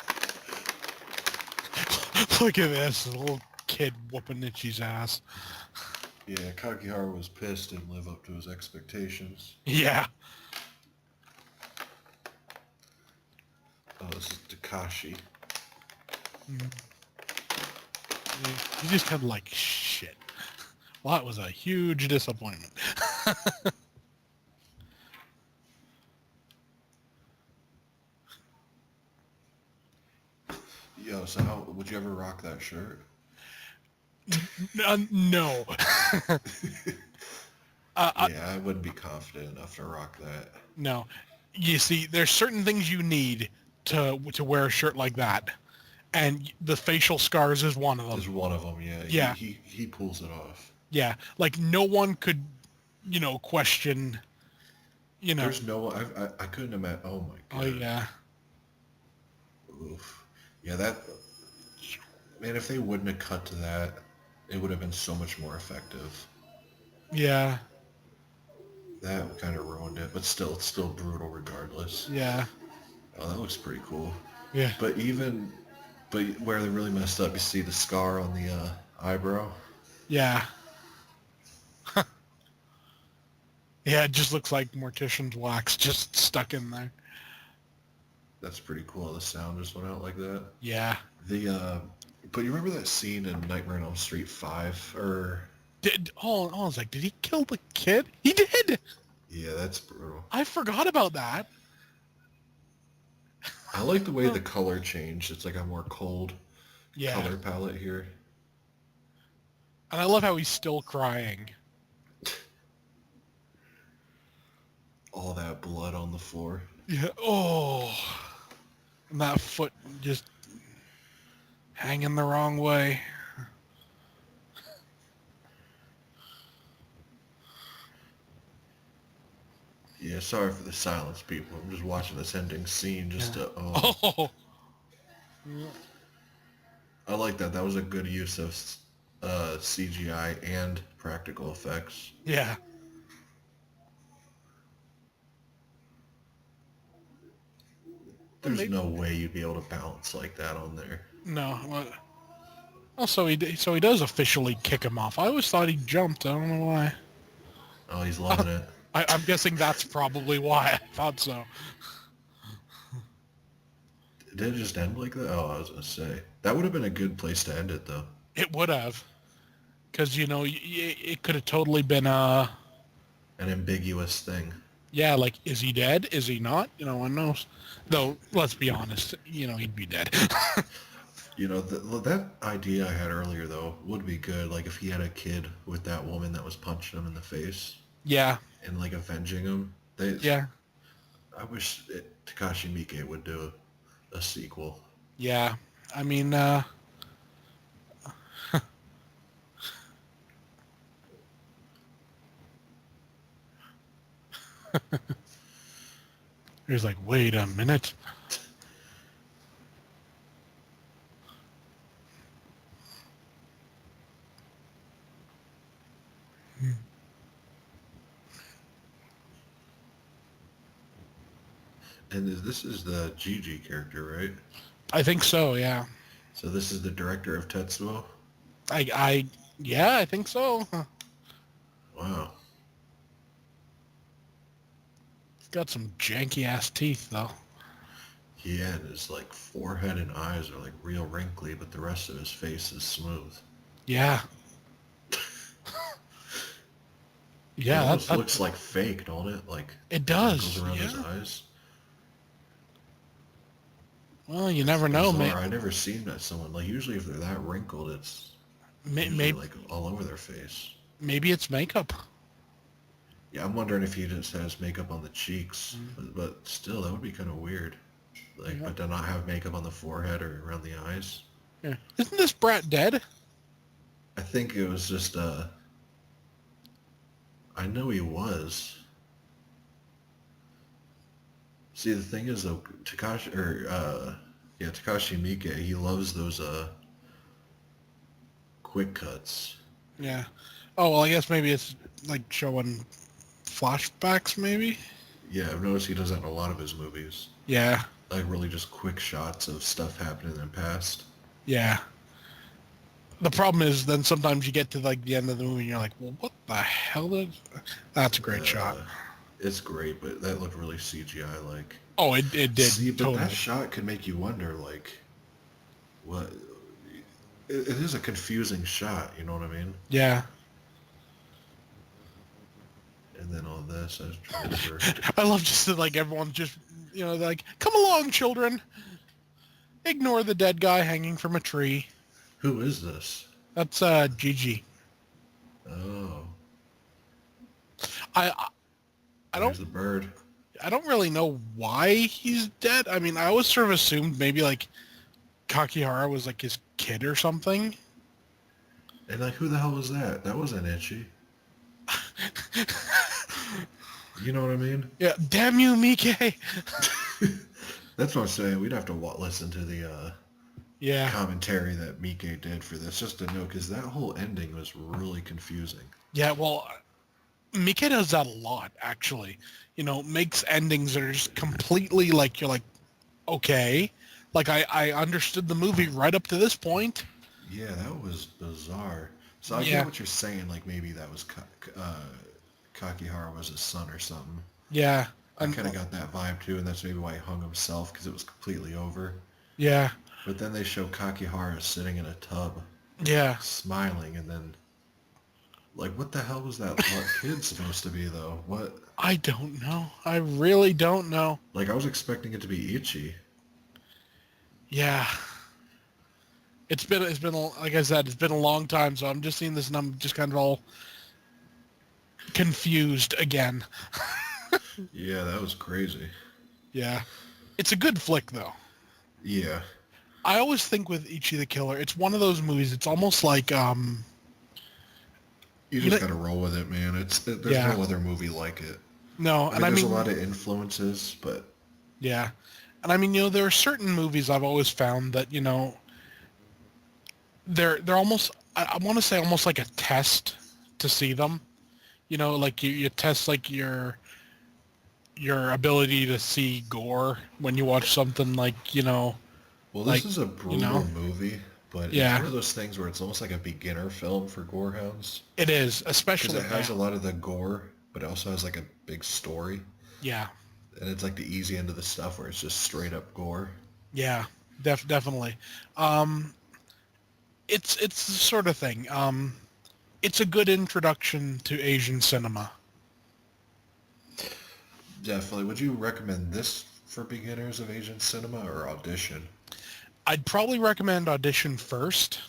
Look at this little kid whooping Ichi's ass. Yeah, Kakihara was pissed, didn't live up to his expectations. Yeah. Oh, this is Takashi. He just kind of like, shit. Well, that was a huge disappointment. Yo, so how would you ever rock that shirt? No. Yeah, I wouldn't be confident enough to rock that. No. You see, there's certain things you need to wear a shirt like that, and the facial scars is one of them. There's one of them, yeah. Yeah. He pulls it off. Yeah, like no one could, question, There's no, I couldn't imagine. Oh my Oh god. yeah, Oof. Yeah, that, man, if they wouldn't have cut to that, it would have been so much more effective. yeah, That kind of ruined it, but still, it's still brutal regardless. yeah, Oh, that looks pretty cool. yeah, But where they really messed up, you see the scar on the eyebrow? yeah. Yeah, it just looks like Mortician's wax just stuck in there. That's pretty cool. The sound just went out like that. Yeah. But you remember that scene in Nightmare on Elm Street 5? I was like, did he kill the kid? He did! Yeah, that's brutal. I forgot about that. I like the way the color changed. It's like a more cold Yeah. color palette here. And I love how he's still crying. All that blood on the floor. Yeah. Oh. And that foot just hanging the wrong way. Yeah, sorry for the silence, people. I'm just watching this ending scene just to... Oh. I like that. That was a good use of CGI and practical effects. Yeah. There's no way you'd be able to balance like that on there. No. Oh, so he does officially kick him off. I always thought he jumped. I don't know why. Oh, he's loving it. I'm guessing that's probably why I thought so. Did it just end like that? Oh, I was gonna say that would have been a good place to end it, though. It would have, because it could have totally been An ambiguous thing. yeah, like, is he dead? Is he not? One knows. Though, let's be honest, he'd be dead. That idea I had earlier though would be good. Like if he had a kid with that woman that was punching him in the face Yeah, and like avenging him. yeah, I wish Takashi Miike would do a sequel. yeah. I mean, he's like, wait a minute. And this is the Gigi character, right? I think so, yeah. So this is the director of Tetsuo? Yeah, I think so. Wow. He's got some janky ass teeth, though. Yeah, and his like forehead and eyes are like real wrinkly, but the rest of his face is smooth. Yeah. Yeah, It almost looks like fake, don't it? Like it the does. wrinkles around Yeah. his eyes. Well, you never know, Bizarre. man. I never seen that someone like usually if they're that wrinkled, it's usually Maybe like all over their face. maybe it's makeup. Yeah, I'm wondering if he just has makeup on the cheeks, but still, that would be kind of weird. Like, Yeah. but to not have makeup on the forehead or around the eyes. Yeah. Isn't this brat dead? I think it was just I know he was. See, the thing is though, Takashi Miike, he loves those quick cuts. Yeah. Oh, well, I guess maybe it's like showing flashbacks, maybe? Yeah, I've noticed he does that in a lot of his movies. Yeah. Like really just quick shots of stuff happening in the past. Yeah. The problem is then sometimes you get to like the end of the movie and you're like, well, what the hell did... That's a great shot. It's great, but that looked really CGI like. Oh, it did. See, but totally. that shot could make you wonder, like, what... It is a confusing shot, you know what I mean? Yeah. And then all this, I was trying to... I love just that, like, everyone's just, like, come along, children. Ignore the dead guy hanging from a tree. Who is this? That's, Gigi. Oh. I don't... There's the bird. I don't really know why he's dead. I mean, I always sort of assumed maybe, like, Kakihara was, like, his kid or something. And, like, who the hell was that? That wasn't Ichi. You know what I mean? Yeah, damn you, Miike. That's what I'm saying. We'd have to listen to the Yeah. commentary that Miike did for this, just to know, because that whole ending was really confusing. Yeah, well, Miike does that a lot, actually. Makes endings that are just completely, like, you're like, okay. Like, I understood the movie right up to this point. Yeah, that was bizarre. So I Yeah. get what you're saying, like maybe that was Kakihara was his son or something. Yeah. I kind of got that vibe too, and that's maybe why he hung himself, because it was completely over. Yeah. But then they show Kakihara sitting in a tub, Yeah. smiling, and then, like, what the hell was that kid supposed to be, though? What? I don't know. I really don't know. Like, I was expecting it to be Ichi. Yeah. It's been, like I said, it's been a long time, so I'm just seeing this and I'm just kind of all confused again. Yeah, that was crazy. Yeah. It's a good flick, though. Yeah. I always think with Ichi the Killer, it's one of those movies, it's almost like, You just gotta roll with it, man. There's Yeah. no other movie like it. no, and I there's mean, a lot of influences, but yeah. And I mean, there are certain movies I've always found that, they're almost, I want to say almost like a test to see them. Like you test like your ability to see gore when you watch something like, well, like, this is a brutal movie, but it's Yeah, one of those things where it's almost like a beginner film for gorehounds it is, because especially it has a now. lot of the gore, but it also has like a big story, Yeah, and it's like the easy end of the stuff where it's just straight up gore. yeah, definitely. Um, it's the sort of thing. It's a good introduction to Asian cinema. Definitely. Would you recommend this for beginners of Asian cinema or Audition? I'd probably recommend Audition first,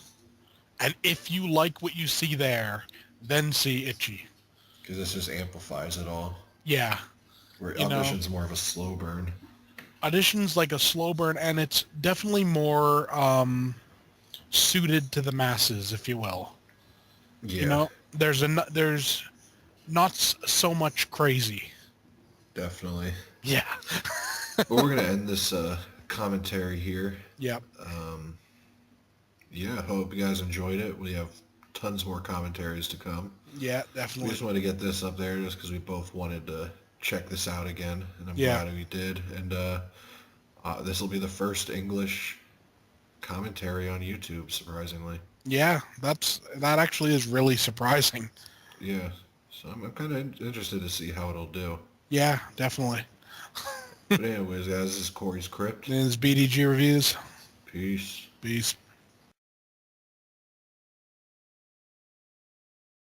and if you like what you see there, then see Ichi. Because this just amplifies it all. Yeah, Where you know, Audition's more of a slow burn. Audition's like a slow burn, and it's definitely more suited to the masses, if you will. You Yeah, know, there's not so much crazy. definitely. Yeah. But we're gonna end this commentary here. Yep. Yeah, hope you guys enjoyed it. We have tons more commentaries to come. Yeah, We definitely. just wanted to get this up there just because we both wanted to check this out again, and I'm Yeah. glad we did. And this will be the first English commentary on YouTube, surprisingly. Yeah, that actually is really surprising. Yeah, so I'm kind of interested to see how it'll do. Yeah, definitely. But anyways, guys, this is Corey's Crypt. There's BDG reviews. Peace. Peace.